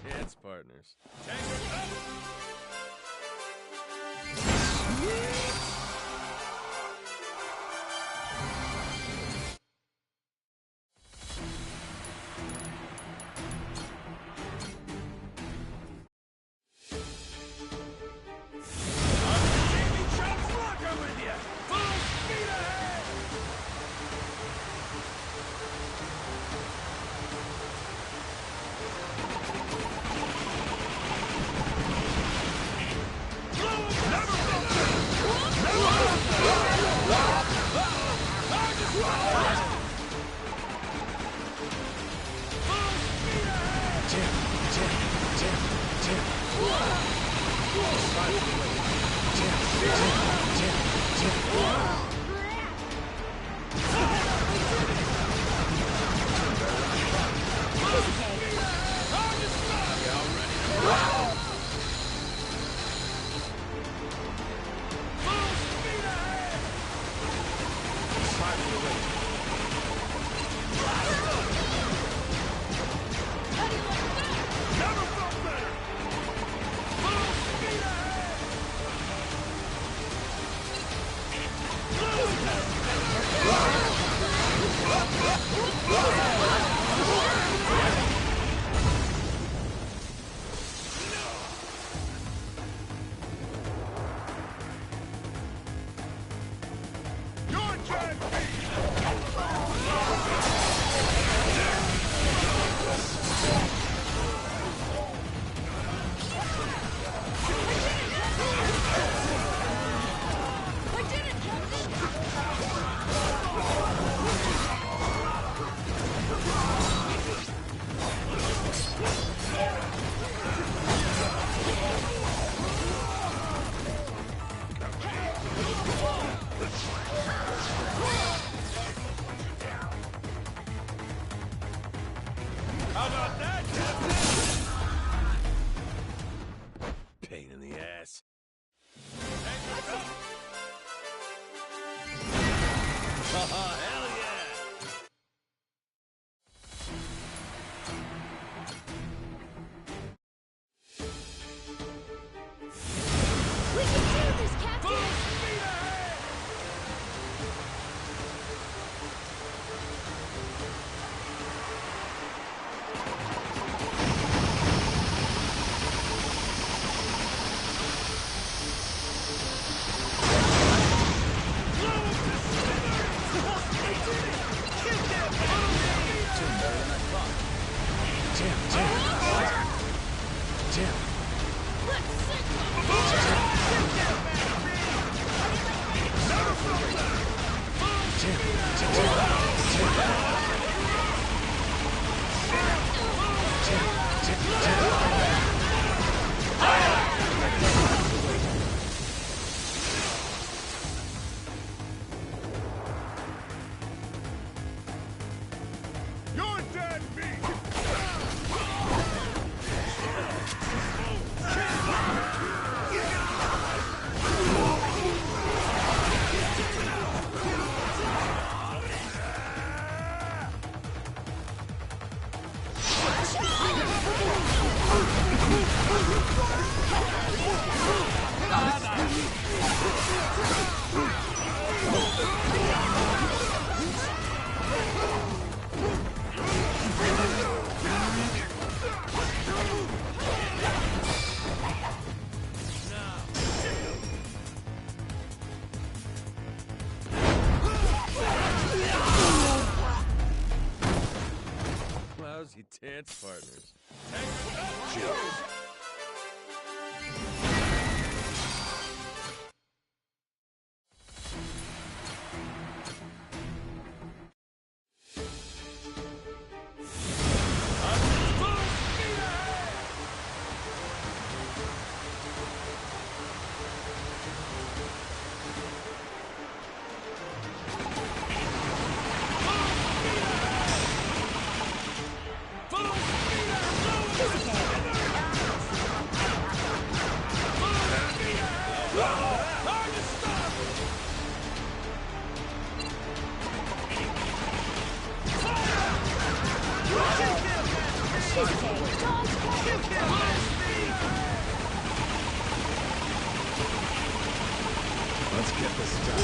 Dance partners. How about that, Captain? Pain in the ass. Hell yeah! We can do this, Captain! You're dead meat! Lousy dance partners. Let's get this done.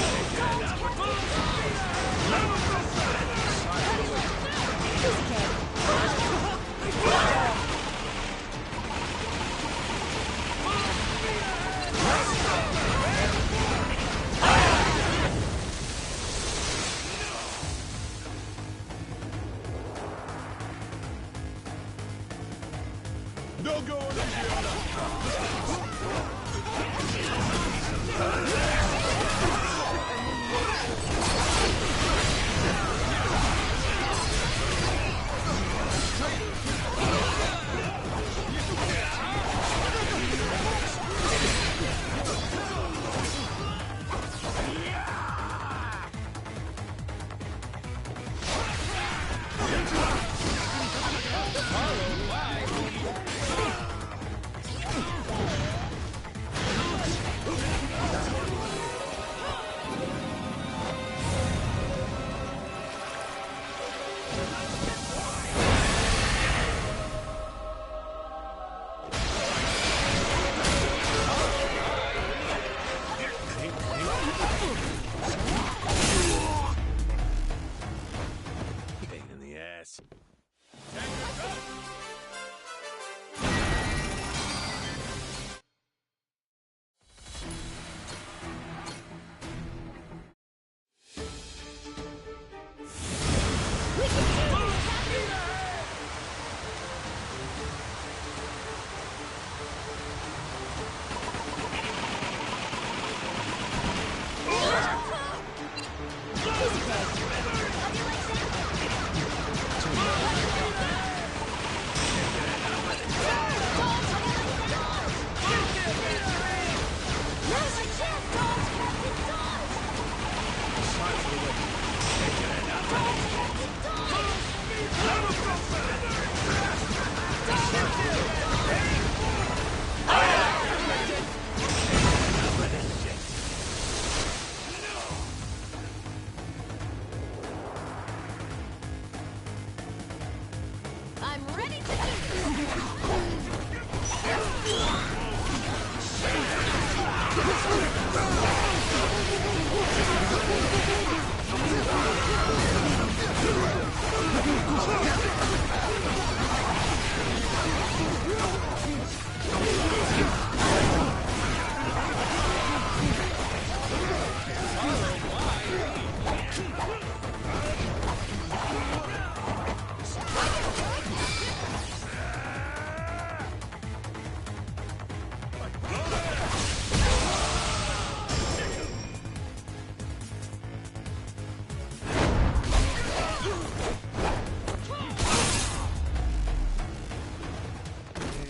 No going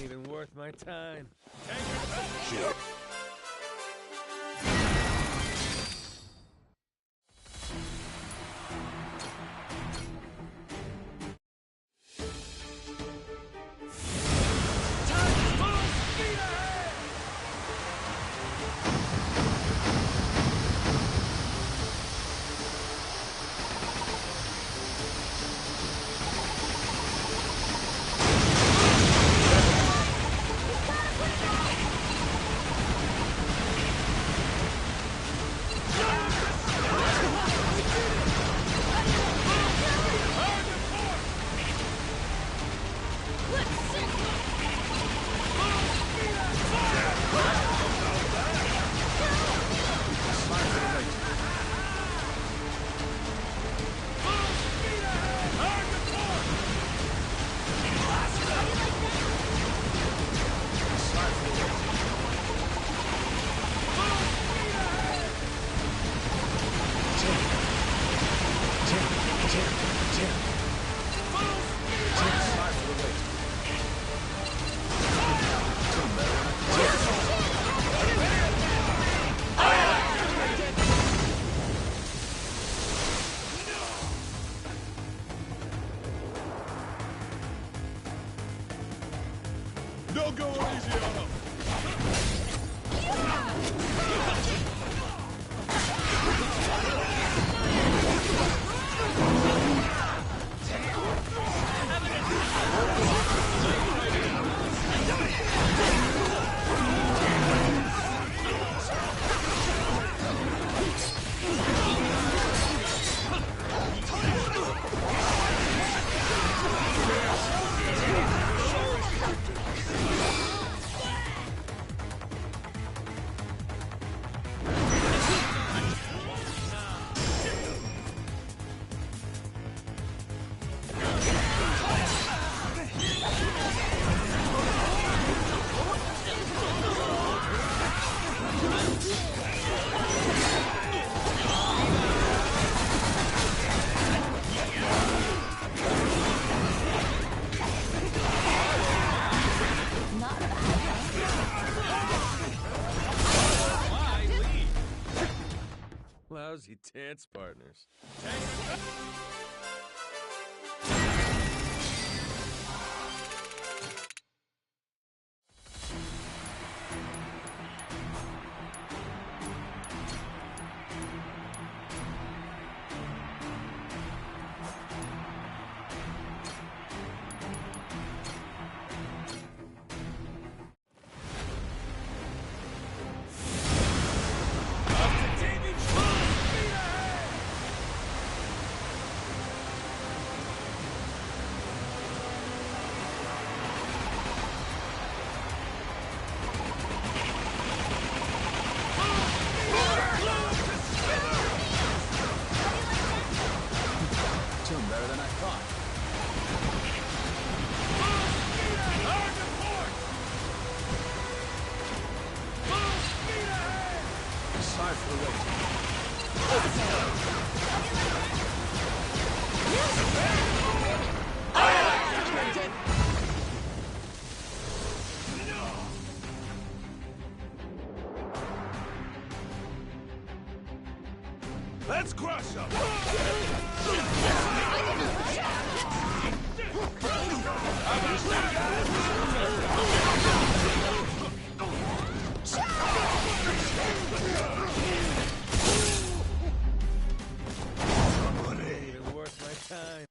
even worth my time. Shit. No going easy on him. Lousy dance partners. Better than I thought. Sorry for the wait. Let's crush him. Even worth my time.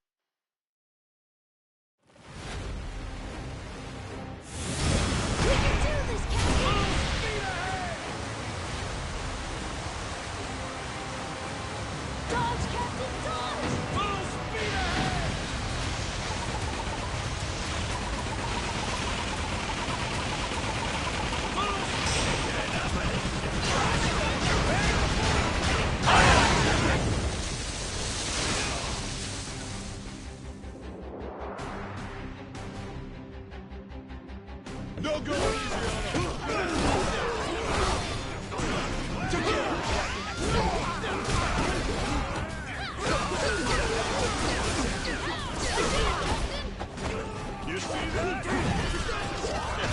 We can do this, Captain! Dodge, Captain, dodge! Full speed ahead! No go easy on him! You see that?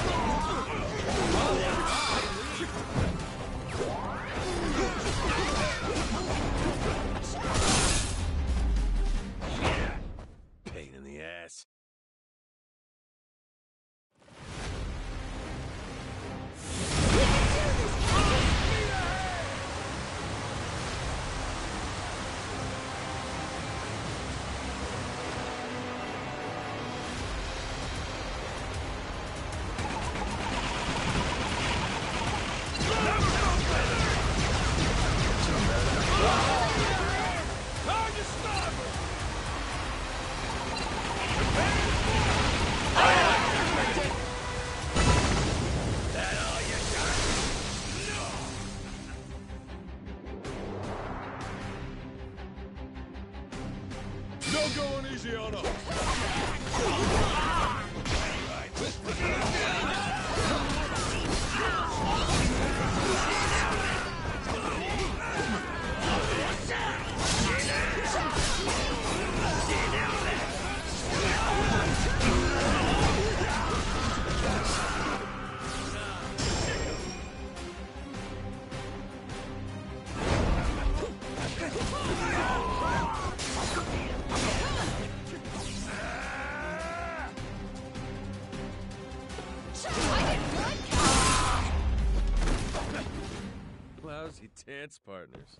Lousy dance partners.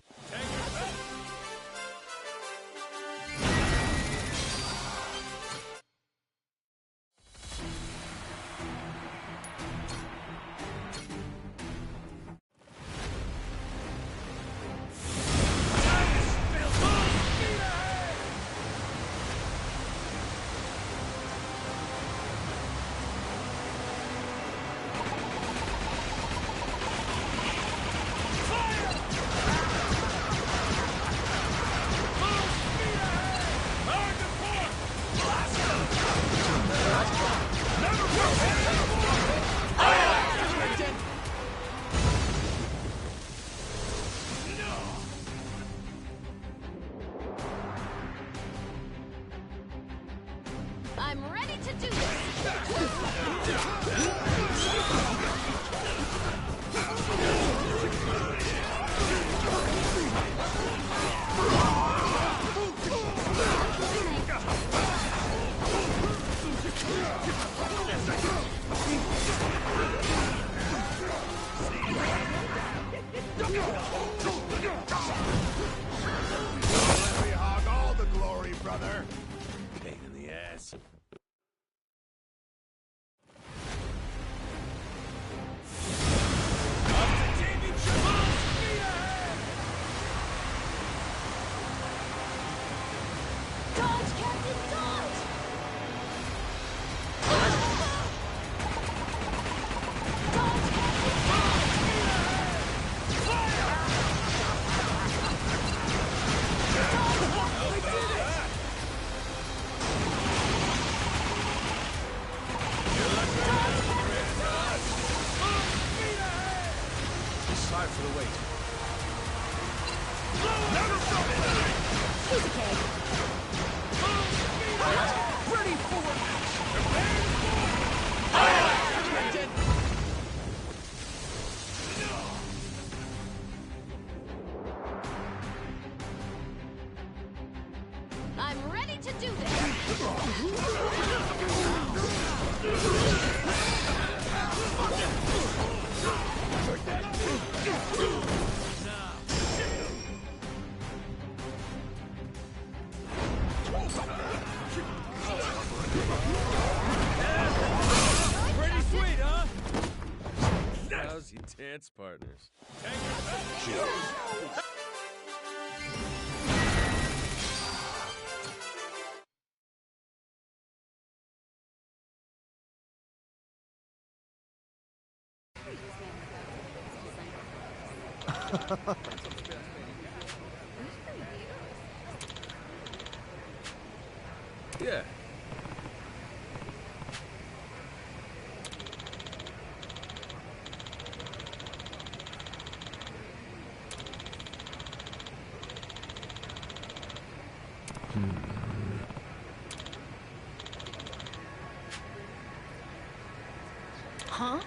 I'm ready to do this! Let me hog all the glory, brother. Pain in the ass. Dodge, Captain, dodge! Slide for the weight. He's okay. Ready for I'm ready to do this! Pretty sweet, huh? Lousy dance partners. Yeah. Huh?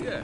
Yeah.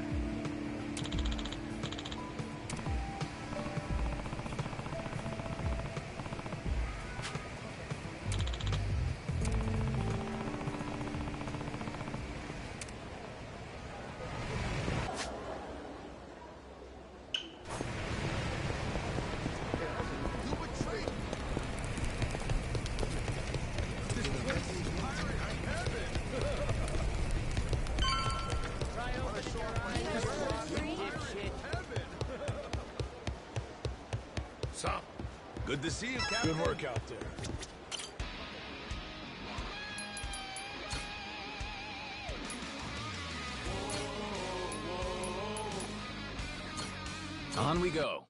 to see you, Captain. Good work out there. On we go.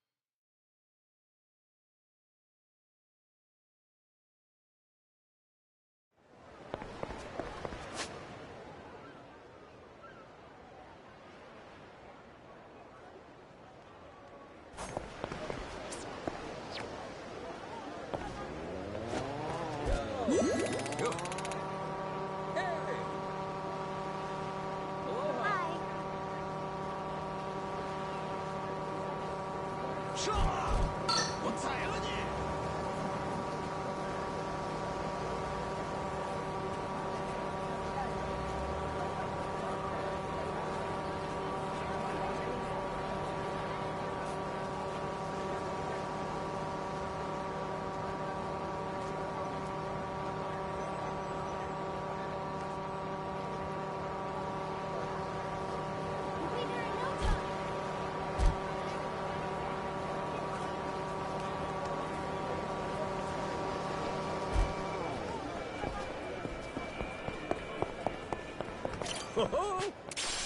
Oh,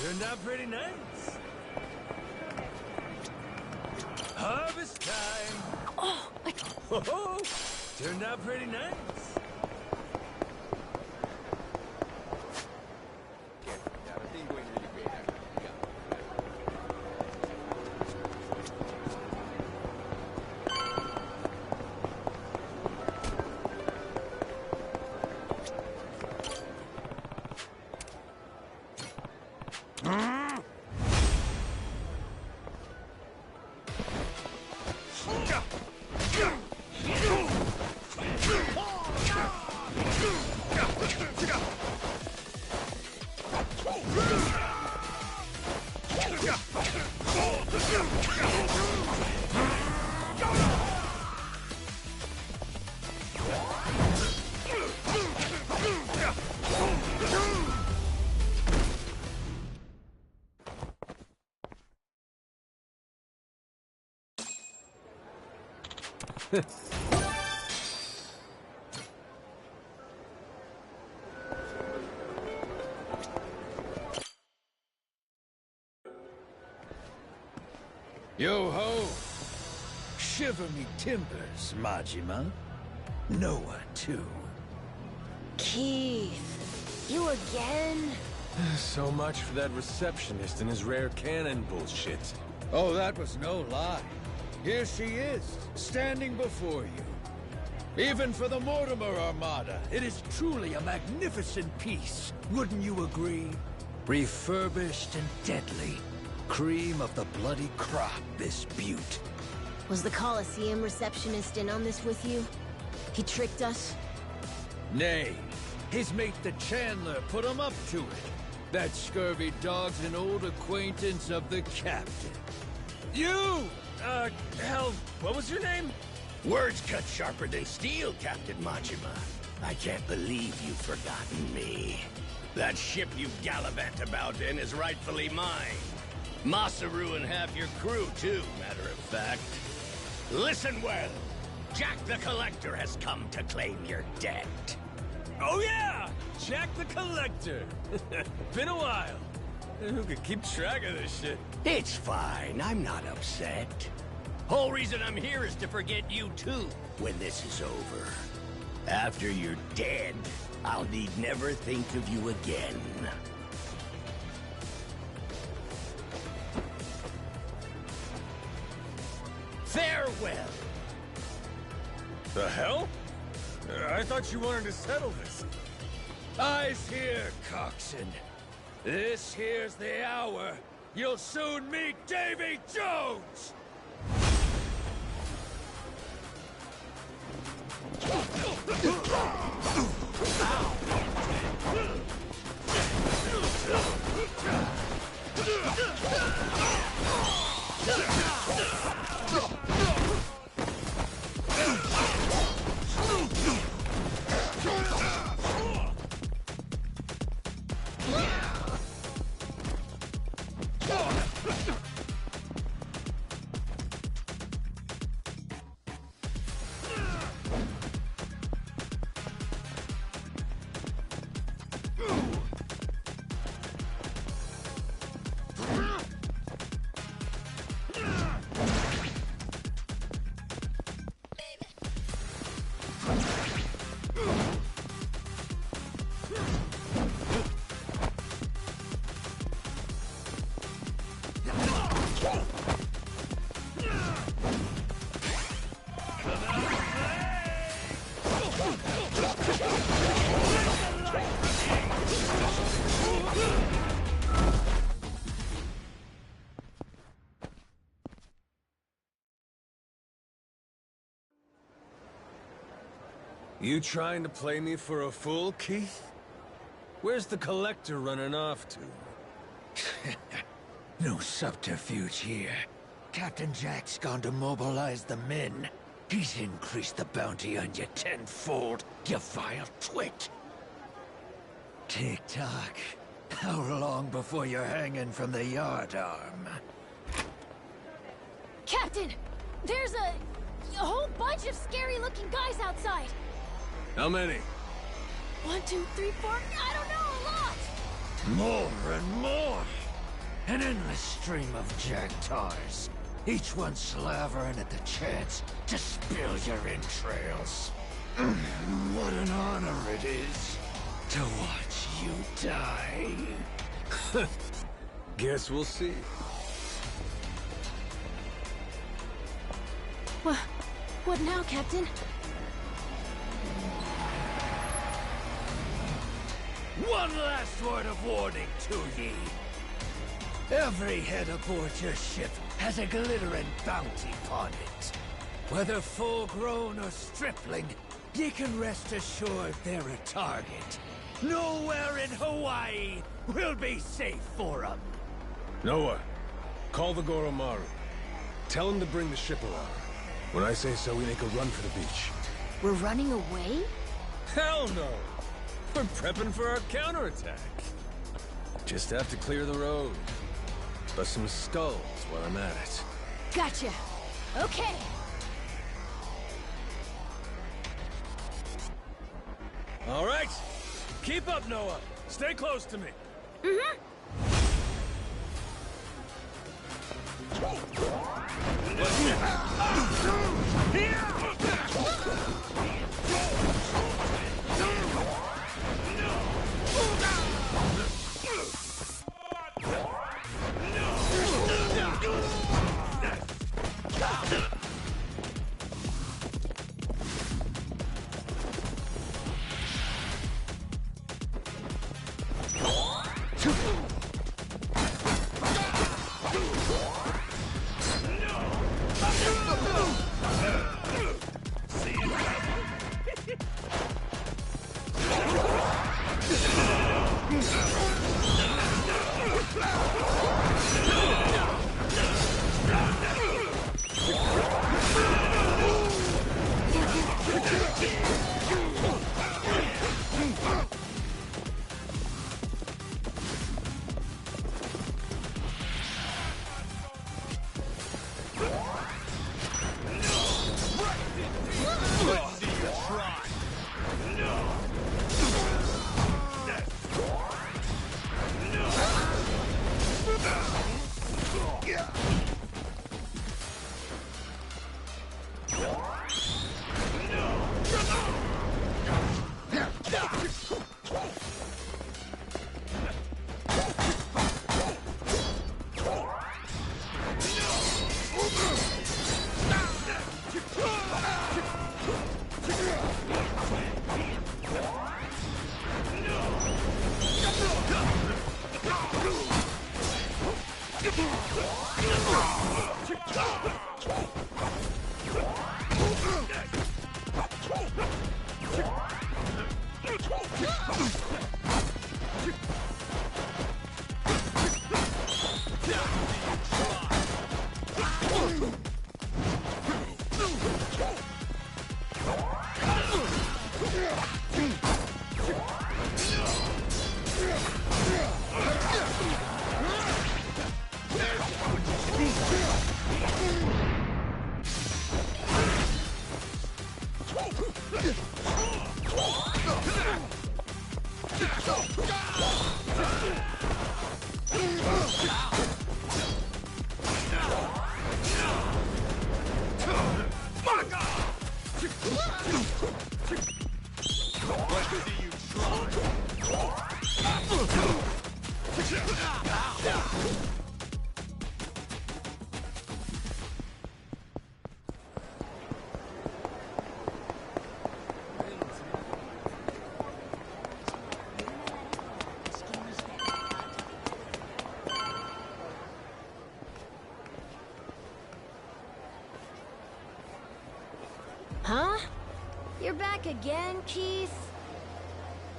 turned out pretty nice. Harvest time. Oh, turned out pretty nice. Yo-ho! Shiver me timbers, Majima. Noah, too. Keith, you again? So much for that receptionist and his rare cannon bullshit. Oh, that was no lie. Here she is, standing before you. Even for the Mortimer Armada, it is truly a magnificent piece. Wouldn't you agree? Refurbished and deadly. Cream of the bloody crop, this beaut. Was the Coliseum receptionist in on this with you? He tricked us? Nay, his mate the Chandler put him up to it. That scurvy dog's an old acquaintance of the captain. You! Hell, what was your name? Words cut sharper than steel, Captain Majima. I can't believe you've forgotten me. That ship you gallivant about in is rightfully mine. Masaru and half your crew, too, matter of fact. Listen well. Jack the Collector has come to claim your debt. Oh yeah! Jack the Collector! Been a while. Who could keep track of this shit? It's fine, I'm not upset. Whole reason I'm here is to forget you too, when this is over. After you're dead, I'll need never think of you again. Farewell. The hell? I thought you wanted to settle this. Eyes here, coxswain. This here's the hour. You'll soon meet Davy Jones! You trying to play me for a fool, Keith? Where's the collector running off to? No subterfuge here. Captain Jack's gone to mobilize the men. He's increased the bounty on you tenfold, you vile twit. Tick-tock. How long before you're hanging from the yardarm? Captain! There's a whole bunch of scary-looking guys outside! How many? 1, 2, 3, 4, I don't know, a lot! More and more! An endless stream of jagtars. Each one slavering at the chance to spill your entrails. What an honor it is to watch you die. Guess we'll see. What now, Captain? One last word of warning to ye. Every head aboard your ship has a glittering bounty upon it. Whether full-grown or stripling, ye can rest assured they're a target. Nowhere in Hawaii will be safe for 'em. Noah, call the Goromaru. Tell him to bring the ship around. When I say so, we make a run for the beach. We're running away? Hell no! We're prepping for our counterattack. Just have to clear the road. Bust some skulls while I'm at it. Gotcha. Okay. All right. Keep up, Noah. Stay close to me. Mm-hmm. back again, Keith?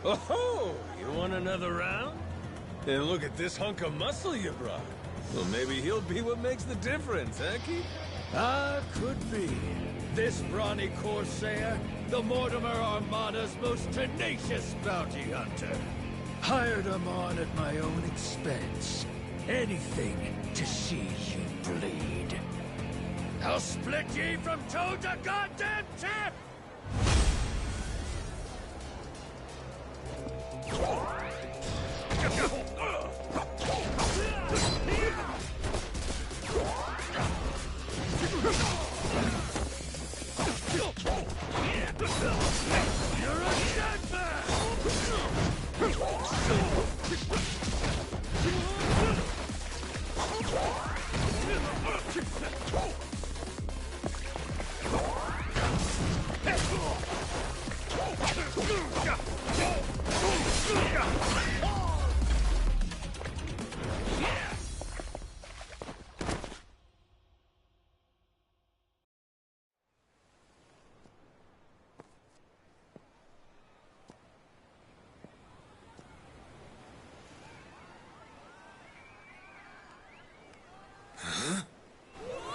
Oh, you want another round? And look at this hunk of muscle you brought. Well, maybe he'll be what makes the difference, eh, Keith? Ah, could be. This brawny Corsair, the Mortimer Armada's most tenacious bounty hunter. Hired him on at my own expense. Anything to see you bleed. I'll split ye from toe to goddamn tip! You're a dead man!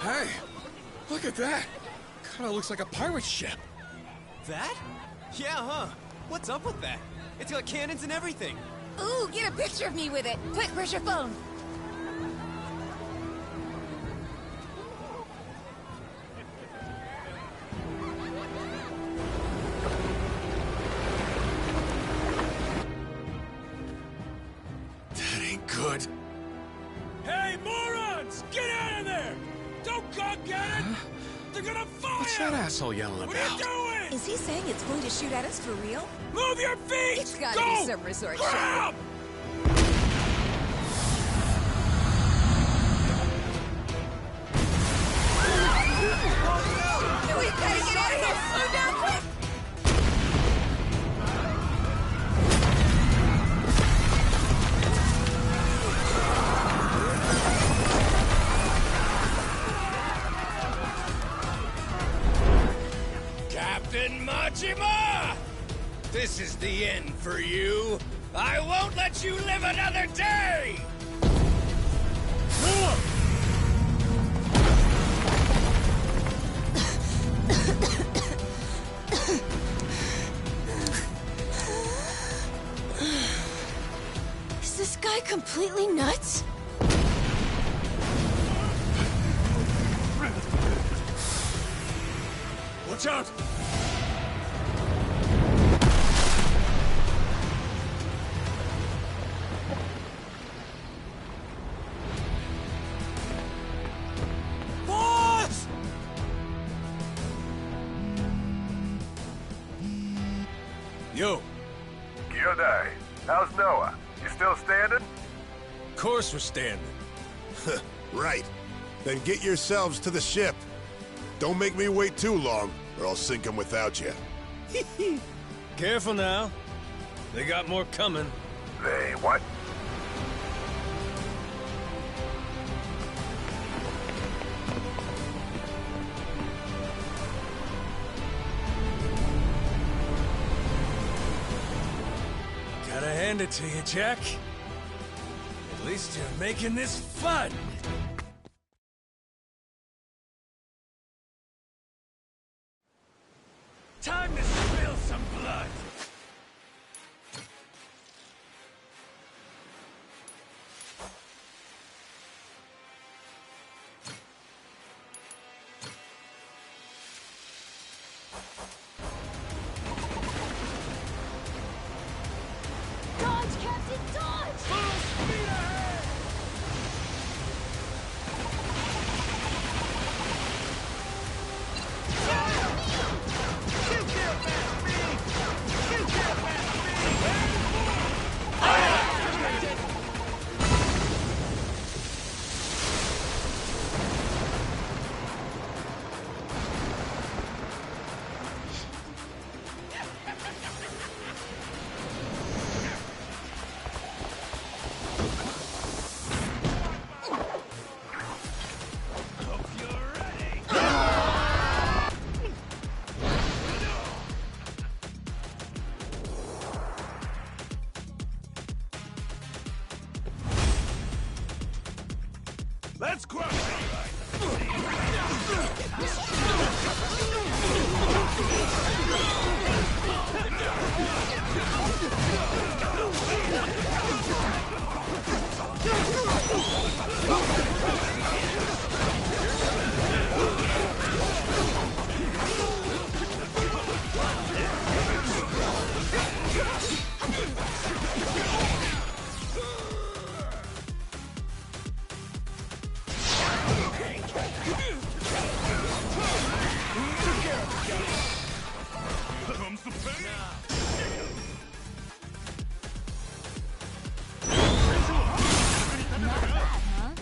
Hey, look at that. Kinda looks like a pirate ship. That? Yeah, huh? What's up with that? It's got cannons and everything. Ooh, get a picture of me with it. Quick, where's your phone? That ain't good. Hey, morons! Get out of there! Don't go get it! They're gonna fire! What's that asshole yelling What about? are you doing? Is he saying it's going to shoot at us for real? Move your feet! It's gotta Go! be some resort Grab! shit. We gotta get out of here! Slow down, quick! Captain Majima! This is the end for you. I won't let you live another day! Is this guy completely nuts? Watch out! Boss! Yo. Kyodai, how's Noah? You still standing? Of course we're standing. Right. Then get yourselves to the ship. Don't make me wait too long, or I'll sink him without you. Careful now. They got more coming. They what? Gotta hand it to you, Jack. At least you're making this fun. Time to spill some blood! Dodge, Captain, dodge! Full speed ahead! Let's crush it! Comes the pain! Not bad, huh?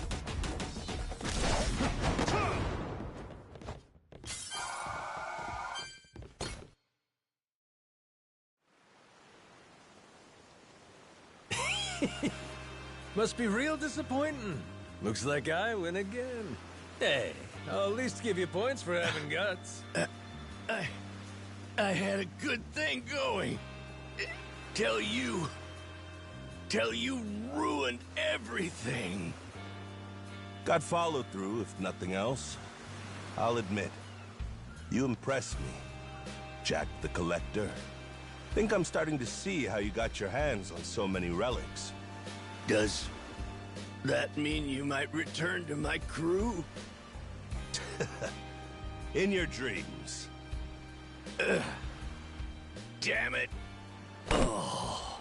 Must be real disappointing. Looks like I win again. Hey, I'll at least give you points for having guts. I had a good thing going. Till you ruined everything. Got follow through, if nothing else. I'll admit, you impressed me, Jack the Collector. Think I'm starting to see how you got your hands on so many relics. Does that mean you might return to my crew? In your dreams. Damn it. Oh.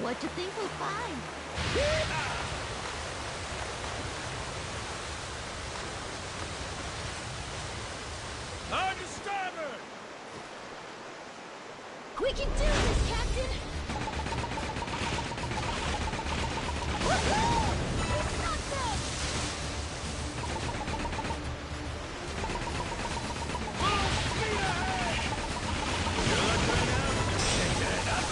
What you think we'll find? On to starboard! We can do this, Captain! Woohoo! We got this! Full speed ahead! Good right now. Take that up.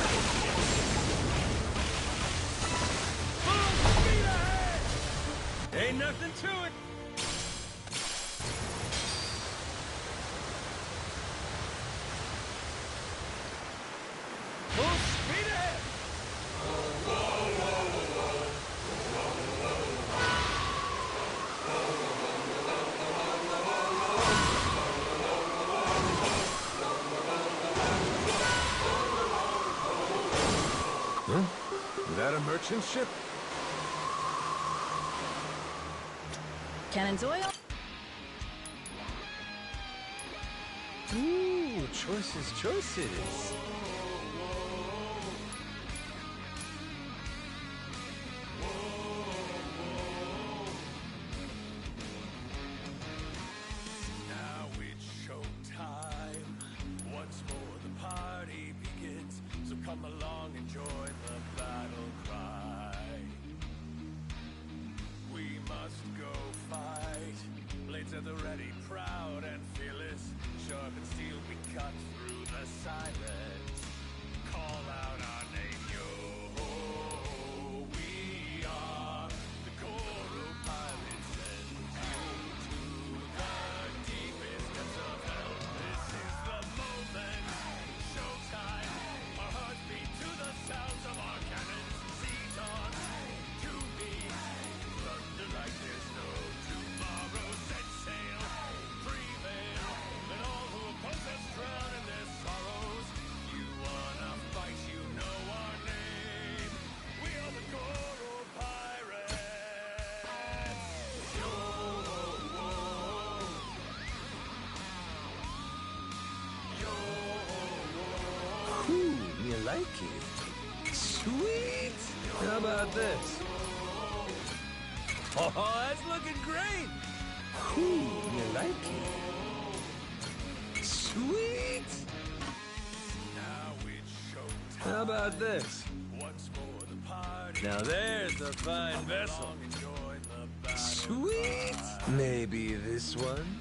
Full speed ahead! Ain't nothing to it. Full speed ahead! Huh? That a merchant ship? Cannon's oil? Ooh, choices, choices. Now it's showtime. Once more the party begins. So come along and join the battle cry. We must go fight. Blades at the ready, proud and fearless. Sharp and steel we cut through the silence. Call out our name, yo. We are the Goro Pirates, sent you to the deepest depths of hell. This is the moment, showtime. Our hearts beat to the sounds of our cannons. Siege on to be thunder like there's no tomorrow. Set sail, prevail, and all who oppose us drown in their sorrows. You wanna fight, you know our name. We are the Goro Pirates. Yo, yo, Ooh, you like it? Sweet! How about this? Oh, that's looking great! Ooh, you like it? Sweet! now it's showtime. How about this? Once more the party. Now there's a fine vessel. Enjoy the battle. Sweet! Maybe this one?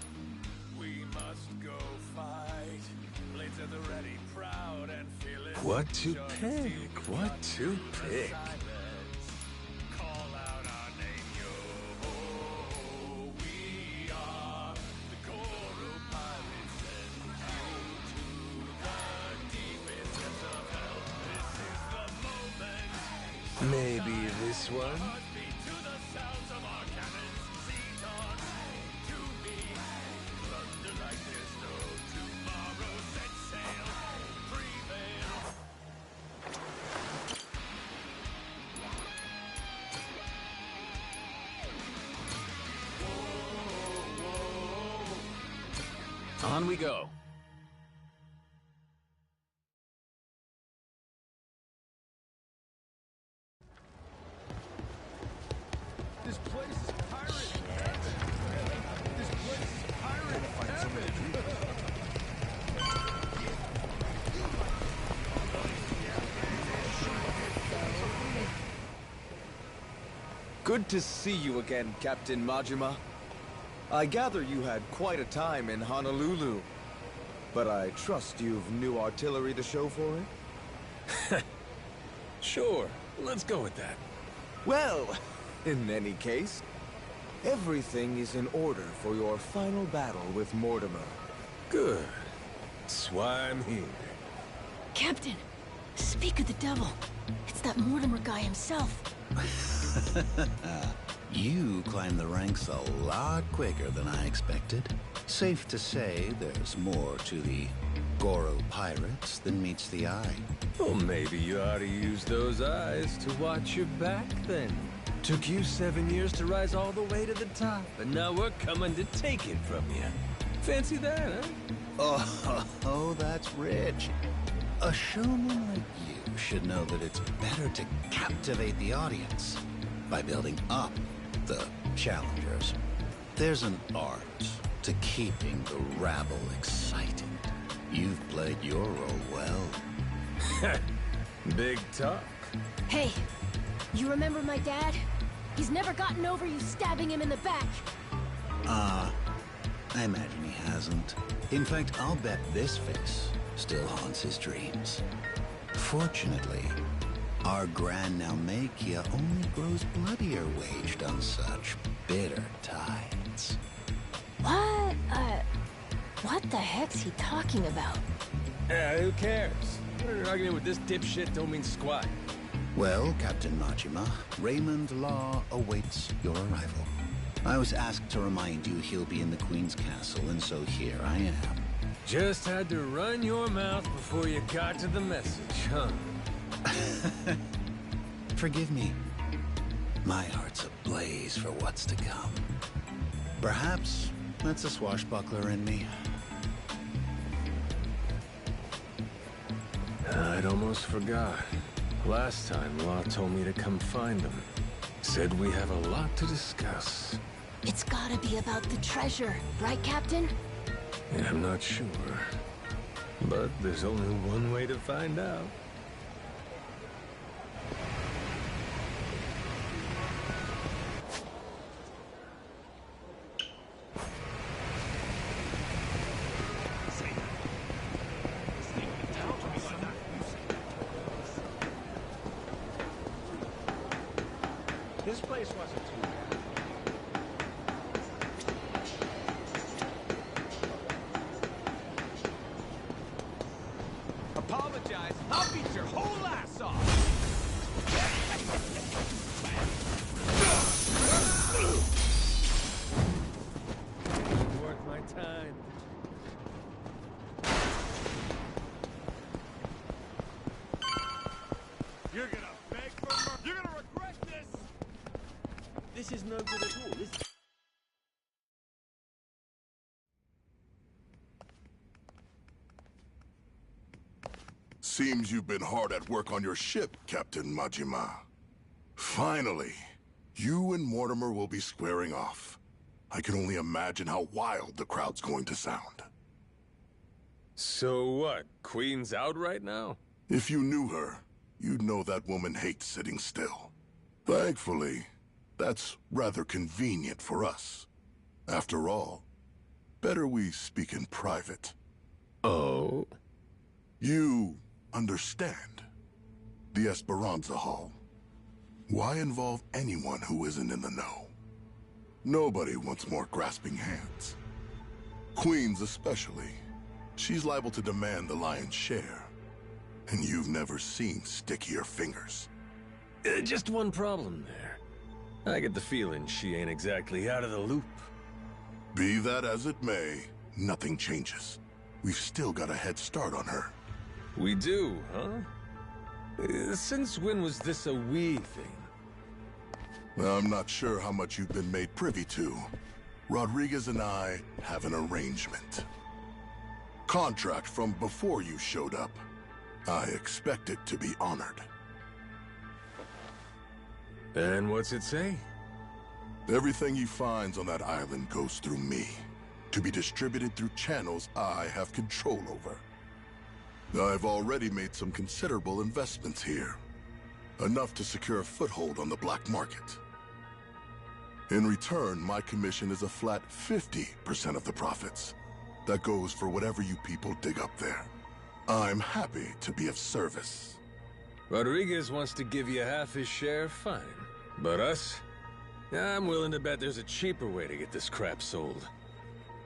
We must go fight. Blades at the ready, proud and fearless. What to pick? What to pick? Call out our name, yo. We are the Goro Pirates, send you to the deepest depths of hell. This is the moment. Maybe this one? Beat to the sounds of our cannons. Seat on to me. Thunder like there's no tomorrow. Set sail, prevail. On we go. This place is pirate heaven. This place is pirate heaven. Good to see you again, Captain Majima. I gather you had quite a time in Honolulu. But I trust you've new artillery to show for it? Sure, let's go with that. Well, in any case, everything is in order for your final battle with Mortimer. Good. That's why I'm here. Captain, speak of the devil. It's that Mortimer guy himself. You climbed the ranks a lot quicker than I expected. Safe to say there's more to the Goro pirates than meets the eye. Well, maybe you ought to use those eyes to watch your back then. Took you 7 years to rise all the way to the top, and now we're coming to take it from you. Fancy that, huh? Oh, that's rich. A showman like you should know that it's better to captivate the audience by building up the challengers. There's an art to keeping the rabble excited. You've played your role well. Big talk. Hey, you remember my dad? He's never gotten over you stabbing him in the back. I imagine he hasn't. In fact, I'll bet this face still haunts his dreams. Fortunately, our Grand Naumachia only grows bloodier waged on such bitter tides. What? What the heck's he talking about? Who cares? An argument with this dipshit don't mean squat. Well, Captain Majima, Raymond Law awaits your arrival. I was asked to remind you he'll be in the Queen's castle, and so here I am. Just had to run your mouth before you got to the message, huh? Forgive me. My heart's ablaze for what's to come. Perhaps that's a swashbuckler in me. I'd almost forgot. Last time, Law told me to come find them. Said we have a lot to discuss. It's gotta be about the treasure, right, Captain? Yeah, I'm not sure. But there's only one way to find out. This place wasn't too bad. Apologize. I'll beat your whole ass off. Worth my time. You're gonna beg for mercy. You're gonna regret this. This is no good at all. Seems you've been hard at work on your ship, Captain Majima. Finally, you and Mortimer will be squaring off. I can only imagine how wild the crowd's going to sound. So what? Queen's out right now? If you knew her, you'd know that woman hates sitting still. Thankfully, That's rather convenient for us. After all, better we speak in private. Oh? You understand. The Esperanza Hall. Why involve anyone who isn't in the know? Nobody wants more grasping hands. Queens especially. She's liable to demand the lion's share. And you've never seen stickier fingers. Just one problem there. I get the feeling she ain't exactly out of the loop. Be that as it may, nothing changes. We've still got a head start on her. We do, huh? Since when was this a we thing? I'm not sure how much you've been made privy to. Rodriguez and I have an arrangement. Contract from before you showed up. I expect it to be honored. And what's it say? Everything he finds on that island goes through me, to be distributed through channels I have control over. I've already made some considerable investments here, enough to secure a foothold on the black market. In return, my commission is a flat 50% of the profits. That goes for whatever you people dig up there. I'm happy to be of service. Rodriguez wants to give you half his share, fine. But us? I'm willing to bet there's a cheaper way to get this crap sold.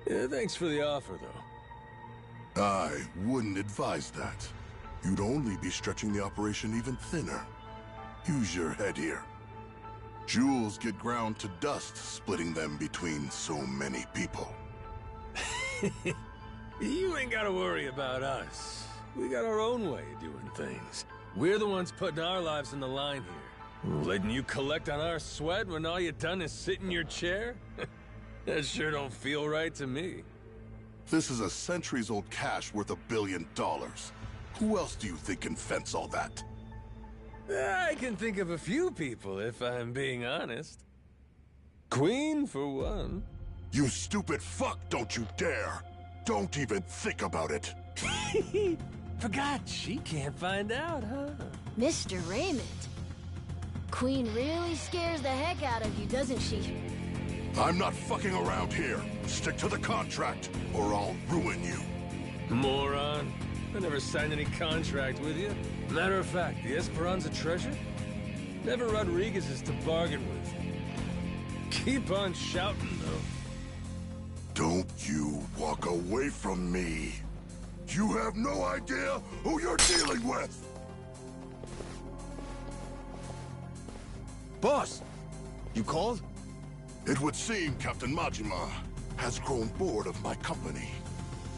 Thanks for the offer, though. I wouldn't advise that. You'd only be stretching the operation even thinner. Use your head here. Jewels get ground to dust splitting them between so many people. You ain't gotta worry about us. We got our own way of doing things. We're the ones putting our lives on the line here. Letting you collect on our sweat when all you done is sit in your chair? That sure don't feel right to me. This is a centuries-old cache worth $1 billion. Who else do you think can fence all that? I can think of a few people, if I'm being honest. Queen, for one. You stupid fuck, don't you dare! Don't even think about it! Forgot she can't find out, huh? Mr. Raymond. Queen really scares the heck out of you, doesn't she? I'm not fucking around here. Stick to the contract, or I'll ruin you. Moron. I never signed any contract with you. Matter of fact, the Esperanza treasure? Never Rodriguez's to bargain with. Keep on shouting, though. Don't you walk away from me. You have no idea who you're dealing with! Boss! You called? It would seem Captain Majima has grown bored of my company.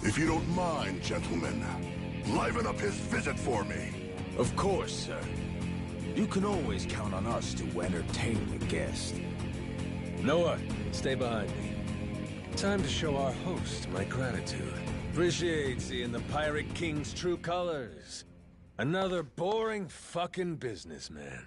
If you don't mind, gentlemen, liven up his visit for me. Of course, sir. You can always count on us to entertain the guest. Noah, stay behind me. Time to show our host my gratitude. Appreciate seeing the Pirate King's true colors. Another boring fucking businessman.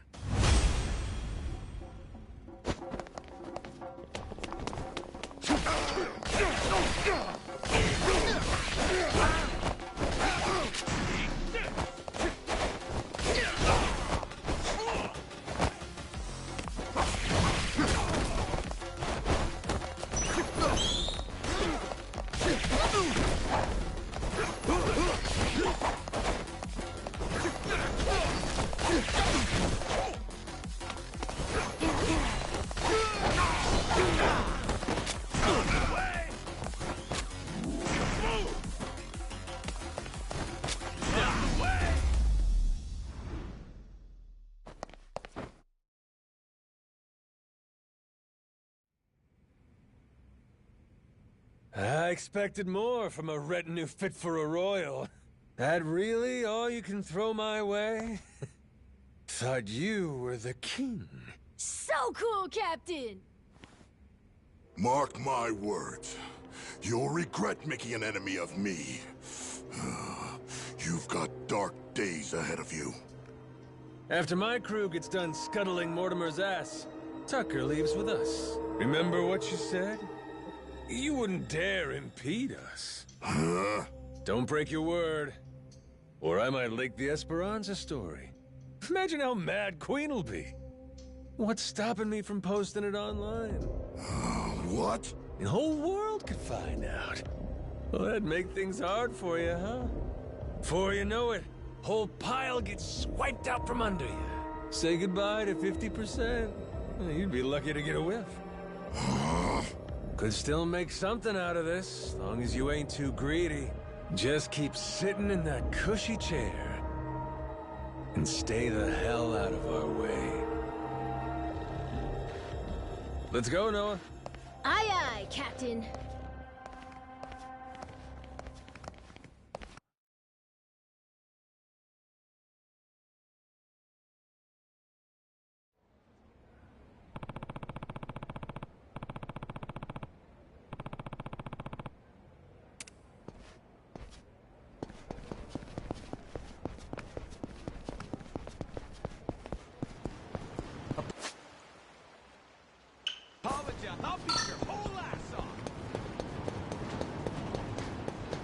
I expected more from a retinue fit for a royal. That really all you can throw my way? Thought you were the king. So cool, Captain! Mark my words. You'll regret making an enemy of me. You've got dark days ahead of you. After my crew gets done scuttling Mortimer's ass, Tucker leaves with us. Remember what you said? You wouldn't dare impede us. Huh? Don't break your word, or I might leak the Esperanza story. Imagine how mad Queen will be. What's stopping me from posting it online? What? The whole world could find out. Well, that'd make things hard for you, huh? Before you know it, whole pile gets swiped out from under you. Say goodbye to 50%. You'd be lucky to get a whiff. Could still make something out of this, as long as you ain't too greedy. Just keep sitting in that cushy chair. And stay the hell out of our way. Let's go, Noah. Aye, aye, Captain.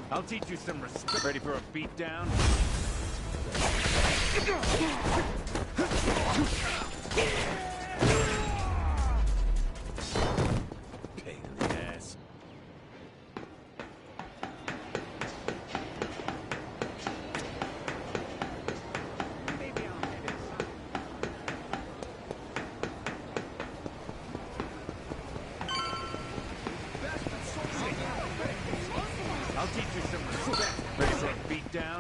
I'll teach you some respect. Ready for a beatdown? Pain in the ass. I'll teach you some respect. Ready for a beatdown?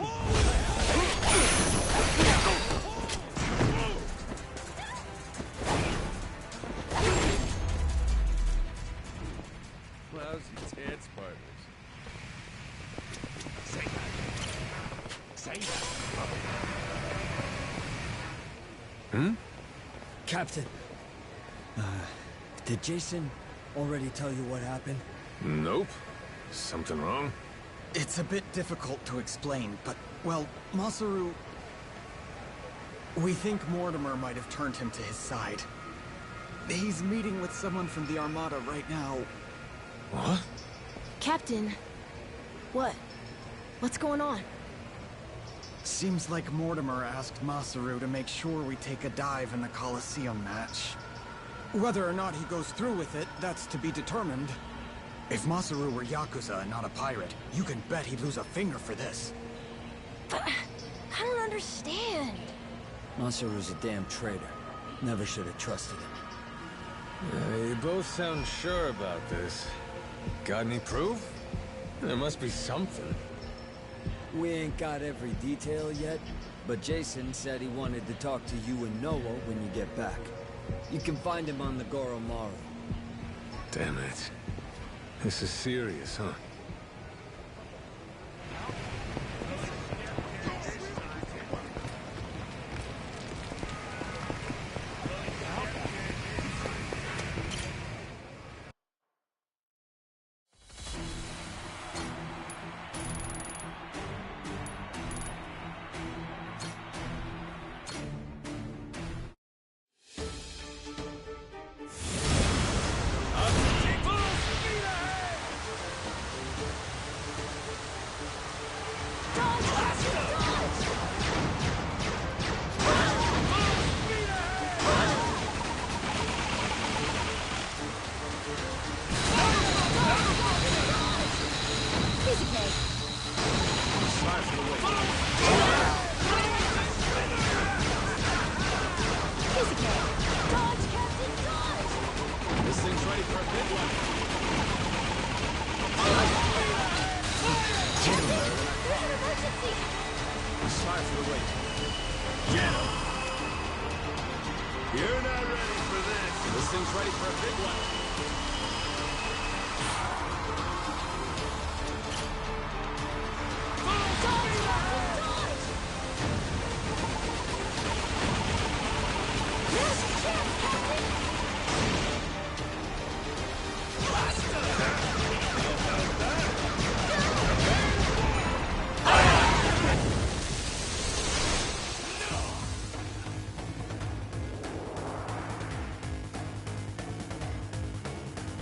Lousy dance partners. Say that. Say that. Hmm? Captain, did Jason already tell you what happened? Nope. Something wrong? It's a bit difficult to explain, but, well, Masaru... We think Mortimer might have turned him to his side. He's meeting with someone from the Armada right now. What? Captain, what? What's going on? Seems like Mortimer asked Masaru to make sure we take a dive in the Colosseum match. Whether or not he goes through with it, that's to be determined. If Masaru were Yakuza and not a pirate, you can bet he'd lose a finger for this. But I don't understand. Masaru's a damn traitor. Never should have trusted him. You both sound sure about this. Got any proof? There must be something. We ain't got every detail yet, but Jason said he wanted to talk to you and Noah when you get back. You can find him on the Goromaru. Damn it. This is serious, huh?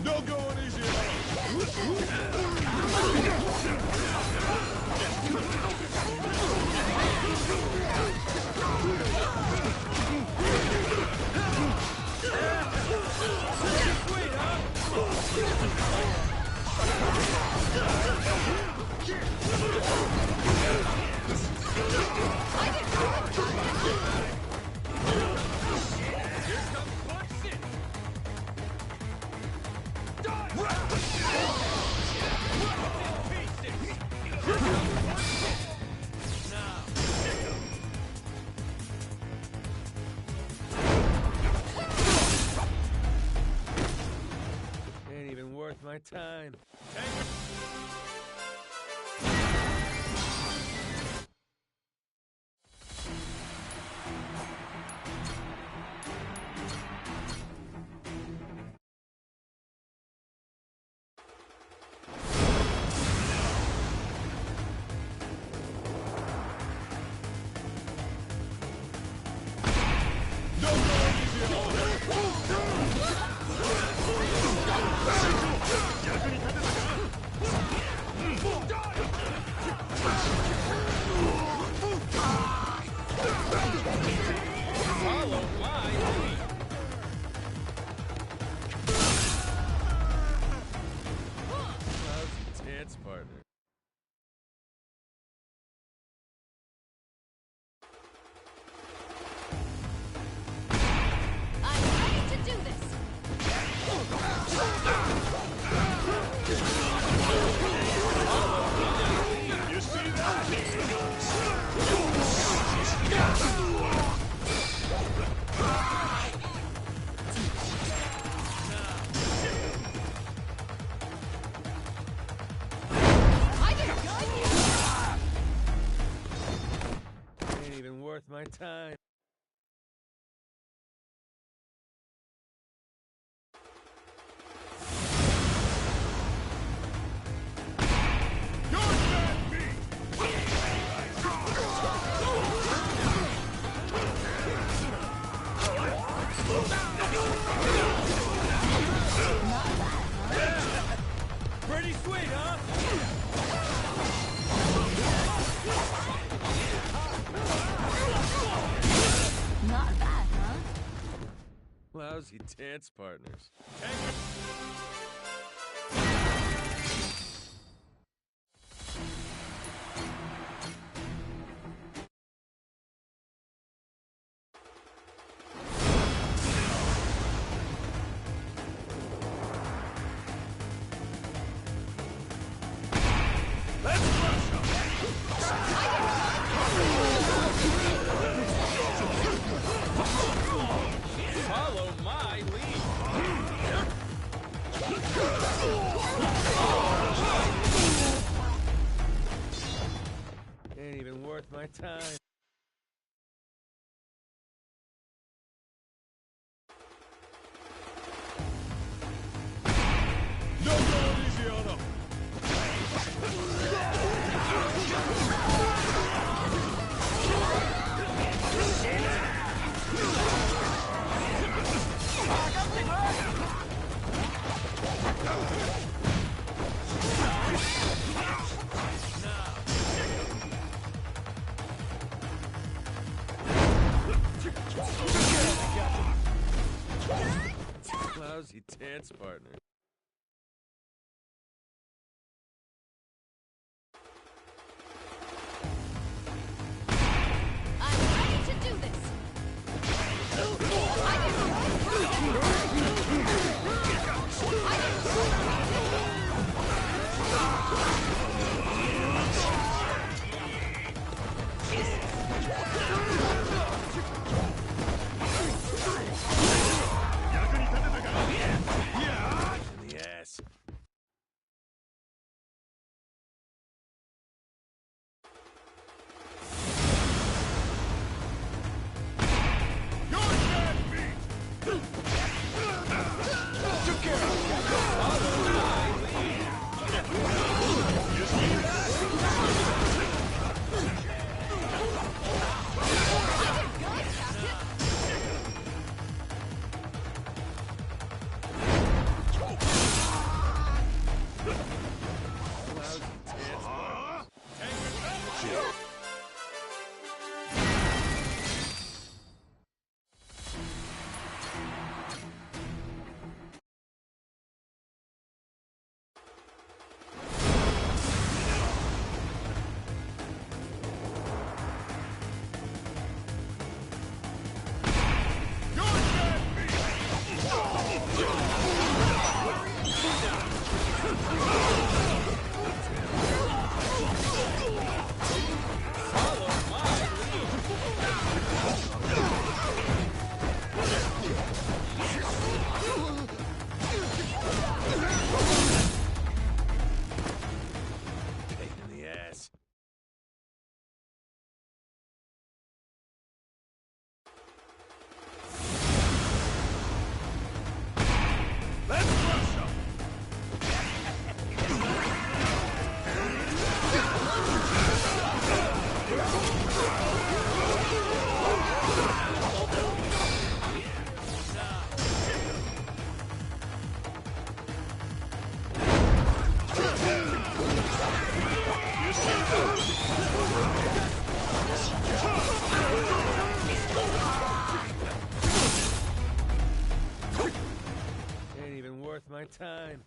No going easy. my time. Partner. I'm ready to do this. You see that? Ain't even worth my time. Pretty sweet, huh? Not bad, huh? Lousy dance partners. Follow my lead. Ain't even worth my time. No going easy on them. Lousy dance partner. I'm ready to do this. my time.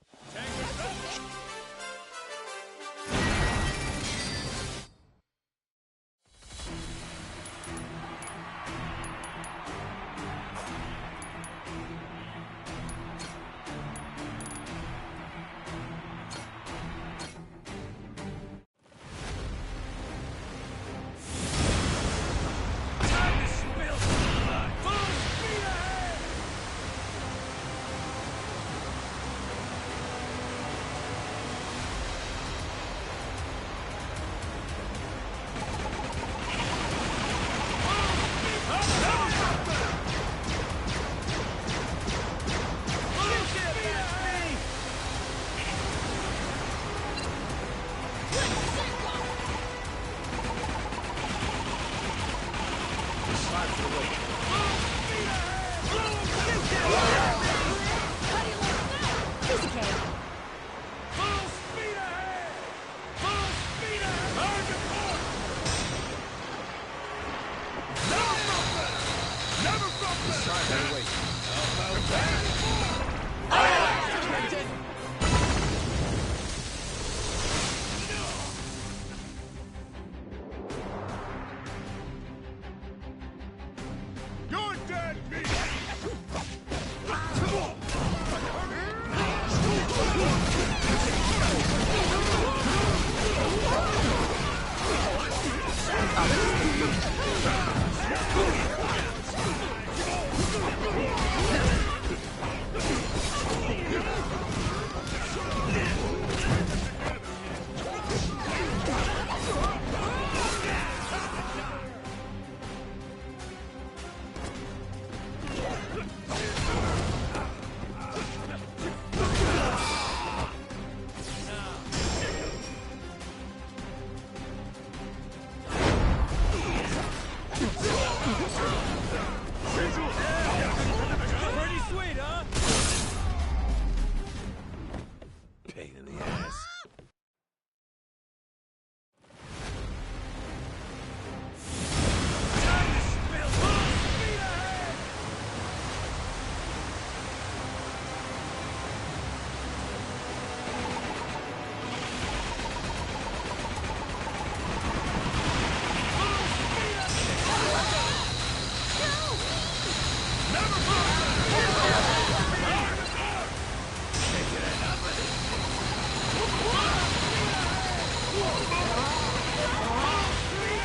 You're dead, me! Pretty sweet, huh? Pain in the ass.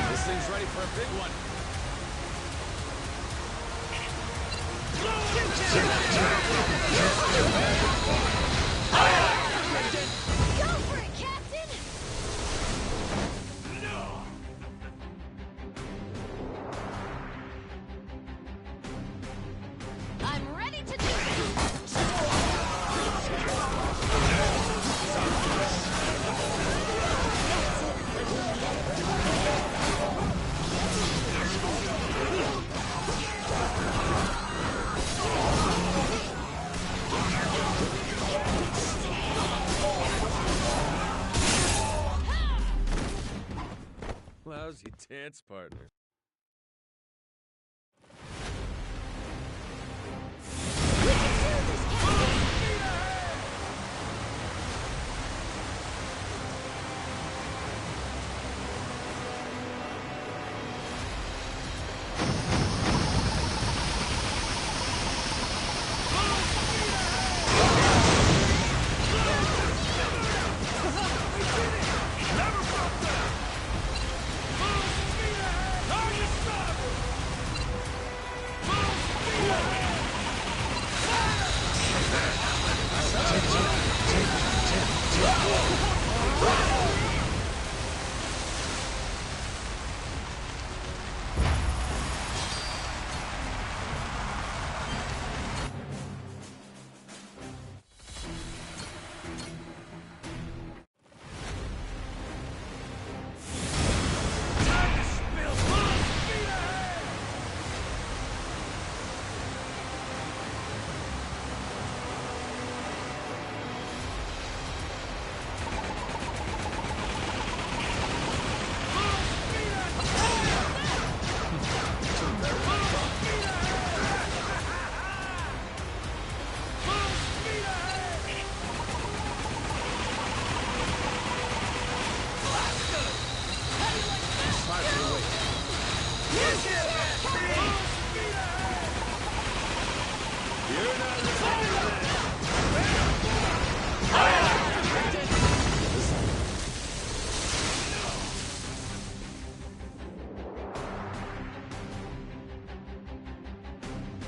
This thing's ready for a big one. Go for it, Captain! I'm ready to do Lousy dance partner. Never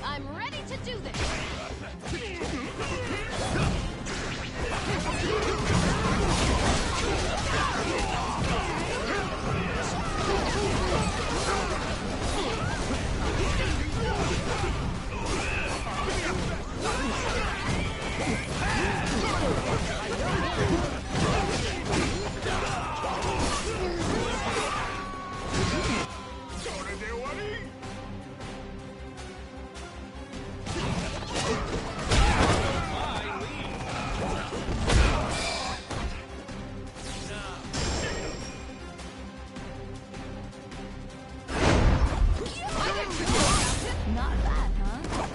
I'm ready to do this! Not bad, huh?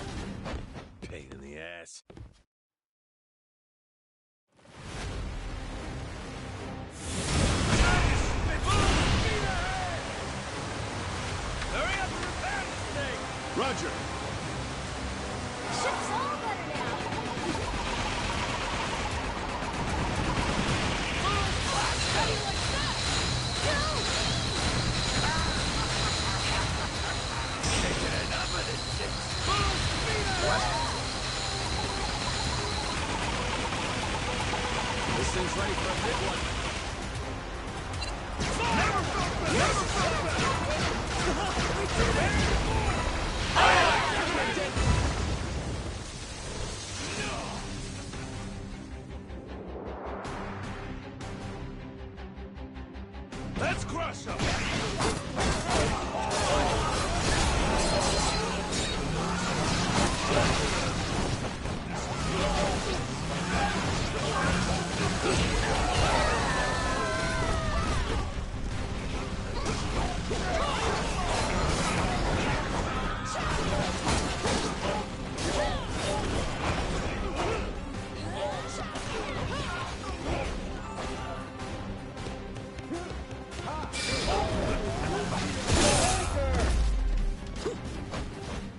Pain in the ass. Hurry up and repair this thing! Roger. Ship's all better now! How do you like that? Taking enough of this shit. Full speed ahead! This thing's ready for a big one. Never felt better! Never felt better! Let's crush them!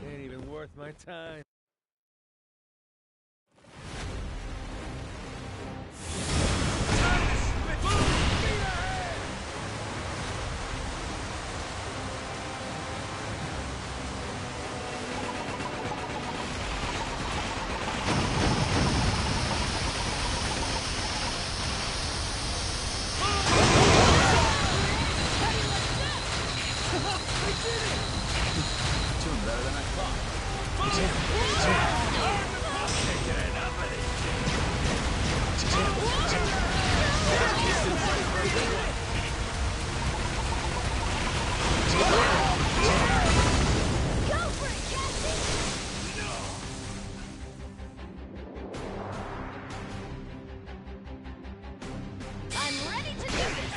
Ain't even worth my time. Doing better than I thought. Go for it, Cassie! I'm ready to do this!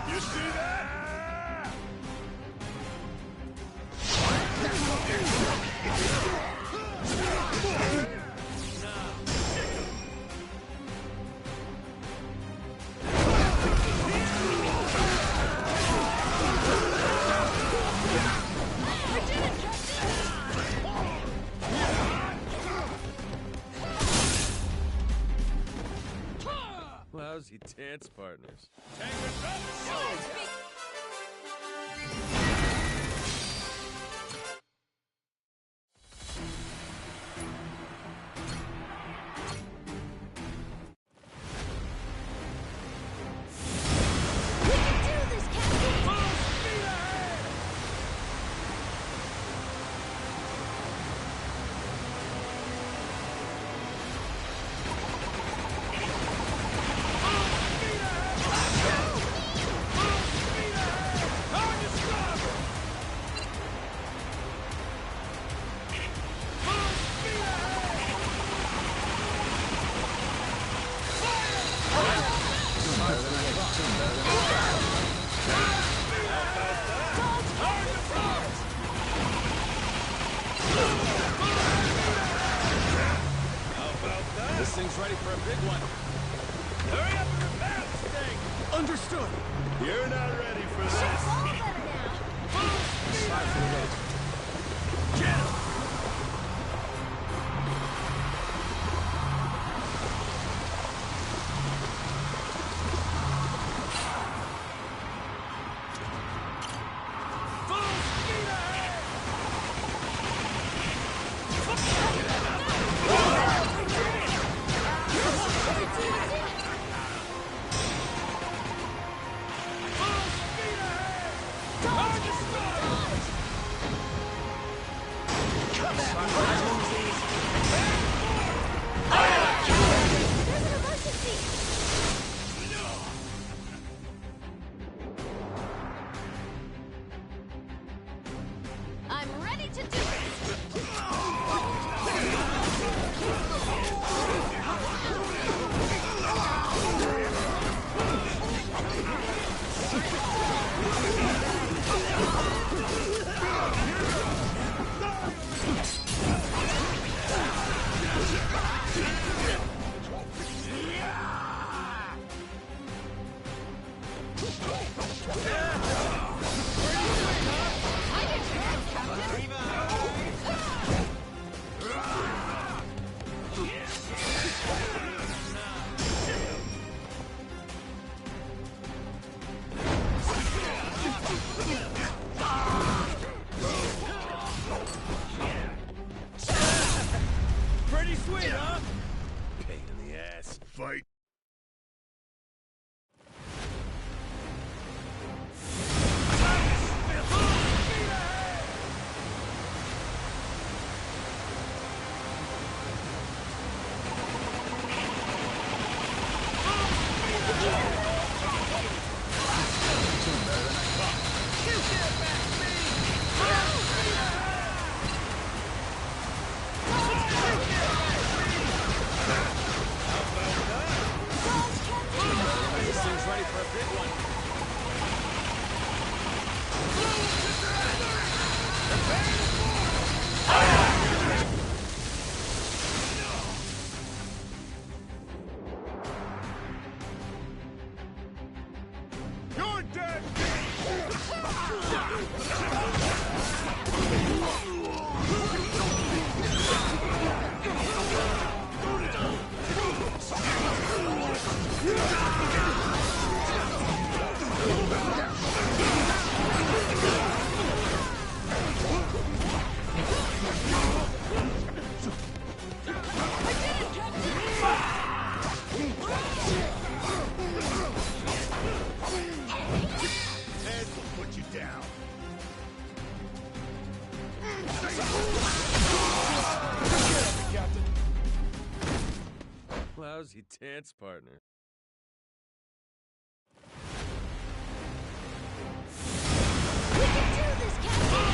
You see that? Lousy dance partners. We can do this, Cassie! This thing's ready for a big one. Understood. You're not ready for this. Shit's all better now. Slide for the road. Get him! I'm ready to do it! Pretty sweet, huh? Pain in the ass. Fight. This thing's ready for a big one. You're dead! Ed will put you down. Lousy dance partner. We can do this, Captain!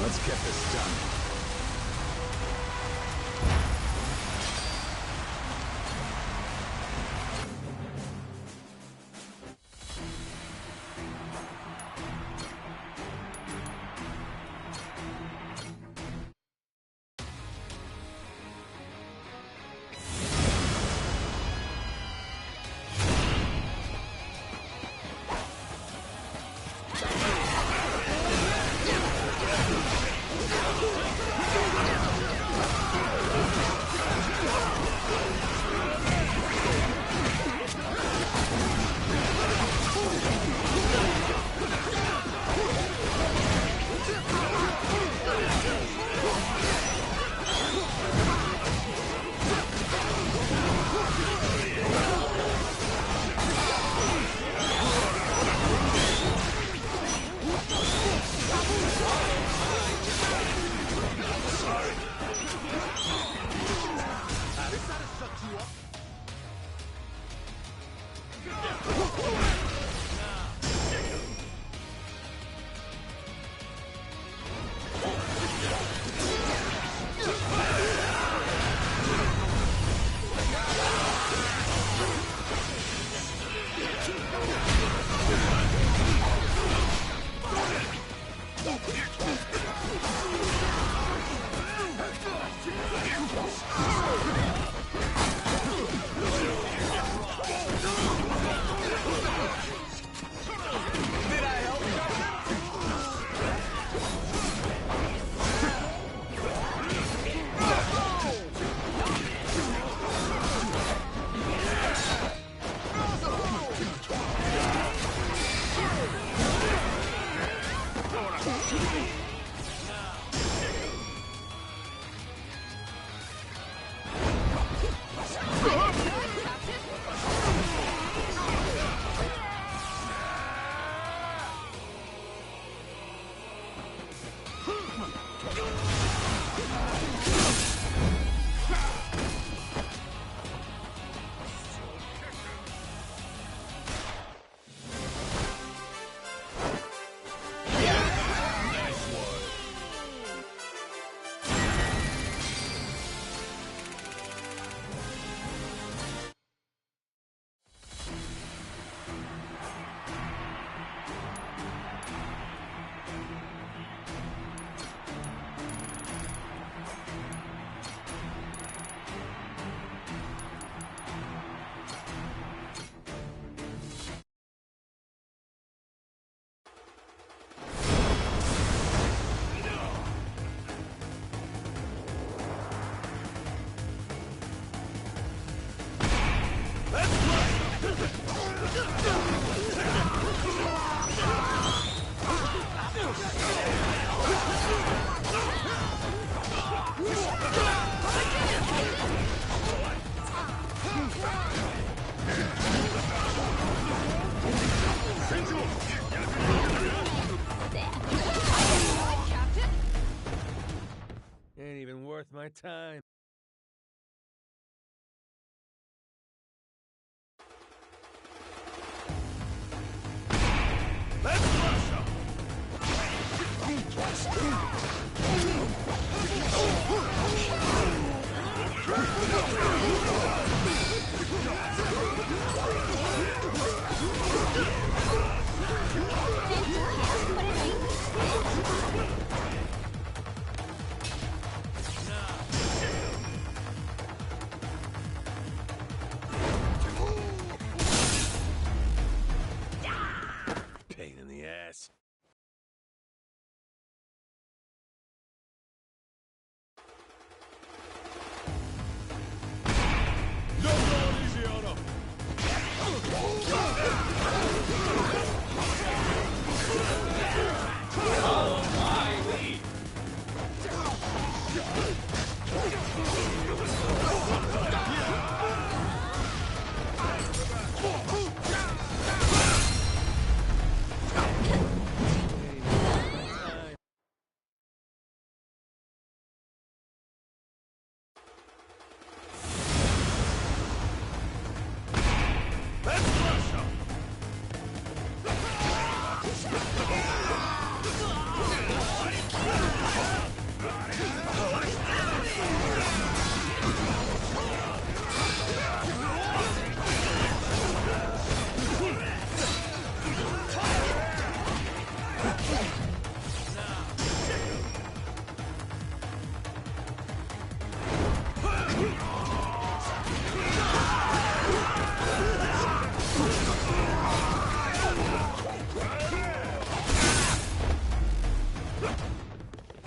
Let's get this done. worth my time. Let's rush 'em! Pain in the ass. No going easy on 'em! Follow my lead! Let's rush 'em!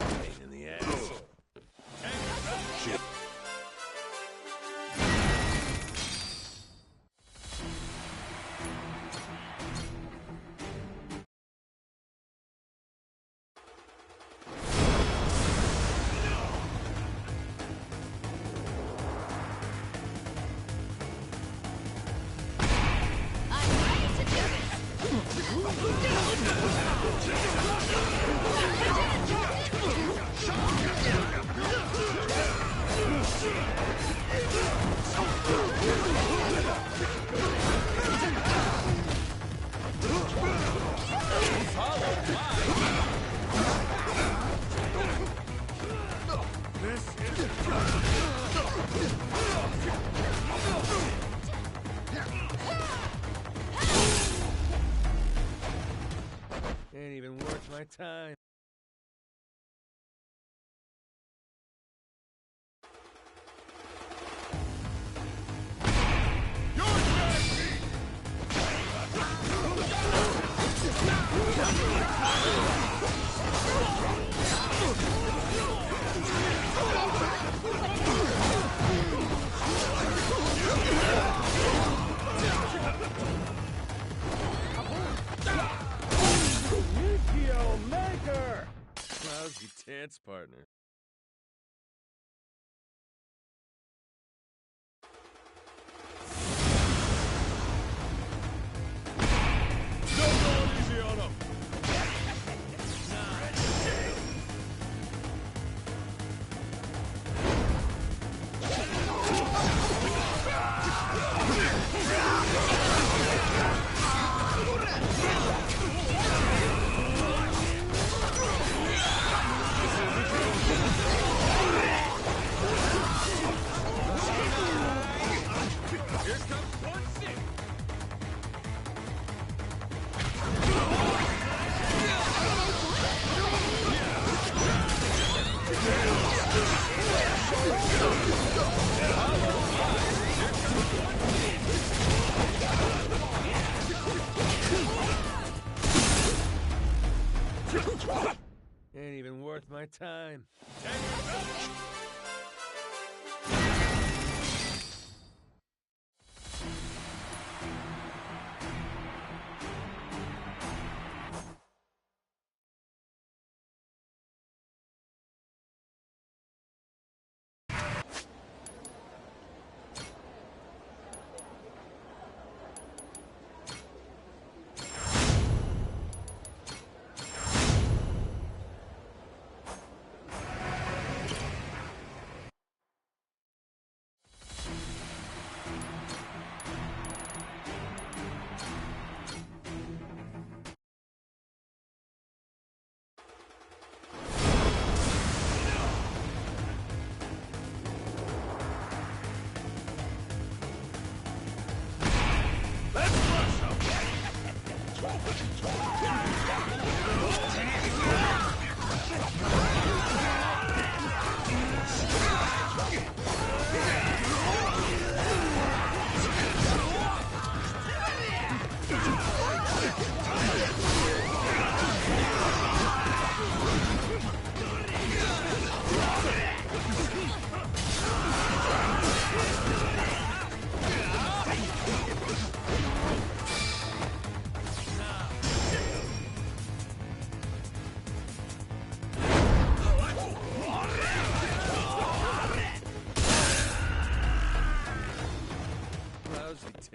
Pain in the ass. Shit. I'm ready to do Ain't even worth my time. Maker! Lousy dance partner. No going easy on 'em! Here comes 1-6! Ain't even worth my time.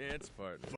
dance partner.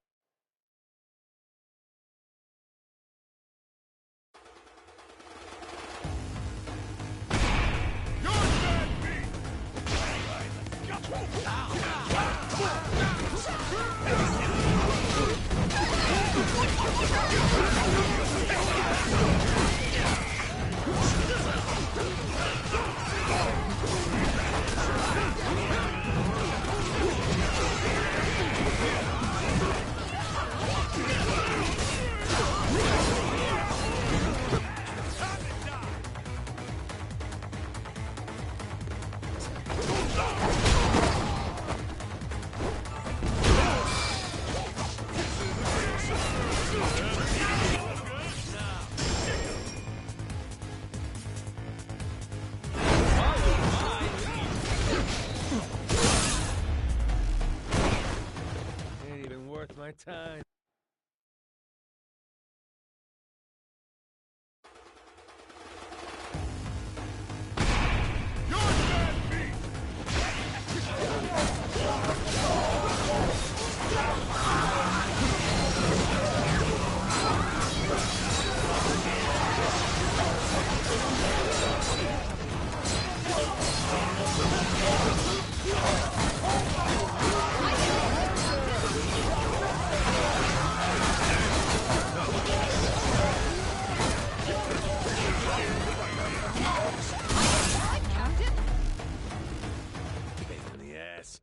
Ain't even worth my time. Pain in the ass.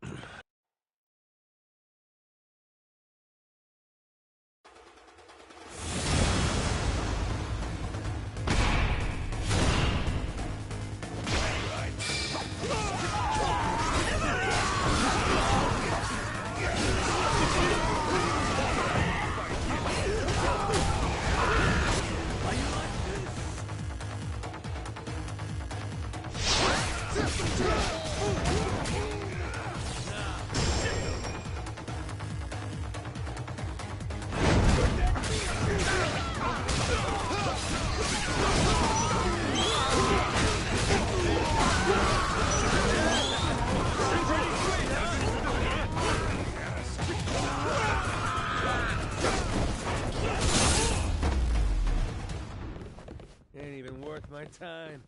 Ain't even worth my time.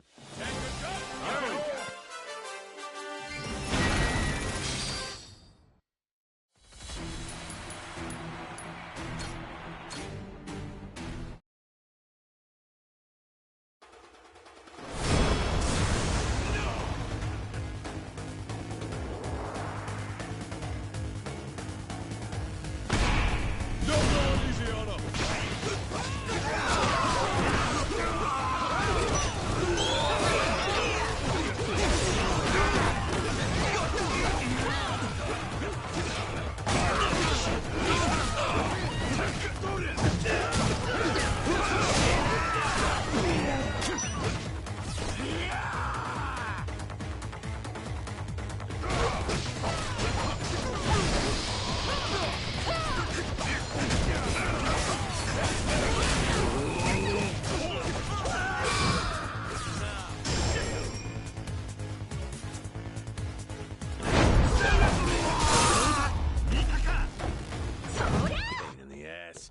Pain in the ass.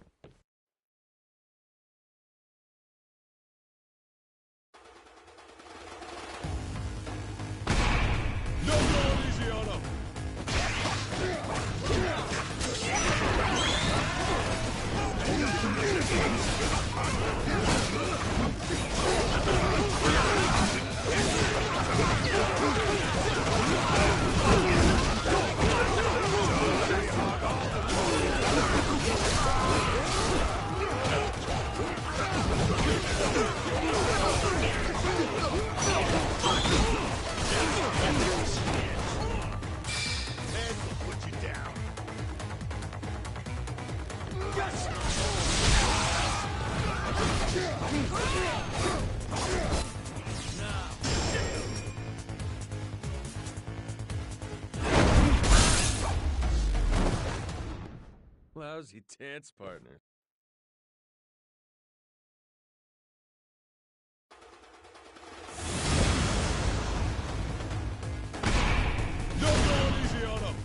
Lousy dance partner. Don't go easy on him.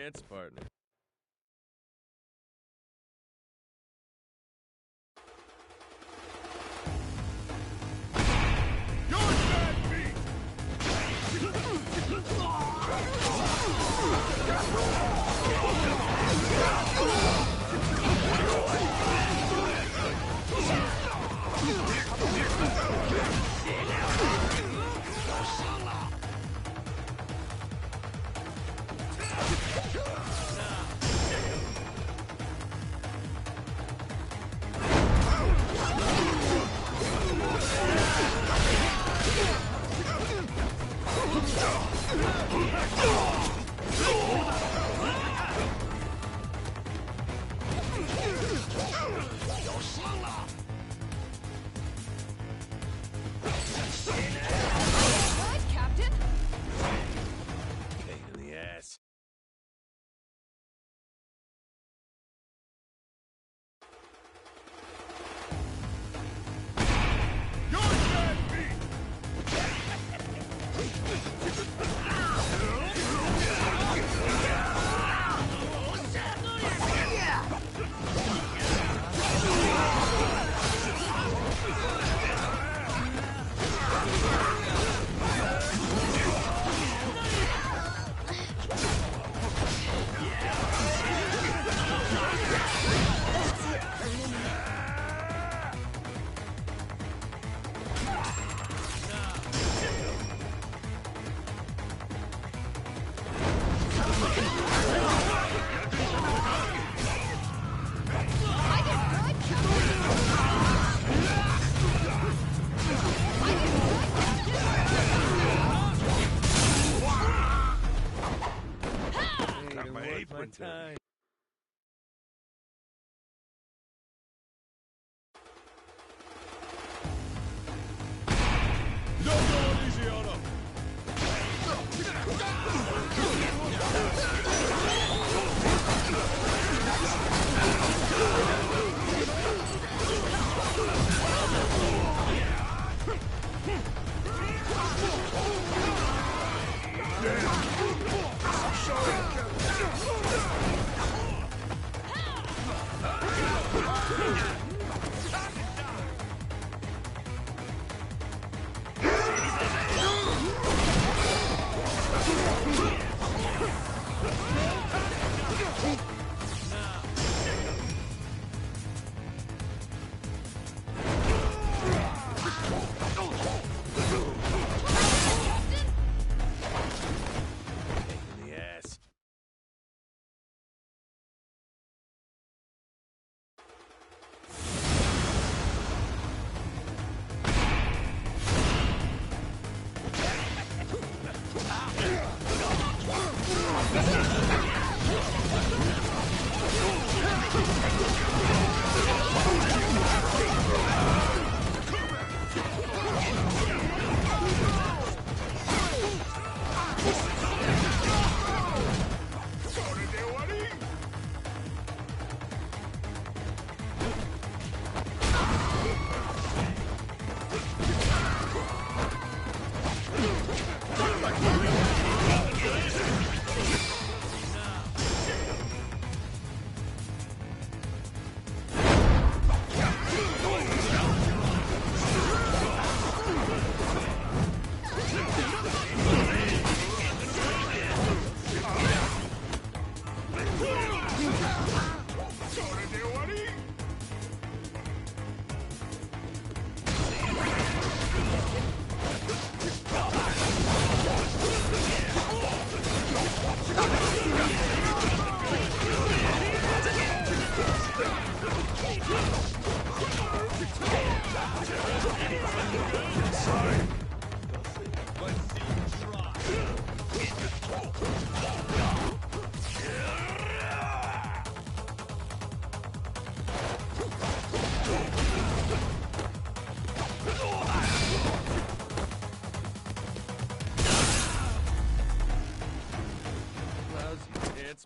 dance partner. Time. No going easy on him.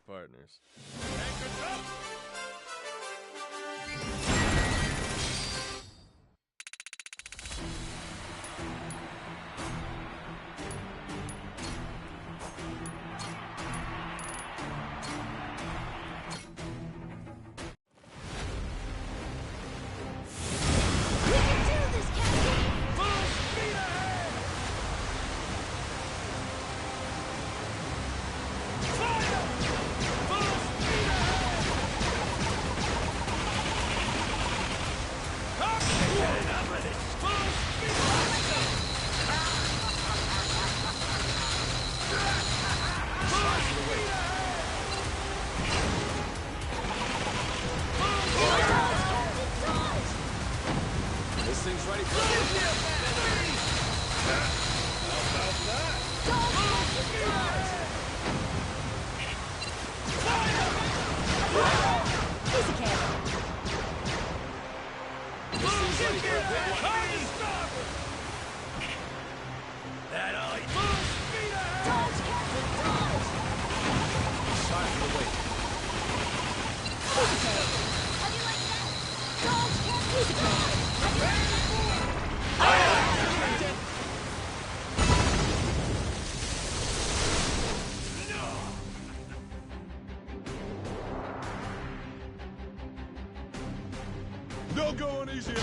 partners. No going easy on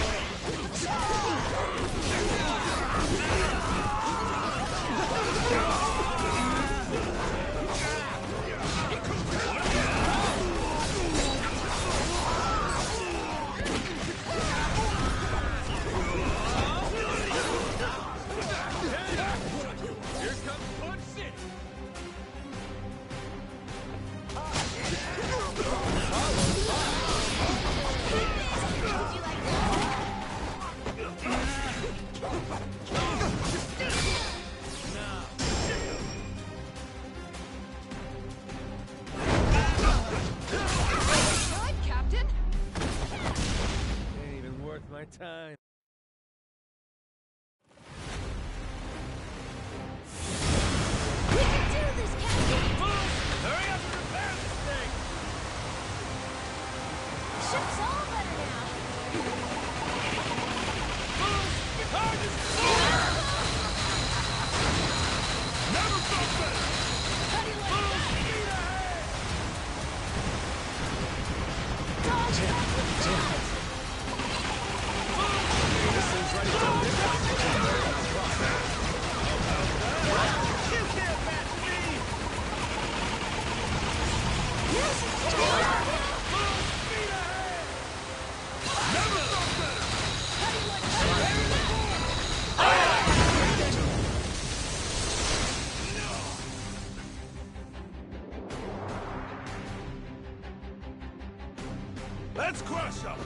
Here comes Punch City! Good, Captain! Ain't even worth my time. We can do this, Captain! Hurry up and repair this thing! Ship's all better now! Never felt better! How do you like that? Speed ahead! Dodge back with pride! You can't match me! Yes, Speed ahead! Never felt better! how do you like that? Let's crush them!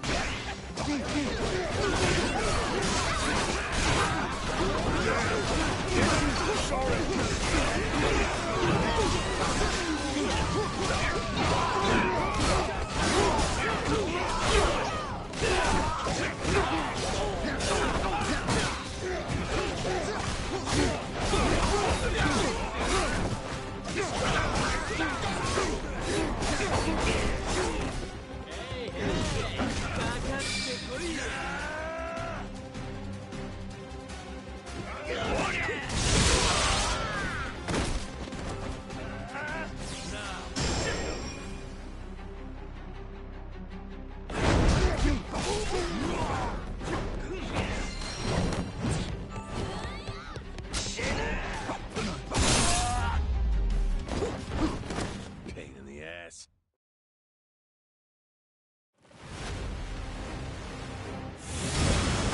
Pain in the ass.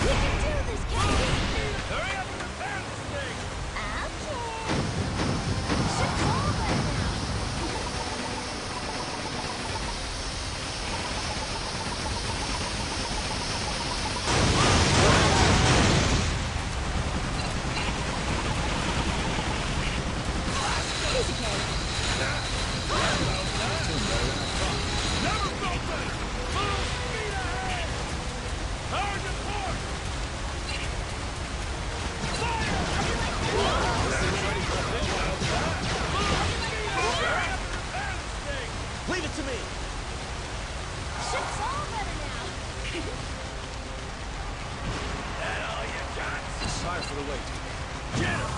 We can do this, Captain! Hurry up and repair this thing! Okay! Ship's all better now! Easy, Kay. Never felt better! Full speed ahead! Hard to port! Fire! Leave it to me! Ship's all better now! That all you got? Sorry for the wait. Get him!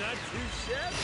not too shabby.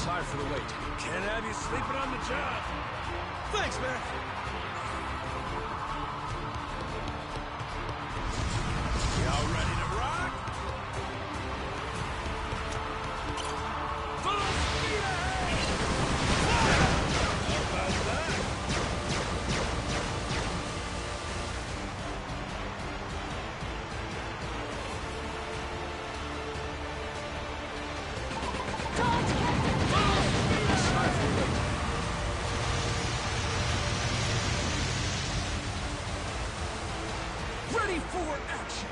Sorry for the wait. Can't have you sleeping on the job. Thanks, man. Y'all ready to rock? Full speed ahead! How about that? Ready for action!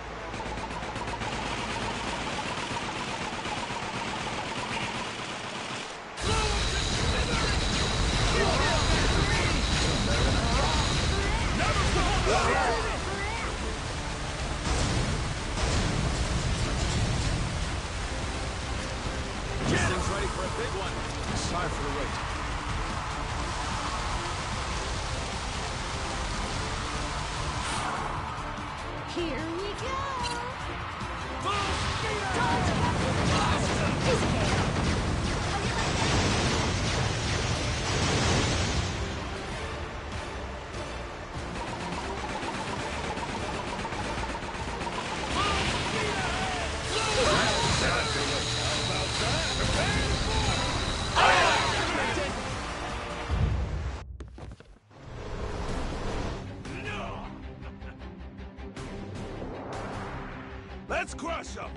This thing's ready for a big one. Sorry for the wait. Here we go! Full speed ahead! Let's crush them!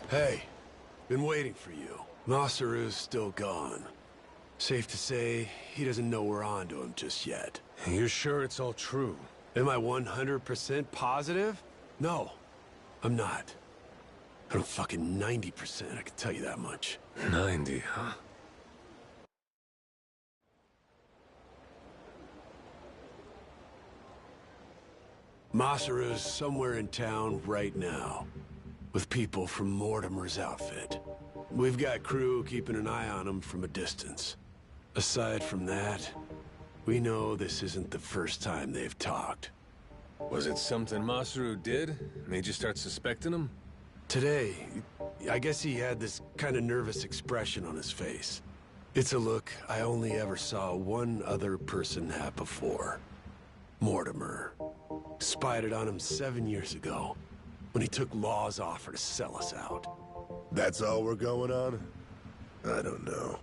Hey, been waiting for you. Masaru's still gone. Safe to say, he doesn't know we're onto him just yet. You're sure it's all true? Am I 100% positive? No, I'm not. I'm fucking 90%, I can tell you that much. 90, huh? Masaru's somewhere in town right now, with people from Mortimer's outfit. We've got crew keeping an eye on him from a distance. Aside from that, we know this isn't the first time they've talked. Was it something Masaru did? Made you start suspecting him? Today, I guess he had this kind of nervous expression on his face. It's a look I only ever saw one other person have before. Mortimer. Spied it on him 7 years ago, when he took Law's offer to sell us out. That's all we're going on? I don't know.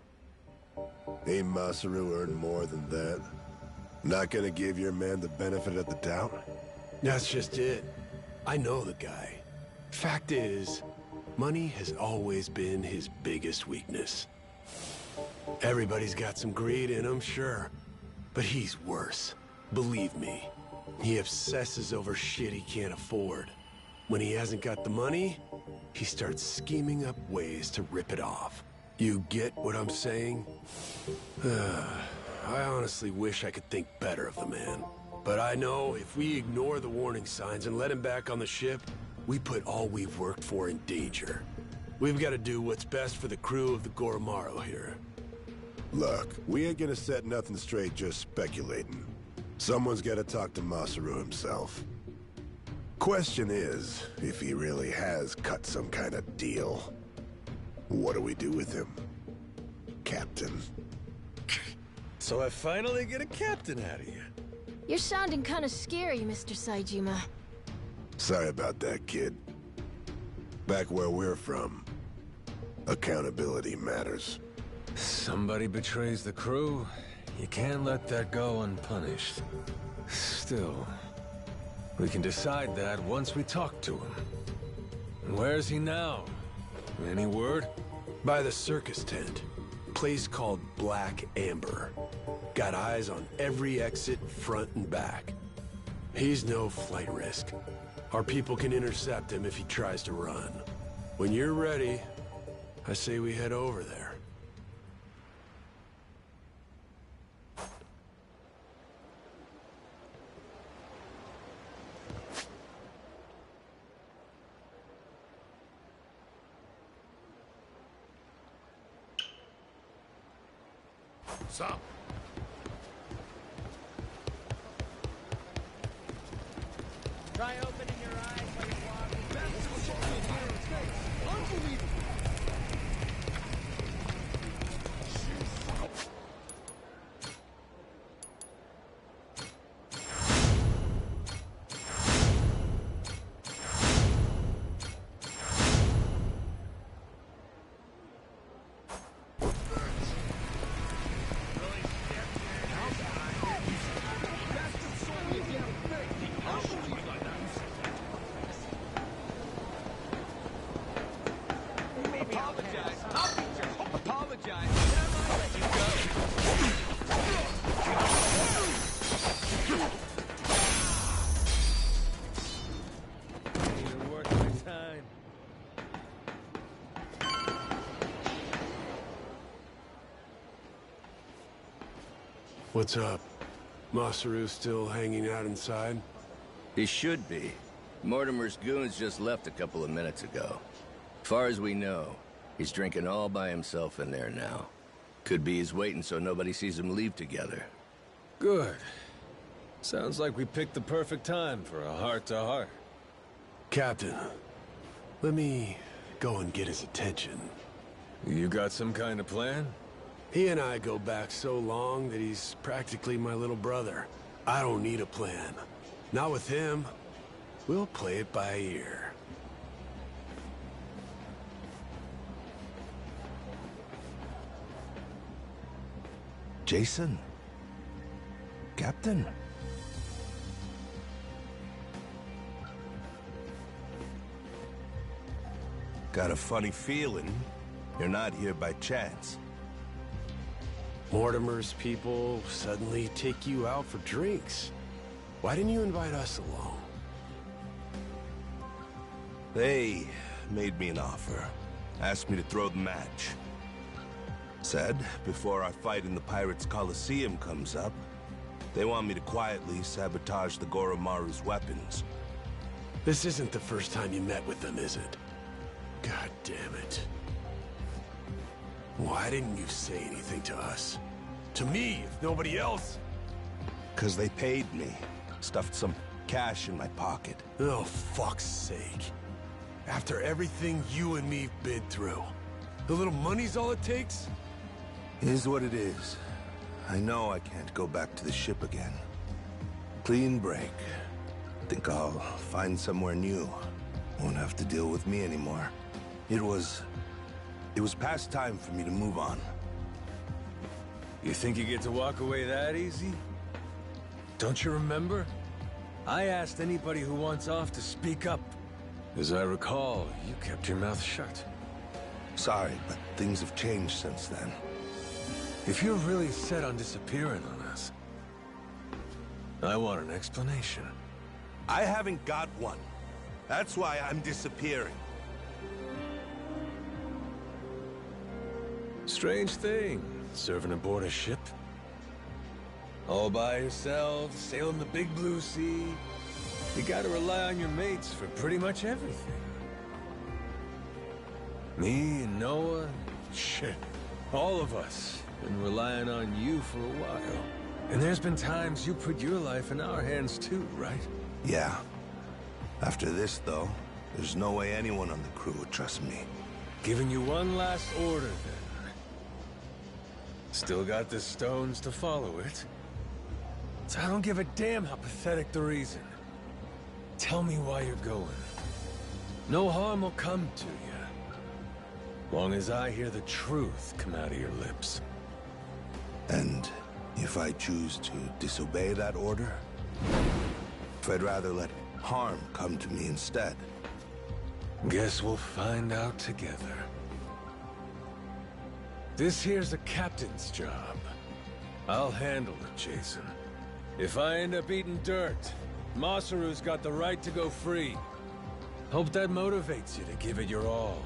Ain't Masaru earned more than that? Not gonna give your man the benefit of the doubt? That's just it. I know the guy. Fact is, money has always been his biggest weakness. Everybody's got some greed in him, sure. But he's worse. Believe me. He obsesses over shit he can't afford. When he hasn't got the money, he starts scheming up ways to rip it off. You get what I'm saying? I honestly wish I could think better of the man. But I know if we ignore the warning signs and let him back on the ship, we put all we've worked for in danger. We've got to do what's best for the crew of the Goromaru here. Look, we ain't gonna set nothing straight just speculating. Someone's gotta talk to Masaru himself. Question is, if he really has cut some kind of deal, what do we do with him, Captain? So I finally get a captain out of you. You're sounding kind of scary, Mr. Saejima. Sorry about that, kid. Back where we're from, accountability matters. Somebody betrays the crew, you can't let that go unpunished. Still, we can decide that once we talk to him. Where's he now? Any word? By the circus tent. Place called Black Amber. Got eyes on every exit, front and back. He's no flight risk. Our people can intercept him if he tries to run. When you're ready, I say we head over there. Stop. Try opening your eyes while you're walking. That's unbelievable. What's up? Masaru still hanging out inside? He should be. Mortimer's goons just left a couple of minutes ago. Far as we know, he's drinking all by himself in there now. Could be he's waiting so nobody sees him leave together. Good. Sounds like we picked the perfect time for a heart-to-heart. Captain, let me go and get his attention. You got some kind of plan? He and I go back so long that he's practically my little brother. I don't need a plan. Not with him. We'll play it by ear. Jason? Captain? Got a funny feeling you're not here by chance. Mortimer's people suddenly take you out for drinks. Why didn't you invite us along? They made me an offer. Asked me to throw the match. Said, before our fight in the Pirates' Coliseum comes up, they want me to quietly sabotage the Goromaru's weapons. This isn't the first time you met with them, is it? God damn it. Why didn't you say anything to us? To me, if nobody else? 'Cause they paid me. Stuffed some cash in my pocket. Oh, fuck's sake. After everything you and me've been through, the little money's all it takes? Is what it is. I know I can't go back to the ship again. Clean break. Think I'll find somewhere new. Won't have to deal with me anymore. It was past time for me to move on. You think you get to walk away that easy? Don't you remember? I asked anybody who wants off to speak up. As I recall, you kept your mouth shut. Sorry, but things have changed since then. If you're really set on disappearing on us, I want an explanation. I haven't got one. That's why I'm disappearing. Strange thing, serving aboard a ship. All by yourself, sailing the big blue sea. You gotta rely on your mates for pretty much everything. Me and Noah, shit, all of us been relying on you for a while. And there's been times you put your life in our hands too, right? Yeah. After this, though, there's no way anyone on the crew would trust me. Giving you one last order, then. Still got the stones to follow it. So I don't give a damn how pathetic the reason. Tell me why you're going. No harm will come to you. Long as I hear the truth come out of your lips. And if I choose to disobey that order? If I'd rather let harm come to me instead? Guess we'll find out together. This here's a captain's job. I'll handle it, Jason. If I end up eating dirt, Masaru's got the right to go free. Hope that motivates you to give it your all.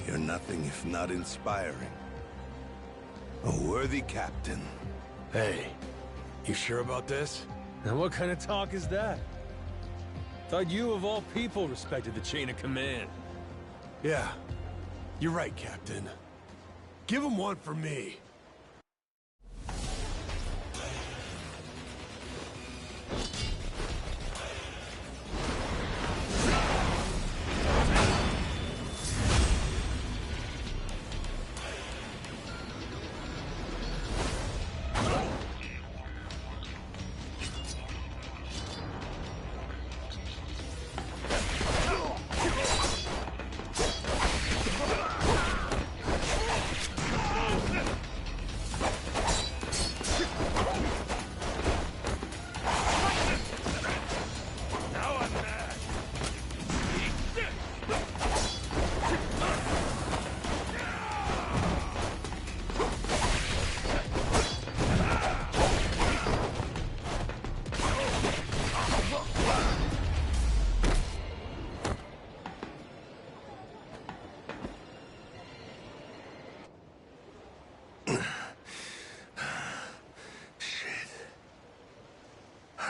You're nothing if not inspiring. A worthy captain. Hey, you sure about this? Now what kind of talk is that? Thought you of all people respected the chain of command. Yeah, you're right, Captain. Give him one for me.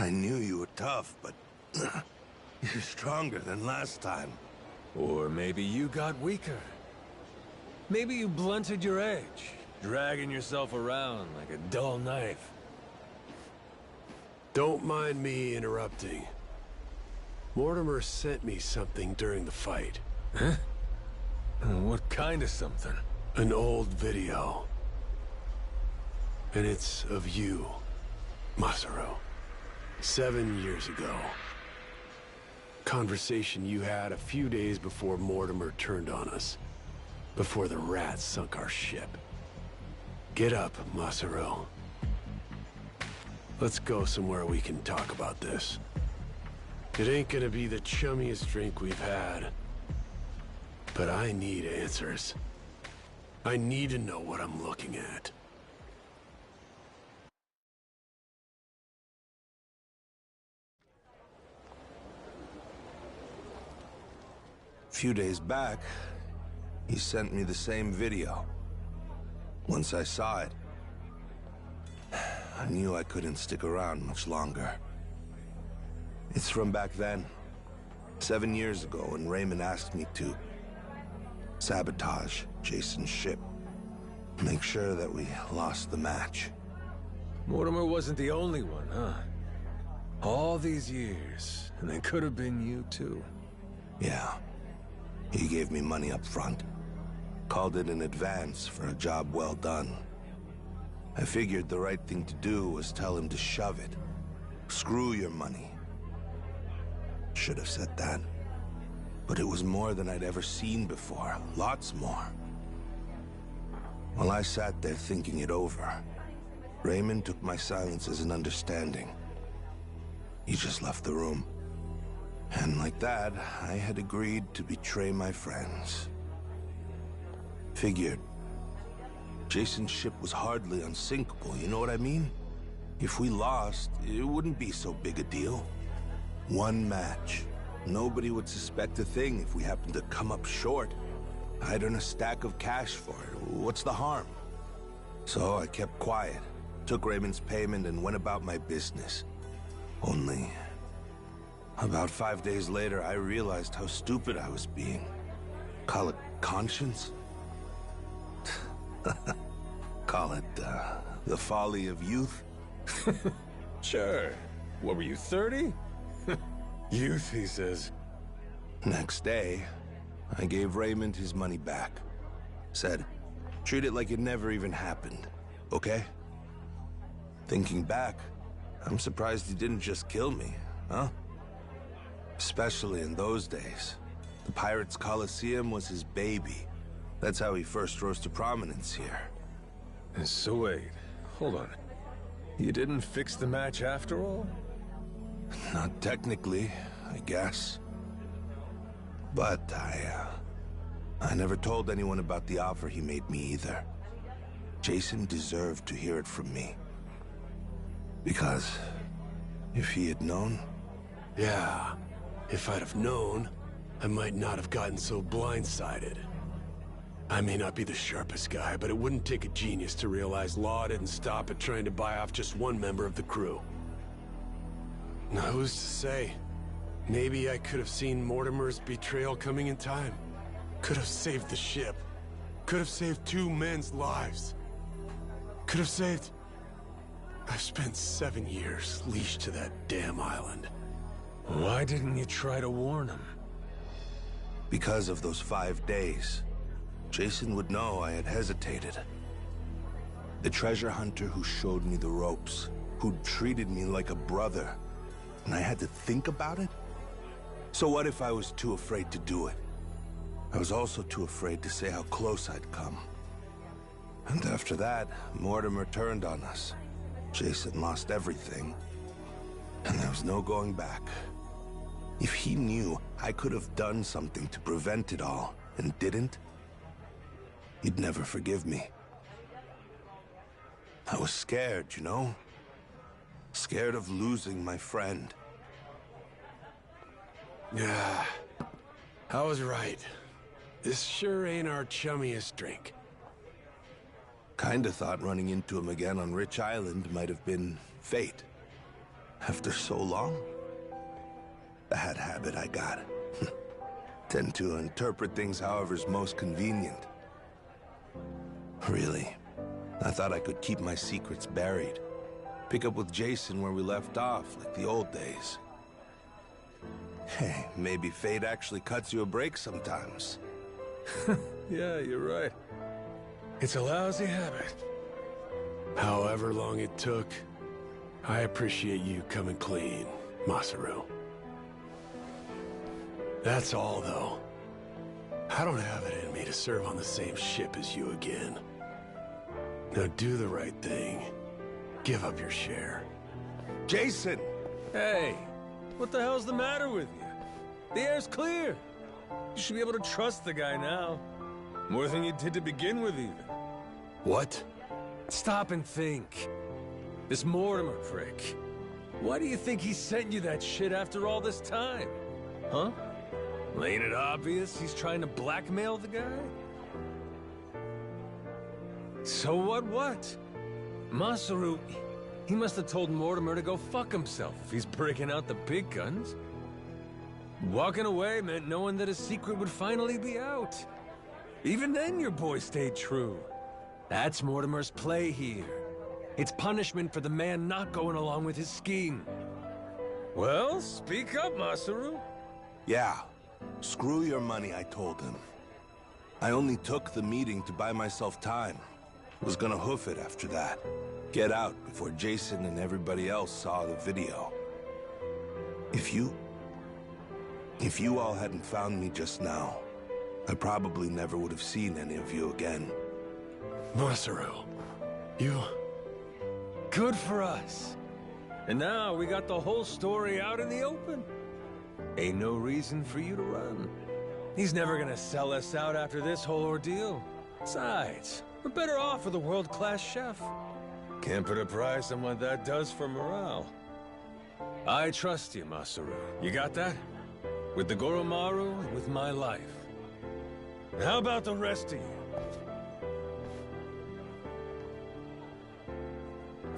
I knew you were tough, but you're stronger than last time. Or maybe you got weaker. Maybe you blunted your edge, dragging yourself around like a dull knife. Don't mind me interrupting. Mortimer sent me something during the fight. Huh? What kind of something? An old video. And it's of you, Masaru. 7 years ago. Conversation you had a few days before Mortimer turned on us. Before the rats sunk our ship. Get up, Masaru. Let's go somewhere we can talk about this. It ain't gonna be the chummiest drink we've had. But I need answers. I need to know what I'm looking at. A few days back, he sent me the same video. Once I saw it, I knew I couldn't stick around much longer. It's from back then, 7 years ago, when Raymond asked me to sabotage Jason's ship. Make sure that we lost the match. Mortimer wasn't the only one, huh? All these years, and they could have been you too. Yeah. He gave me money up front. Called it an advance for a job well done. I figured the right thing to do was tell him to shove it. Screw your money. Should have said that. But it was more than I'd ever seen before. Lots more. While I sat there thinking it over, Raymond took my silence as an understanding. He just left the room. And like that, I had agreed to betray my friends. Figured. Jason's ship was hardly unsinkable, you know what I mean? If we lost, it wouldn't be so big a deal. One match. Nobody would suspect a thing if we happened to come up short. I'd earn a stack of cash for it. What's the harm? So I kept quiet, took Raymond's payment, and went about my business. Only, about 5 days later, I realized how stupid I was being. Call it conscience? Call it, the folly of youth? Sure. What were you, 30? Youth, he says. Next day, I gave Raymond his money back. Said, treat it like it never even happened, okay? Thinking back, I'm surprised he didn't just kill me, huh? Especially in those days. The Pirates Coliseum was his baby. That's how he first rose to prominence here. So wait, hold on. You didn't fix the match after all? Not technically, I guess. But I never told anyone about the offer he made me either. Jason deserved to hear it from me. Because if he had known... Yeah, if I'd have known, I might not have gotten so blindsided. I may not be the sharpest guy, but it wouldn't take a genius to realize Law didn't stop at trying to buy off just one member of the crew. Now, who's to say? Maybe I could have seen Mortimer's betrayal coming in time. Could have saved the ship. Could have saved 2 men's lives. Could have saved... I've spent 7 years leashed to that damn island. Why didn't you try to warn him? Because of those 5 days. Jason would know I had hesitated. The treasure hunter who showed me the ropes, who'd treated me like a brother, and I had to think about it? So what if I was too afraid to do it? I was also too afraid to say how close I'd come. And after that, Mortimer turned on us. Jason lost everything, and there was no going back. If he knew I could have done something to prevent it all, and didn't, he'd never forgive me. I was scared, you know? Scared of losing my friend. Yeah, I was right. This sure ain't our chummiest drink. Kinda thought running into him again on Rich Island might have been fate. After so long? Bad habit I got. Tend to interpret things however's most convenient. Really, I thought I could keep my secrets buried. Pick up with Jason where we left off, like the old days. Hey, maybe fate actually cuts you a break sometimes. Yeah, you're right. It's a lousy habit. However long it took, I appreciate you coming clean, Masaru. That's all, though. I don't have it in me to serve on the same ship as you again. Now do the right thing. Give up your share. Jason! Hey, what the hell's the matter with you? The air's clear. You should be able to trust the guy now. More than you did to begin with, even. What? Stop and think. This Mortimer prick. Why do you think he sent you that shit after all this time? Huh? Ain't it obvious he's trying to blackmail the guy? So what? Masaru, he must have told Mortimer to go fuck himself if he's breaking out the big guns. Walking away meant knowing that his secret would finally be out. Even then, your boy stayed true. That's Mortimer's play here. It's punishment for the man not going along with his scheme. Well, speak up, Masaru. Yeah. Screw your money, I told him. I only took the meeting to buy myself time. Was gonna hoof it after that. Get out before Jason and everybody else saw the video. If you all hadn't found me just now, I probably never would have seen any of you again. Masaru, you... Good for us. And now we got the whole story out in the open. Ain't no reason for you to run. He's never gonna sell us out after this whole ordeal. Besides, we're better off with a world-class chef. Can't put a price on what that does for morale. I trust you, Masaru. You got that? With the Goromaru and with my life. How about the rest of you?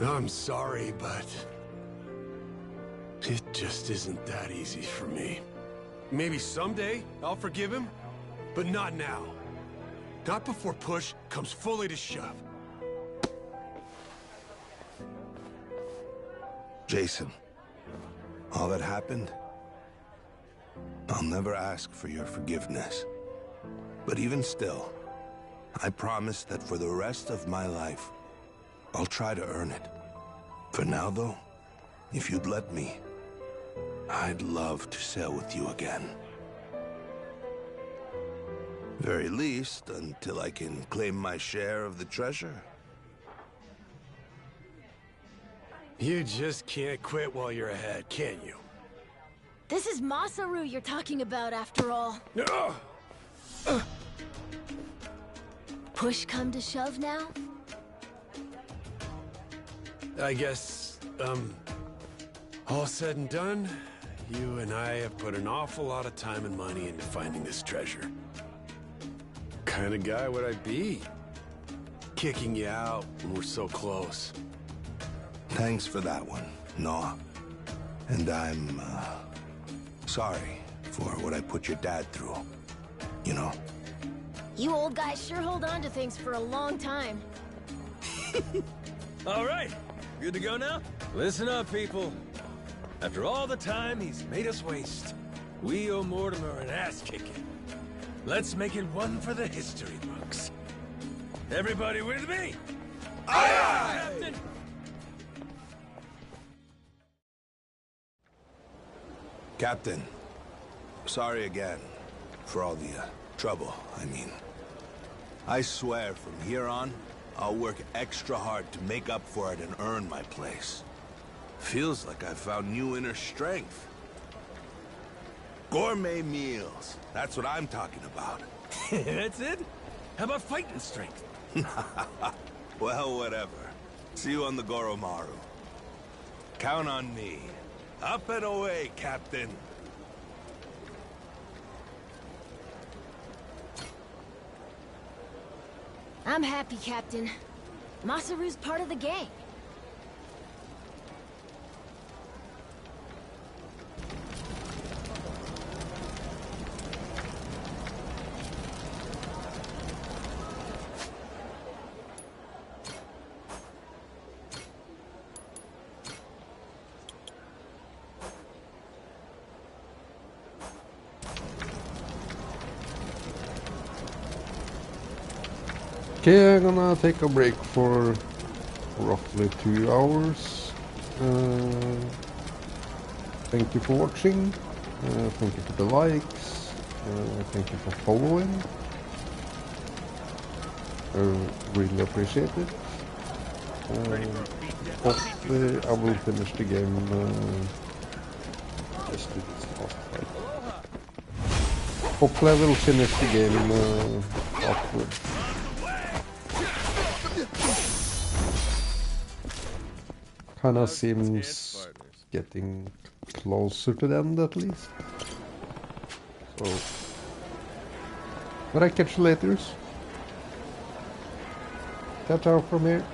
I'm sorry, but... it just isn't that easy for me. Maybe someday I'll forgive him, but not now. Not before push comes fully to shove. Jason, all that happened, I'll never ask for your forgiveness. But even still, I promise that for the rest of my life, I'll try to earn it. For now, though, if you'd let me, I'd love to sail with you again. Very least, until I can claim my share of the treasure. You just can't quit while you're ahead, can you? This is Masaru you're talking about, after all. Push come to shove now? I guess, all said and done, you and I have put an awful lot of time and money into finding this treasure. What kind of guy would I be? Kicking you out when we're so close. Thanks for that one, Noah. And I'm, sorry for what I put your dad through. You know? You old guys sure hold on to things for a long time. All right, good to go now? Listen up, people. After all the time he's made us waste, we owe Mortimer an ass-kicking. Let's make it one for the history books. Everybody with me? Aye, aye! Captain! Captain, sorry again for all the trouble, I mean. I swear from here on, I'll work extra hard to make up for it and earn my place. Feels like I found new inner strength. Gourmet meals, that's what I'm talking about. That's it? How about fighting strength? Well, whatever. See you on the Goromaru. Count on me. Up and away, Captain. I'm happy, Captain. Masaru's part of the gang. Okay, I'm gonna take a break for roughly 2 hours. Thank you for watching. Thank you for the likes. Thank you for following. Really appreciate it. Hopefully I will finish the game just with this last fight. Top level finish the game awkward. Kinda seems getting closer to the end at least. So, but I catch you later. Ciao ciao from here.